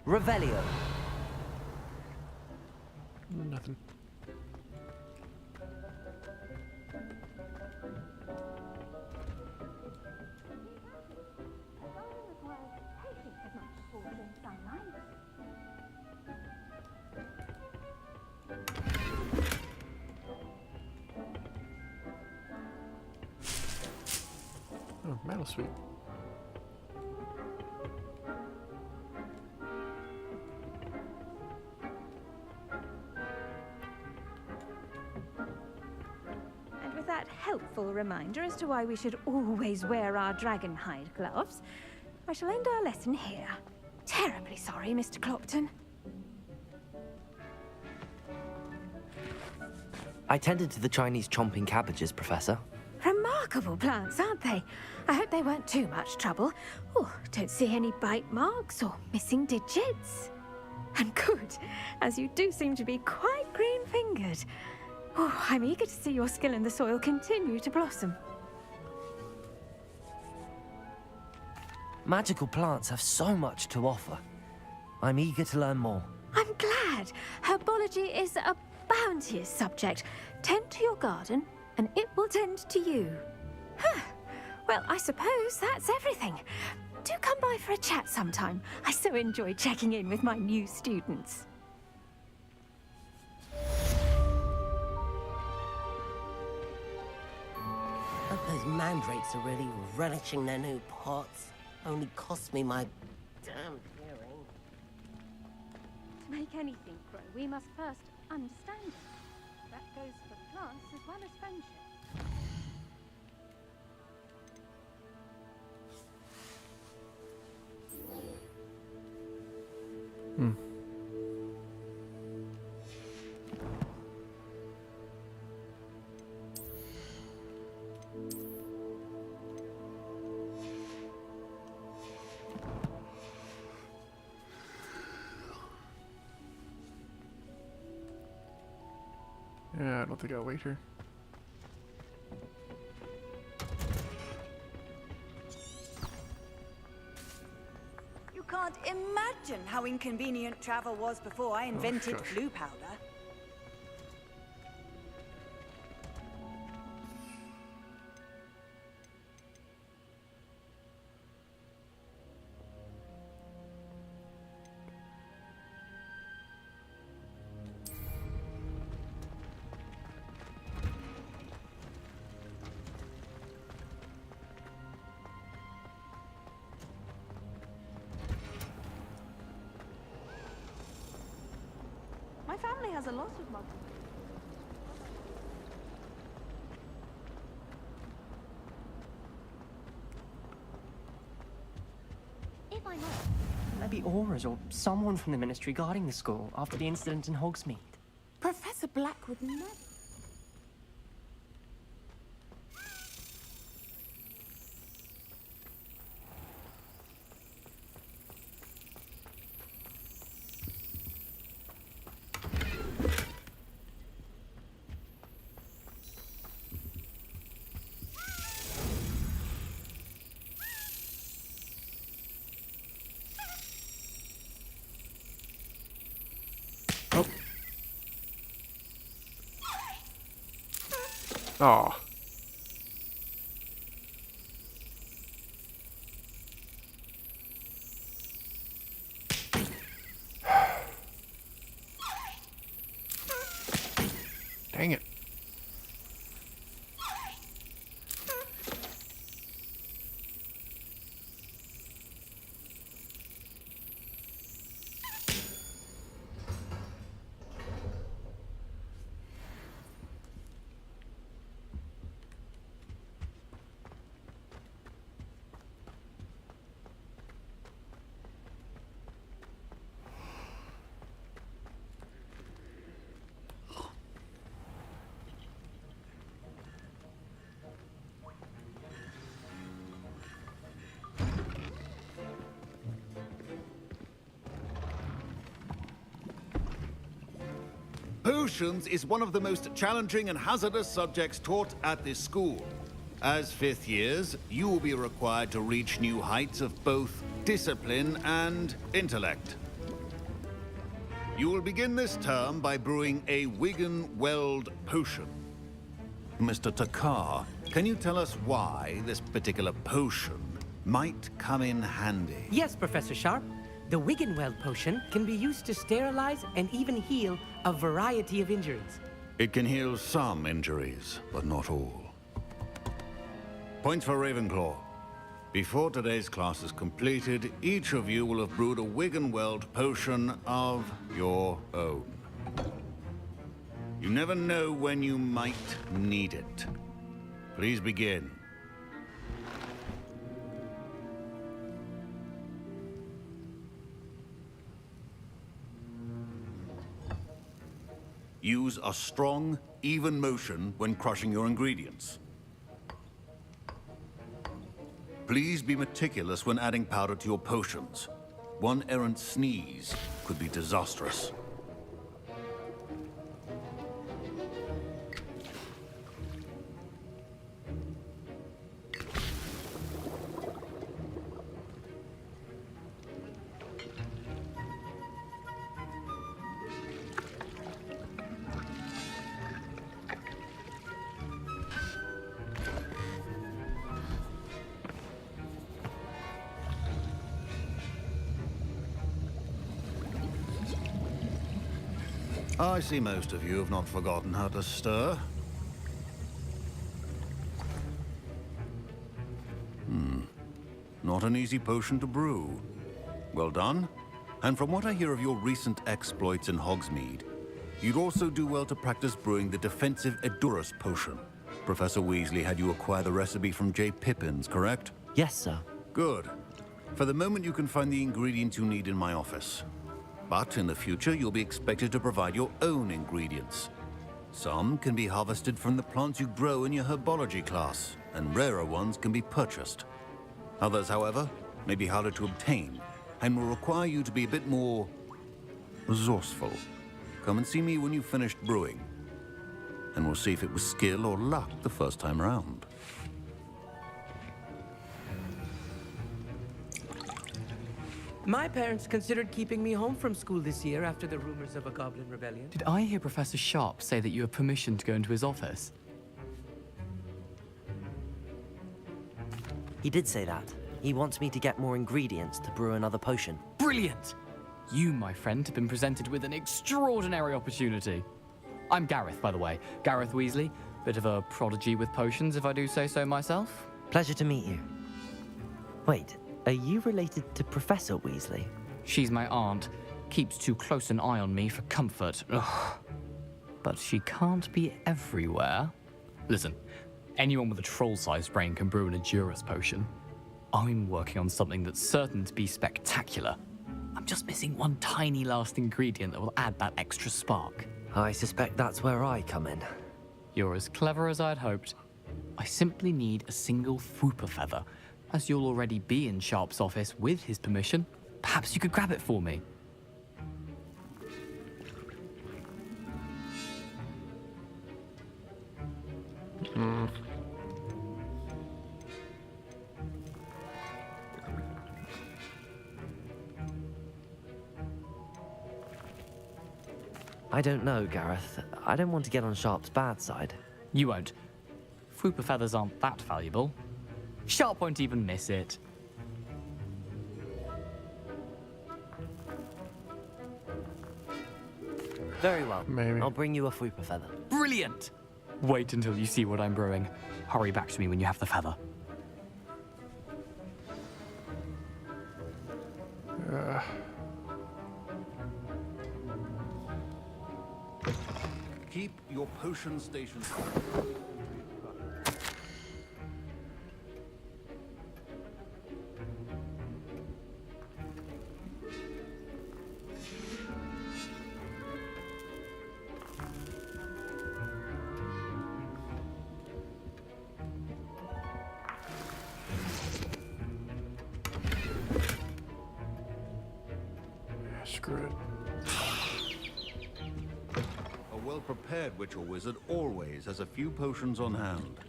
Revelio. Nothing. Oh, metal sweet. helpful reminder as to why we should always wear our dragonhide gloves, I shall end our lesson here. Terribly sorry, Mr. Clopton. I tended to the Chinese chomping cabbages, Professor. Remarkable plants, aren't they? I hope they weren't too much trouble. Oh, don't see any bite marks or missing digits. And good, as you do seem to be quite green-fingered. Oh, I'm eager to see your skill in the soil continue to blossom. Magical plants have so much to offer. I'm eager to learn more. I'm glad. Herbology is a bounteous subject. Tend to your garden, and it will tend to you. Huh. Well, I suppose that's everything. Do come by for a chat sometime. I so enjoy checking in with my new students. Hope those mandrakes are really relishing their new pots. Only cost me my damn hearing. To make anything grow, we must first understand it. That goes for plants as well as friendship. Yeah, I don't think I'll wait here. You can't imagine how inconvenient travel was before I invented gosh. blue powder. My family has a lot of mugs. If I know. Maybe Aura's or someone from the Ministry guarding the school after the incident in Hogsmeade. Professor Black would never. Aw. Dang it. Potions is one of the most challenging and hazardous subjects taught at this school. As fifth years, you will be required to reach new heights of both discipline and intellect. You will begin this term by brewing a Wigan-Weld potion. Mr. Takar, can you tell us why this particular potion might come in handy? Yes, Professor Sharp. The Wiggenweld potion can be used to sterilize and even heal a variety of injuries. It can heal some injuries, but not all. Points for Ravenclaw. Before today's class is completed, each of you will have brewed a Wiggenweld potion of your own. You never know when you might need it. Please begin. Use a strong, even motion when crushing your ingredients. Please be meticulous when adding powder to your potions. One errant sneeze could be disastrous. I see most of you have not forgotten how to stir. Not an easy potion to brew. Well done. And from what I hear of your recent exploits in Hogsmeade, you'd also do well to practice brewing the defensive Edurus potion. Professor Weasley had you acquire the recipe from J. Pippin's, correct? Yes, sir. Good. For the moment, you can find the ingredients you need in my office. But in the future, you'll be expected to provide your own ingredients. Some can be harvested from the plants you grow in your herbology class, and rarer ones can be purchased. Others, however, may be harder to obtain, and will require you to be a bit more resourceful. Come and see me when you've finished brewing, and we'll see if it was skill or luck the first time around. My parents considered keeping me home from school this year after the rumors of a goblin rebellion. Did I hear Professor Sharp say that you have permission to go into his office? He did say that. He wants me to get more ingredients to brew another potion. Brilliant! You, my friend, have been presented with an extraordinary opportunity. I'm Gareth, by the way. Gareth Weasley. Bit of a prodigy with potions, if I do say so myself. Pleasure to meet you. Wait, are you related to Professor Weasley? She's my aunt. Keeps too close an eye on me for comfort. Ugh. But she can't be everywhere. Listen, anyone with a troll-sized brain can brew an Edurus potion. I'm working on something that's certain to be spectacular. I'm just missing one tiny last ingredient that will add that extra spark. I suspect that's where I come in. You're as clever as I'd hoped. I simply need a single Fwooper feather. As you'll already be in Sharp's office with his permission, perhaps you could grab it for me. I don't know, Gareth. I don't want to get on Sharp's bad side. You won't. Fwooper feathers aren't that valuable. Sharp won't even miss it. Very well. Maybe. I'll bring you a Fwooper feather. Brilliant! Wait until you see what I'm brewing. Hurry back to me when you have the feather. Keep your potion stations. Screw it. A well-prepared witch or wizard always has a few potions on hand.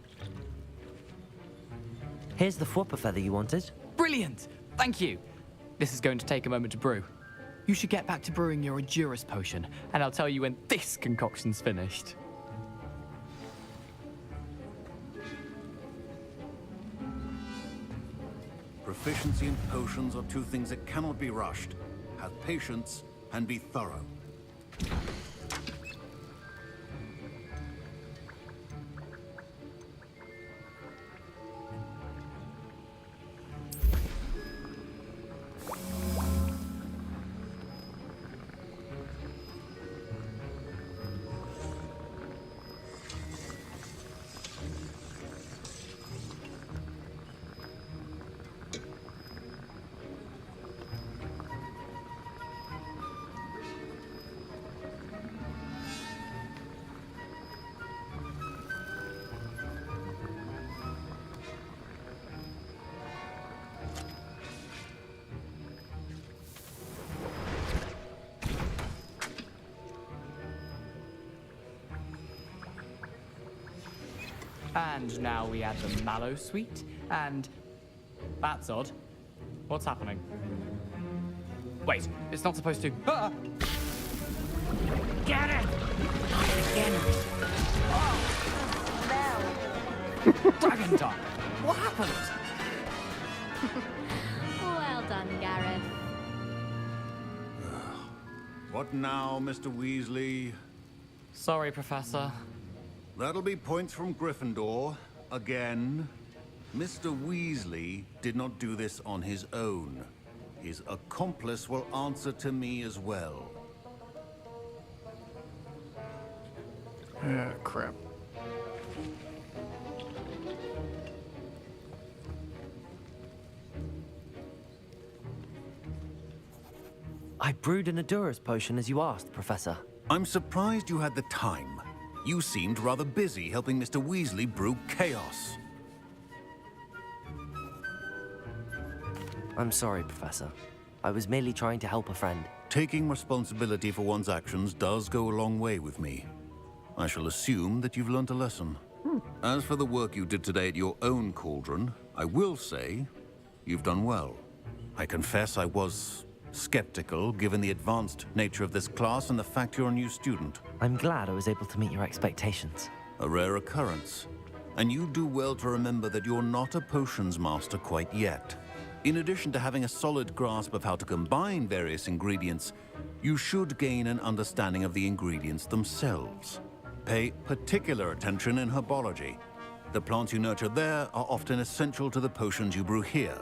Here's the Fwooper feather you wanted. Brilliant! Thank you. This is going to take a moment to brew. You should get back to brewing your Edurus potion, and I'll tell you when this concoction's finished. Proficiency in potions are two things that cannot be rushed. Have patience and be thorough. And now we add the mallow sweet, and... That's odd. What's happening? Wait, it's not supposed to... Ah! Get it! Again. Dragon time! What happened? Well done, Gareth. What now, Mr. Weasley? Sorry, Professor. That'll be points from Gryffindor. Again. Mr. Weasley did not do this on his own. His accomplice will answer to me as well. Ah, crap. I brewed an Adurus potion as you asked, Professor. I'm surprised you had the time. You seemed rather busy helping Mr. Weasley brew chaos. I'm sorry, Professor. I was merely trying to help a friend. Taking responsibility for one's actions does go a long way with me. I shall assume that you've learnt a lesson. As for the work you did today at your own cauldron, I will say you've done well. I confess I was skeptical, given the advanced nature of this class and the fact you're a new student. I'm glad I was able to meet your expectations. A rare occurrence. And you do well to remember that you're not a potions master quite yet. In addition to having a solid grasp of how to combine various ingredients, you should gain an understanding of the ingredients themselves. Pay particular attention in herbology. The plants you nurture there are often essential to the potions you brew here.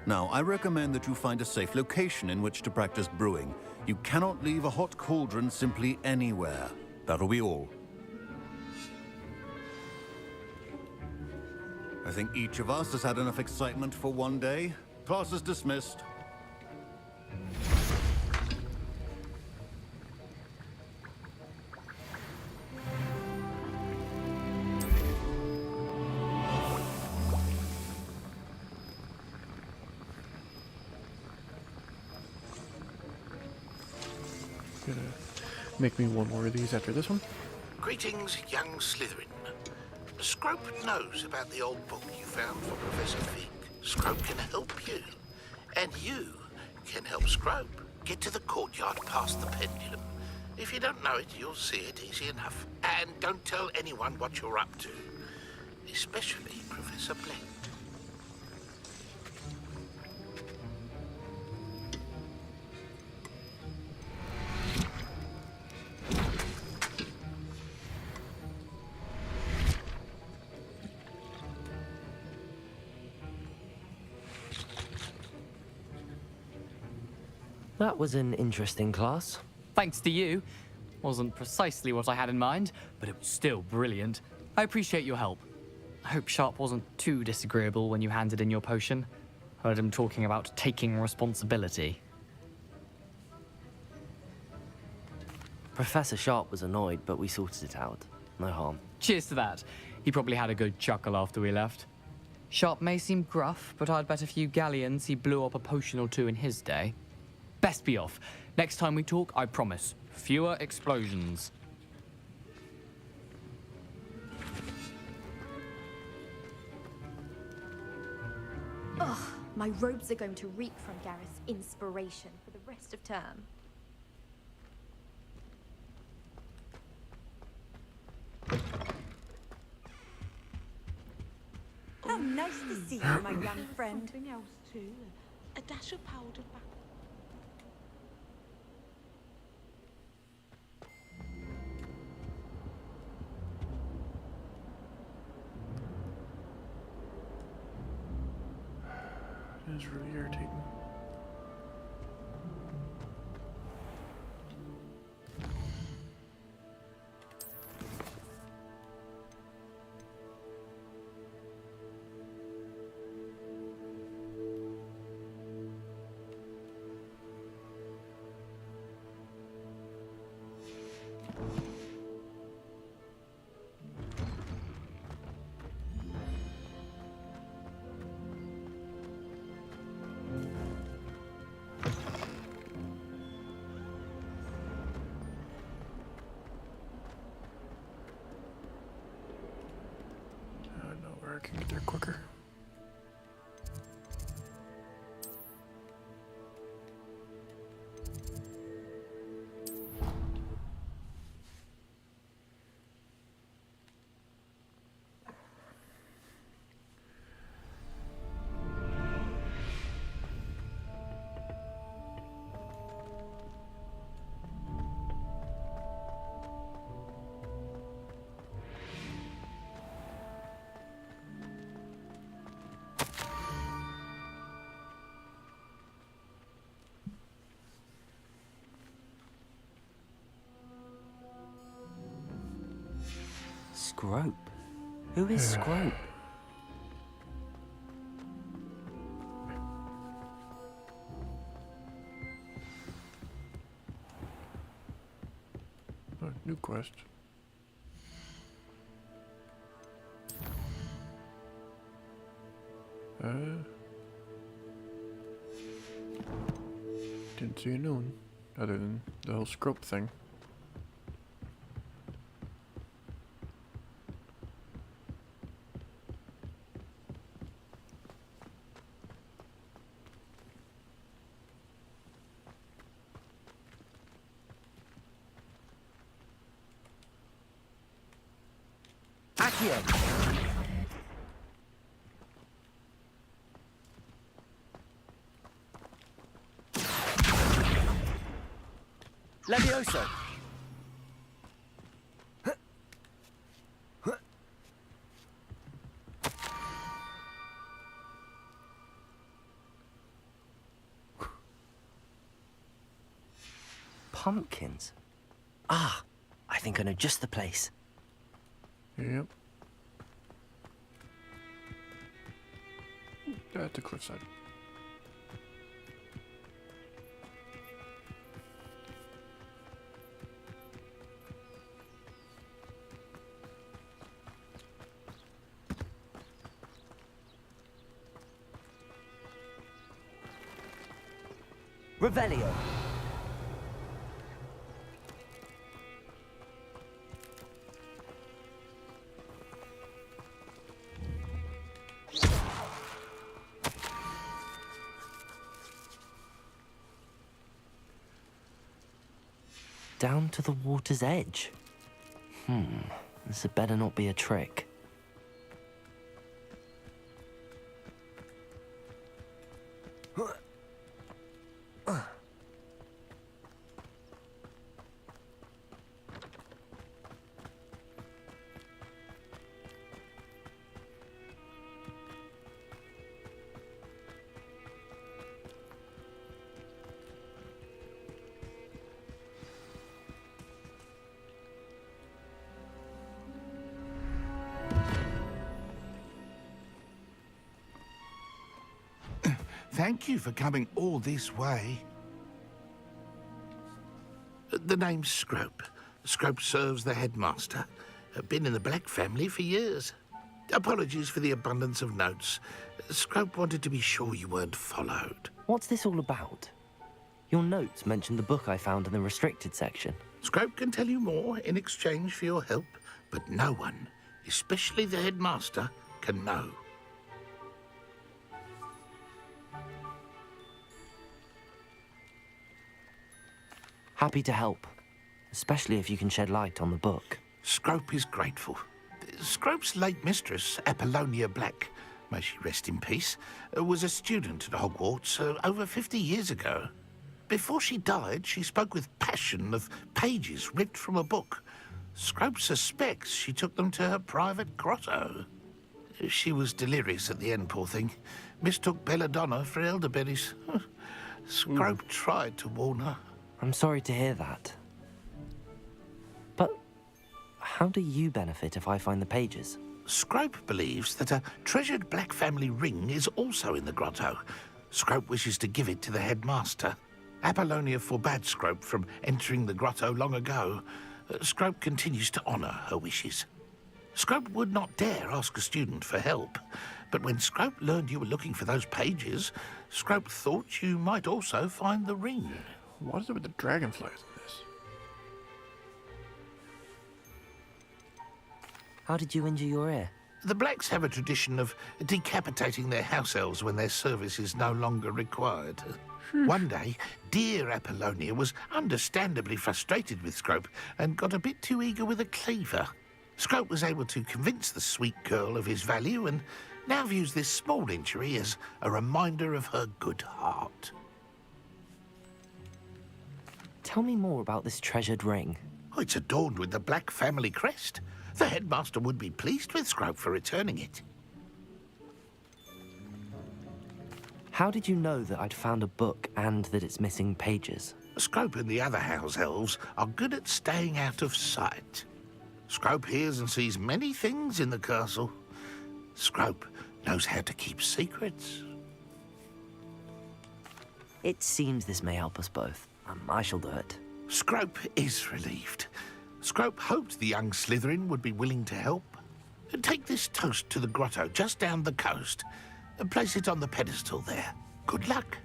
Now, I recommend that you find a safe location in which to practice brewing. You cannot leave a hot cauldron simply anywhere. That'll be all. I think each of us has had enough excitement for one day. Class is dismissed. Gonna make me one more of these after this one. Greetings, young Slytherin. Scrope knows about the old book you found for Professor Fig. Scrope can help you, and you can help Scrope get to the courtyard past the pendulum. If you don't know it, you'll see it easy enough. And don't tell anyone what you're up to, especially Professor Blake. That was an interesting class. Thanks to you. Wasn't precisely what I had in mind, but it was still brilliant. I appreciate your help. I hope Sharp wasn't too disagreeable when you handed in your potion. Heard him talking about taking responsibility. Professor Sharp was annoyed, but we sorted it out. No harm. Cheers to that. He probably had a good chuckle after we left. Sharp may seem gruff, but I'd bet a few galleons he blew up a potion or two in his day. Best be off. Next time we talk, I promise, fewer explosions. Ugh, my robes are going to reek from Gareth's inspiration for the rest of term. How nice to see you, my young friend. Something else too. A dash of powdered back. It is really irritating. I can get there quicker. Scrope? Who is Scrope? Oh, new quest. Didn't see a new one, other than the whole Scrope thing. Accio! Levioso! Pumpkins? Ah, I think I know just the place. Yep. At the cliffside. Revelio. Down to the water's edge. This had better not be a trick. Thank you for coming all this way. The name's Scrope. Scrope serves the headmaster. Been in the Black family for years. Apologies for the abundance of notes. Scrope wanted to be sure you weren't followed. What's this all about? Your notes mentioned the book I found in the restricted section. Scrope can tell you more in exchange for your help, but no one, especially the headmaster, can know. Happy to help, especially if you can shed light on the book. Scrope is grateful. Scrope's late mistress, Apollonia Black, may she rest in peace, was a student at Hogwarts over 50 years ago. Before she died, she spoke with passion of pages ripped from a book. Scrope suspects she took them to her private grotto. She was delirious at the end, poor thing. Mistook belladonna for elderberries. Scrope tried to warn her. I'm sorry to hear that. But how do you benefit if I find the pages? Scrope believes that a treasured Black family ring is also in the grotto. Scrope wishes to give it to the headmaster. Apollonia forbade Scrope from entering the grotto long ago. Scrope continues to honour her wishes. Scrope would not dare ask a student for help, but when Scrope learned you were looking for those pages, Scrope thought you might also find the ring. What is it with the dragonflies in this? How did you injure your ear? The Blacks have a tradition of decapitating their house elves when their service is no longer required. One day, dear Apollonia was understandably frustrated with Scrope and got a bit too eager with a cleaver. Scrope was able to convince the sweet girl of his value and now views this small injury as a reminder of her good heart. Tell me more about this treasured ring. Oh, it's adorned with the Black family crest. The headmaster would be pleased with Scrope for returning it. How did you know that I'd found a book and that it's missing pages? Scrope and the other house elves are good at staying out of sight. Scrope hears and sees many things in the castle. Scrope knows how to keep secrets. It seems this may help us both. I shall do it. Scrope is relieved. Scrope hoped the young Slytherin would be willing to help. Take this toast to the grotto just down the coast and place it on the pedestal there. Good luck.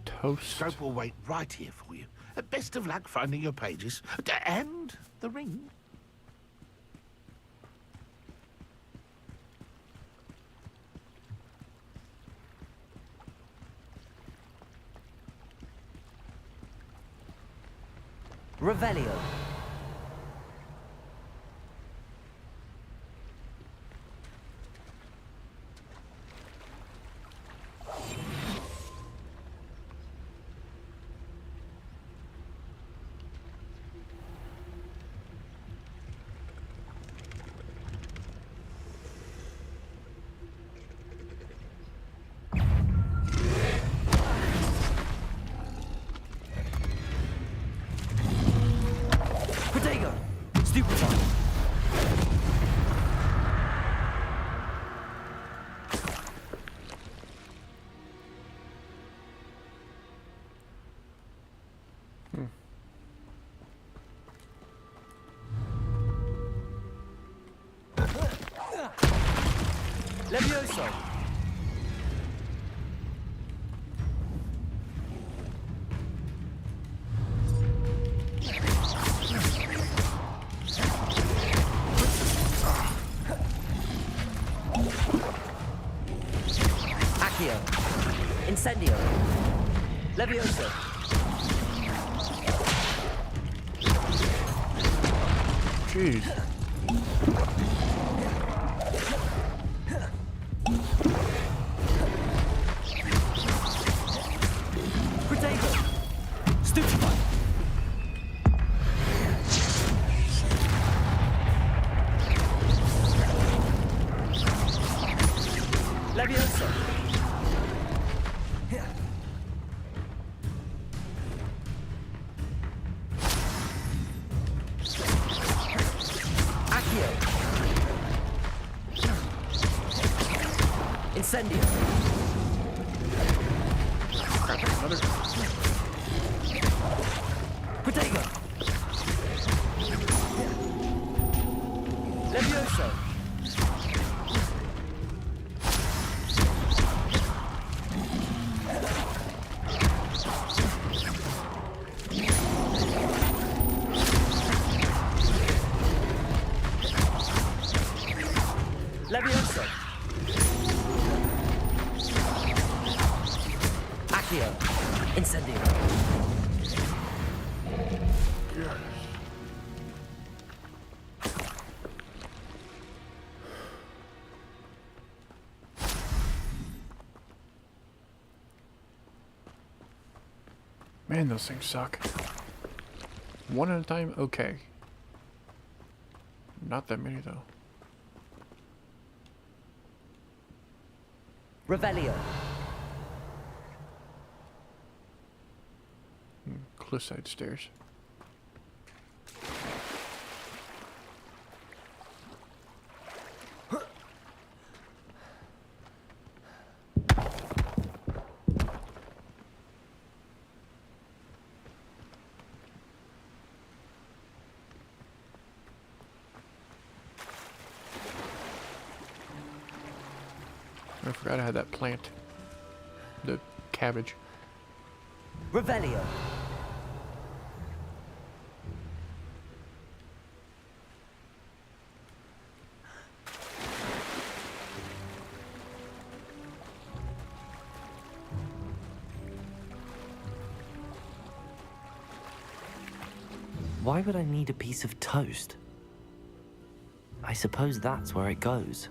Toast. Scrope will wait right here for you. Best of luck finding your pages and the ring. Revelio. Levioso. Accio. Incendio. Levioso. Jeez. Incendio. Crap, another. Protego. Levioso. Levioso. Accio. Incendio. Man, those things suck. One at a time, okay. Not that many, though. Revelio. Cliffside stairs. I forgot I had that plant. The cabbage. Revelio. Why would I need a piece of toast? I suppose that's where it goes.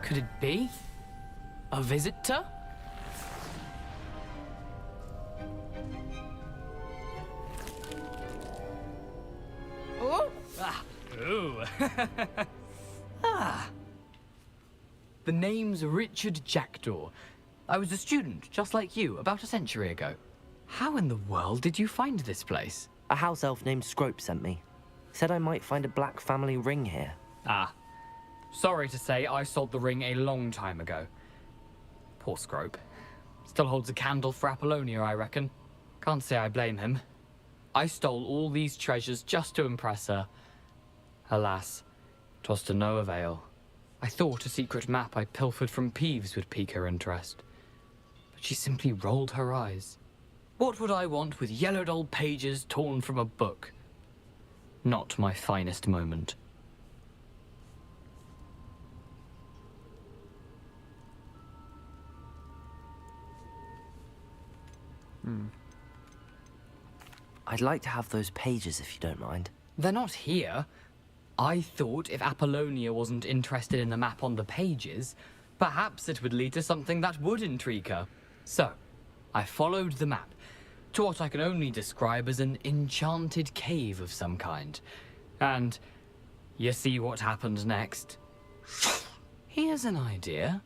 Could it be? A visitor? Oh! Ah. Ooh. Ah. The name's Richard Jackdaw. I was a student, just like you, about a century ago. How in the world did you find this place? A house elf named Scrope sent me. Said I might find a black family ring here. Ah. Sorry to say, I sold the ring a long time ago. Poor Scrope. Still holds a candle for Apollonia, I reckon. Can't say I blame him. I stole all these treasures just to impress her. Alas, 'twas to no avail. I thought a secret map I pilfered from Peeves would pique her interest. But she simply rolled her eyes. What would I want with yellowed old pages torn from a book? Not my finest moment. I'd like to have those pages if you don't mind. They're not here. I thought if Apollonia wasn't interested in the map on the pages, perhaps it would lead to something that would intrigue her. So, I followed the map to what I can only describe as an enchanted cave of some kind. And you see what happened next? Here's an idea.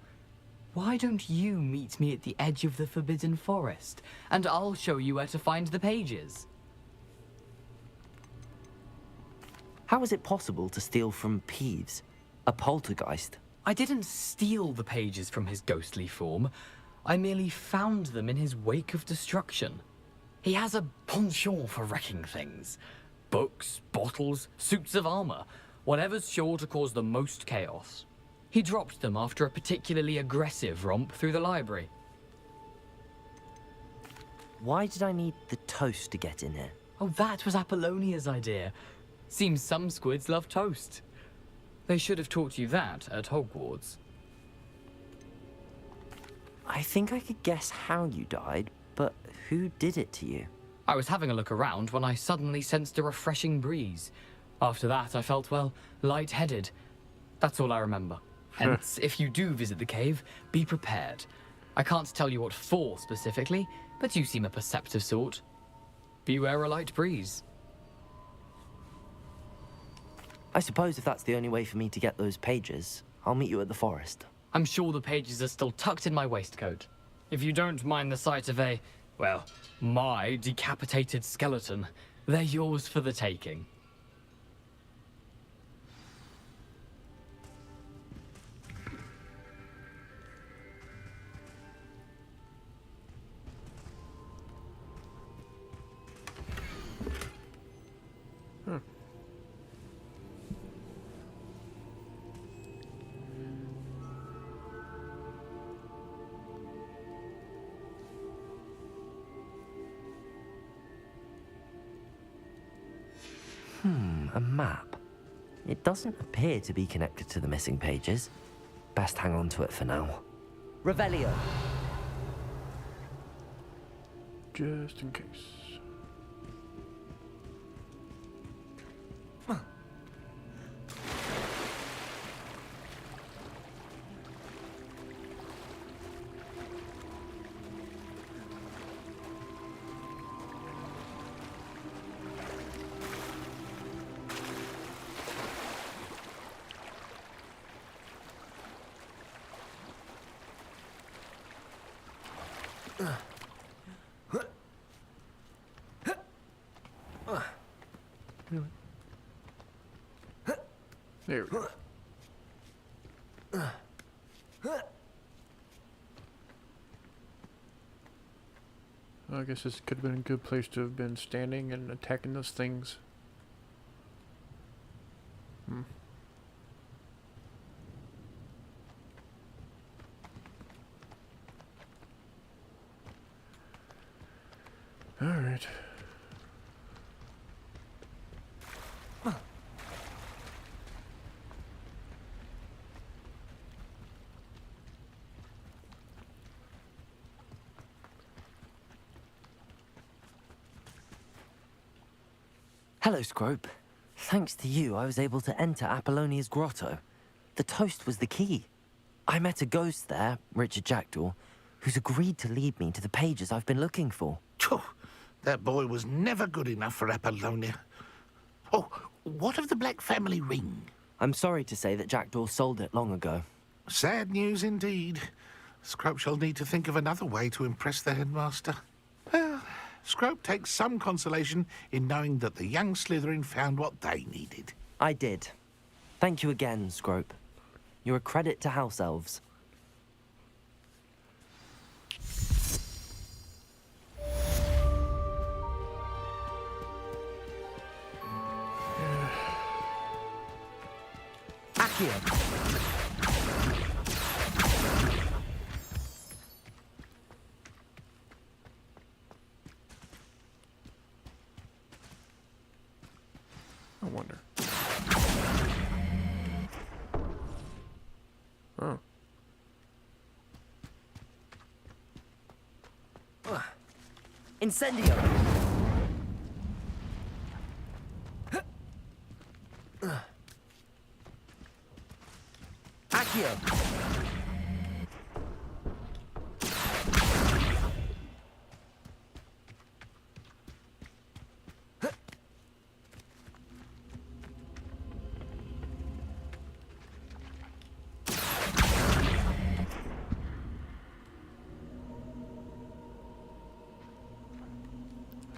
Why don't you meet me at the edge of the Forbidden Forest, and I'll show you where to find the pages. How is it possible to steal from Peeves, a poltergeist? I didn't steal the pages from his ghostly form. I merely found them in his wake of destruction. He has a penchant for wrecking things. Books, bottles, suits of armor, whatever's sure to cause the most chaos. He dropped them after a particularly aggressive romp through the library. Why did I need the toast to get in here? Oh, that was Apollonia's idea. Seems some squids love toast. They should have taught you that at Hogwarts. I think I could guess how you died, but who did it to you? I was having a look around when I suddenly sensed a refreshing breeze. After that, I felt, well, lightheaded. That's all I remember. Hence, if you do visit the cave, be prepared. I can't tell you what for specifically, but you seem a perceptive sort. Beware a light breeze. I suppose if that's the only way for me to get those pages, I'll meet you at the forest. I'm sure the pages are still tucked in my waistcoat. If you don't mind the sight of a, well, my decapitated skeleton, they're yours for the taking. A map. It doesn't appear to be connected to the missing pages. Best hang on to it for now. Revelio. Just in case. There we go. I guess this could have been a good place to have been standing and attacking those things. Alright. Hello, Scrope. Thanks to you, I was able to enter Apollonia's grotto. The toast was the key. I met a ghost there, Richard Jackdaw, who's agreed to lead me to the pages I've been looking for. Phew, that boy was never good enough for Apollonia. Oh, what of the Black family ring? I'm sorry to say that Jackdaw sold it long ago. Sad news indeed. Scrope shall need to think of another way to impress the headmaster. Well, Scrope takes some consolation in knowing that the young Slytherin found what they needed. I did. Thank you again, Scrope. You're a credit to House Elves. Accio! I wonder. Oh. Incendio! Accio!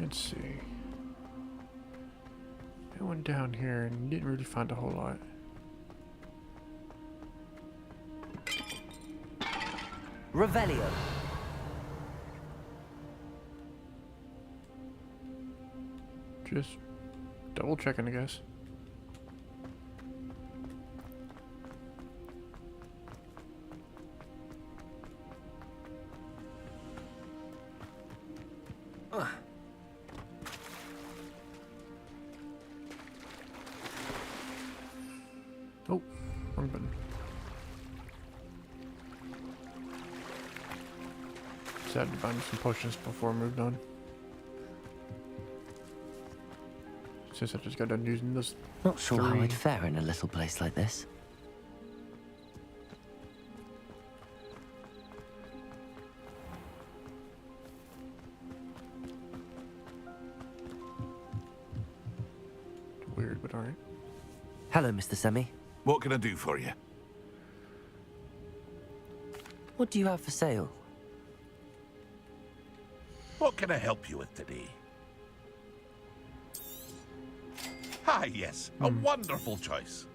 Let's see. I went down here and didn't really find a whole lot. Revelio. Just double checking, I guess. Oh, wrong button. Just had to find some potions before I moved on. Since I just got done using this. Not sure how I'd fare in a little place like this. Weird, but alright. Hello, Mr. Semi. What can I do for you? What do you have for sale? What can I help you with today? Ah, yes, a wonderful choice.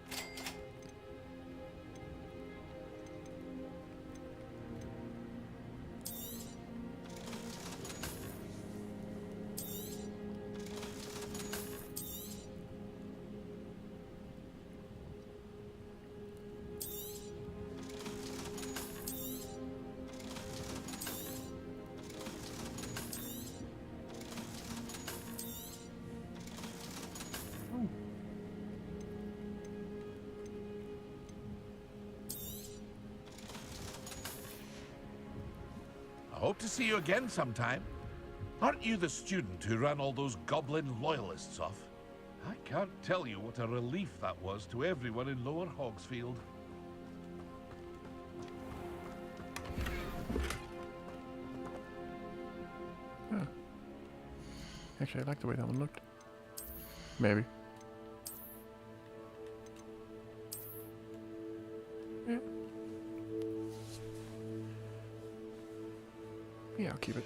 I hope to see you again sometime. Aren't you the student who ran all those goblin loyalists off? I can't tell you what a relief that was to everyone in Lower Hogsfield. Oh. Actually, I like the way that one looked. Maybe. Yeah. Yeah, I'll keep it.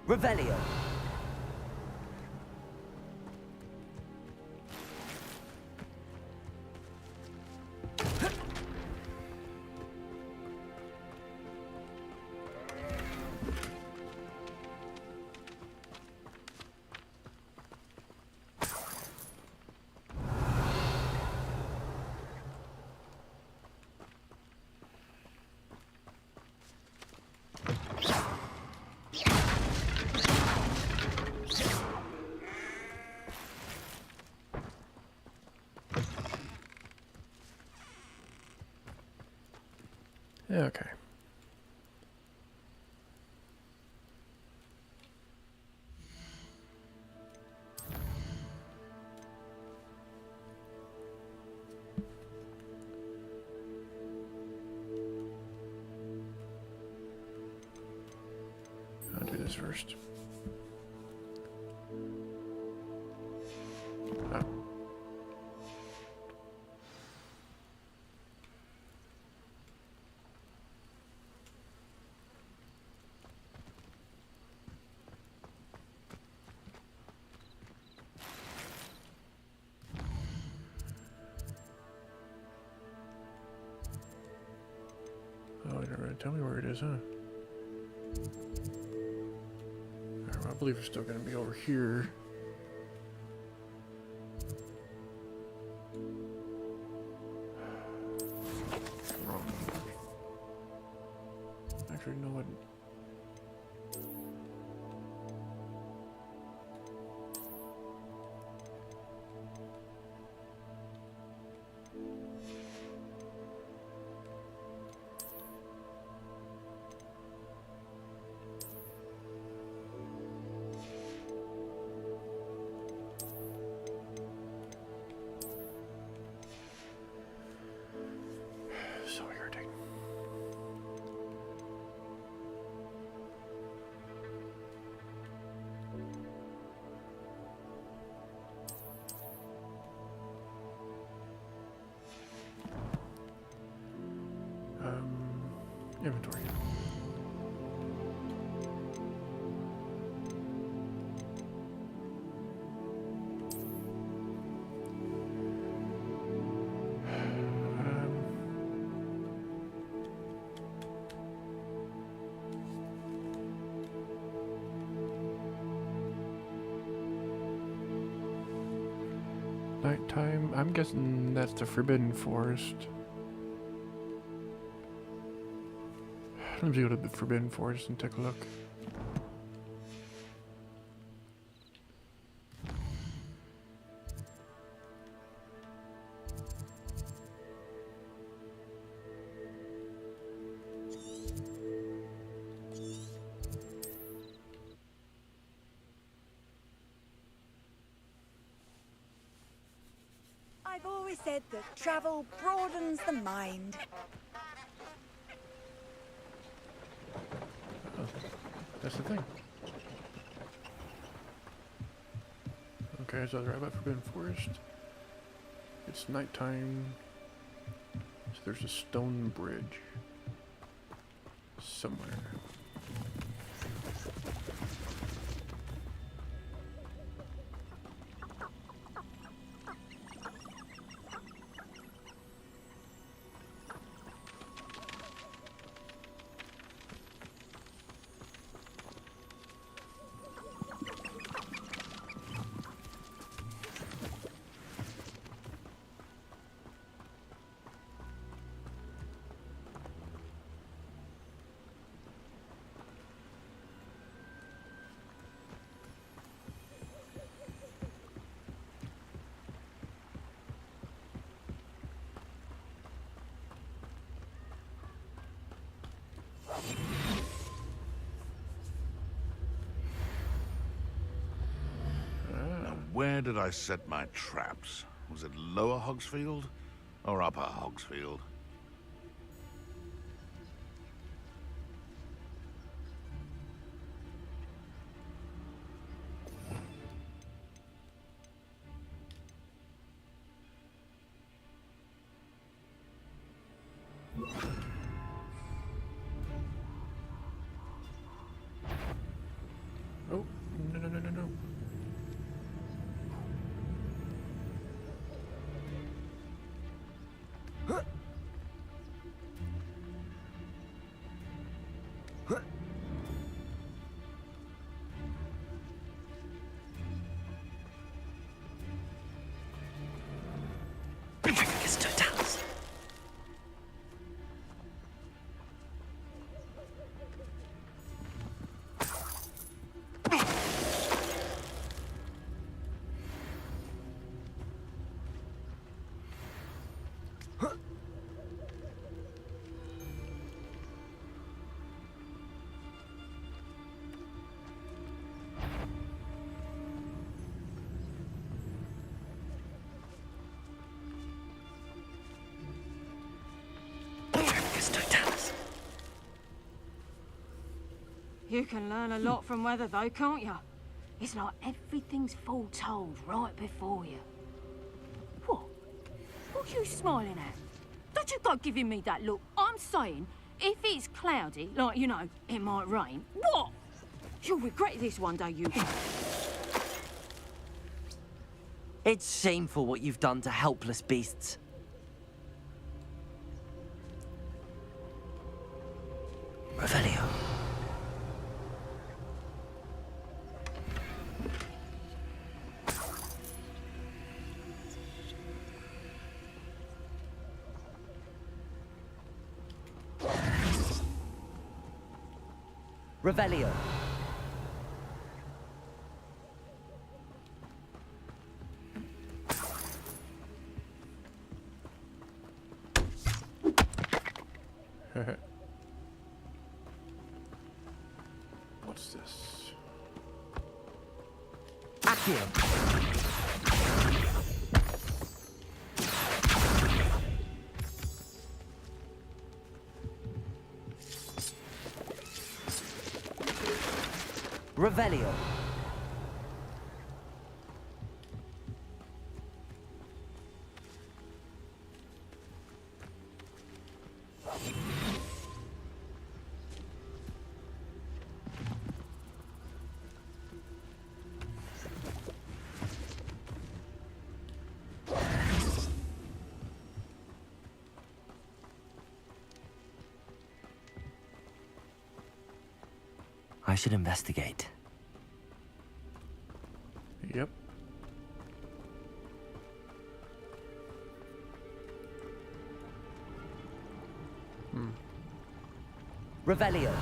Revelio. Okay. I'll do this first. Oh. Oh, you never really tell me where it is, huh? Alright, well, I believe it's still gonna be over here. Wrong. Actually, you know what? So irritating. Inventory. Nighttime. I'm guessing that's the Forbidden Forest. Let me go to the Forbidden Forest and take a look. I've always said that travel broadens the mind. That's the thing. Okay, so they're right about Forbidden Forest. It's nighttime. So there's a stone bridge somewhere. Where did I set my traps? Was it Lower Hogsfield or Upper Hogsfield? Oh, no, no, no, no, no. You can learn a lot from weather, though, can't you? It's like everything's foretold right before you. What? What are you smiling at? Don't you go giving me that look. I'm saying, if it's cloudy, like, you know, it might rain, what? You'll regret this one day, you... It's shameful what you've done to helpless beasts. Revelio. Revelio. What's this? Accio. Revelio. I should investigate. Yep. Revelio.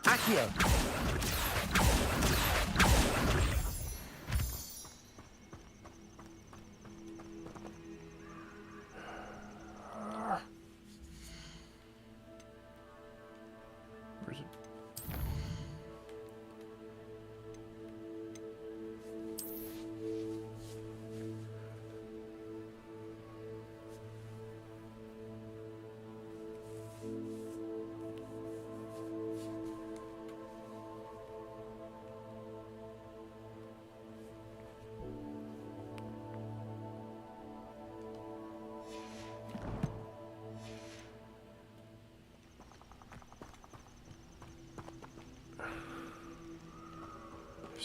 Accio. Where is it?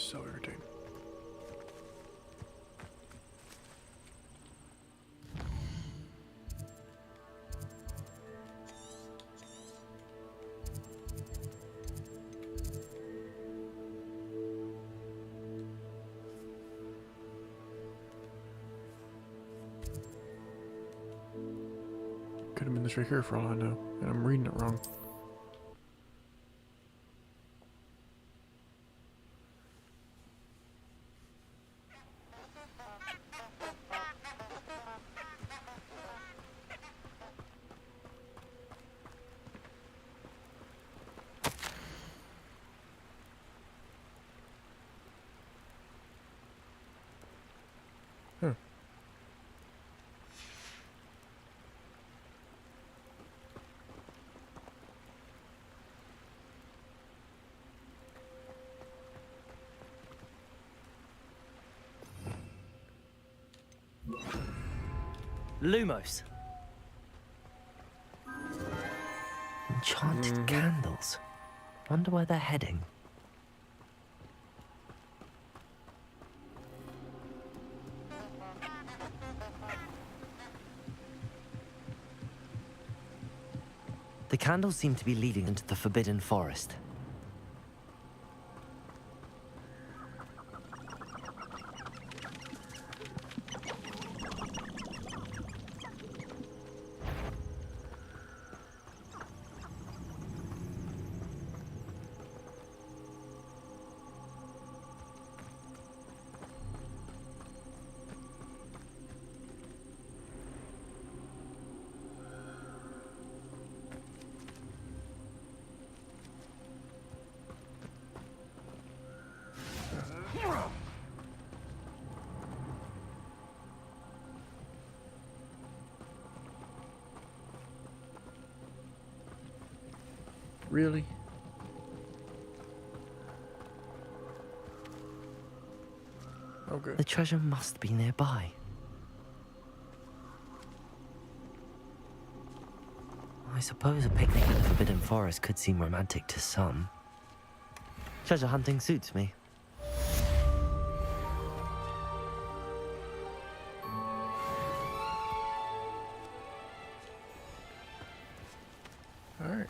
so irritating. Could have been this right here for all I know, and I'm reading it wrong. Huh. Lumos. Enchanted candles. Wonder where they're heading. The candles seem to be leading into the Forbidden Forest. Really? Okay. The treasure must be nearby. I suppose a picnic in the Forbidden Forest could seem romantic to some. Treasure hunting suits me. Alright.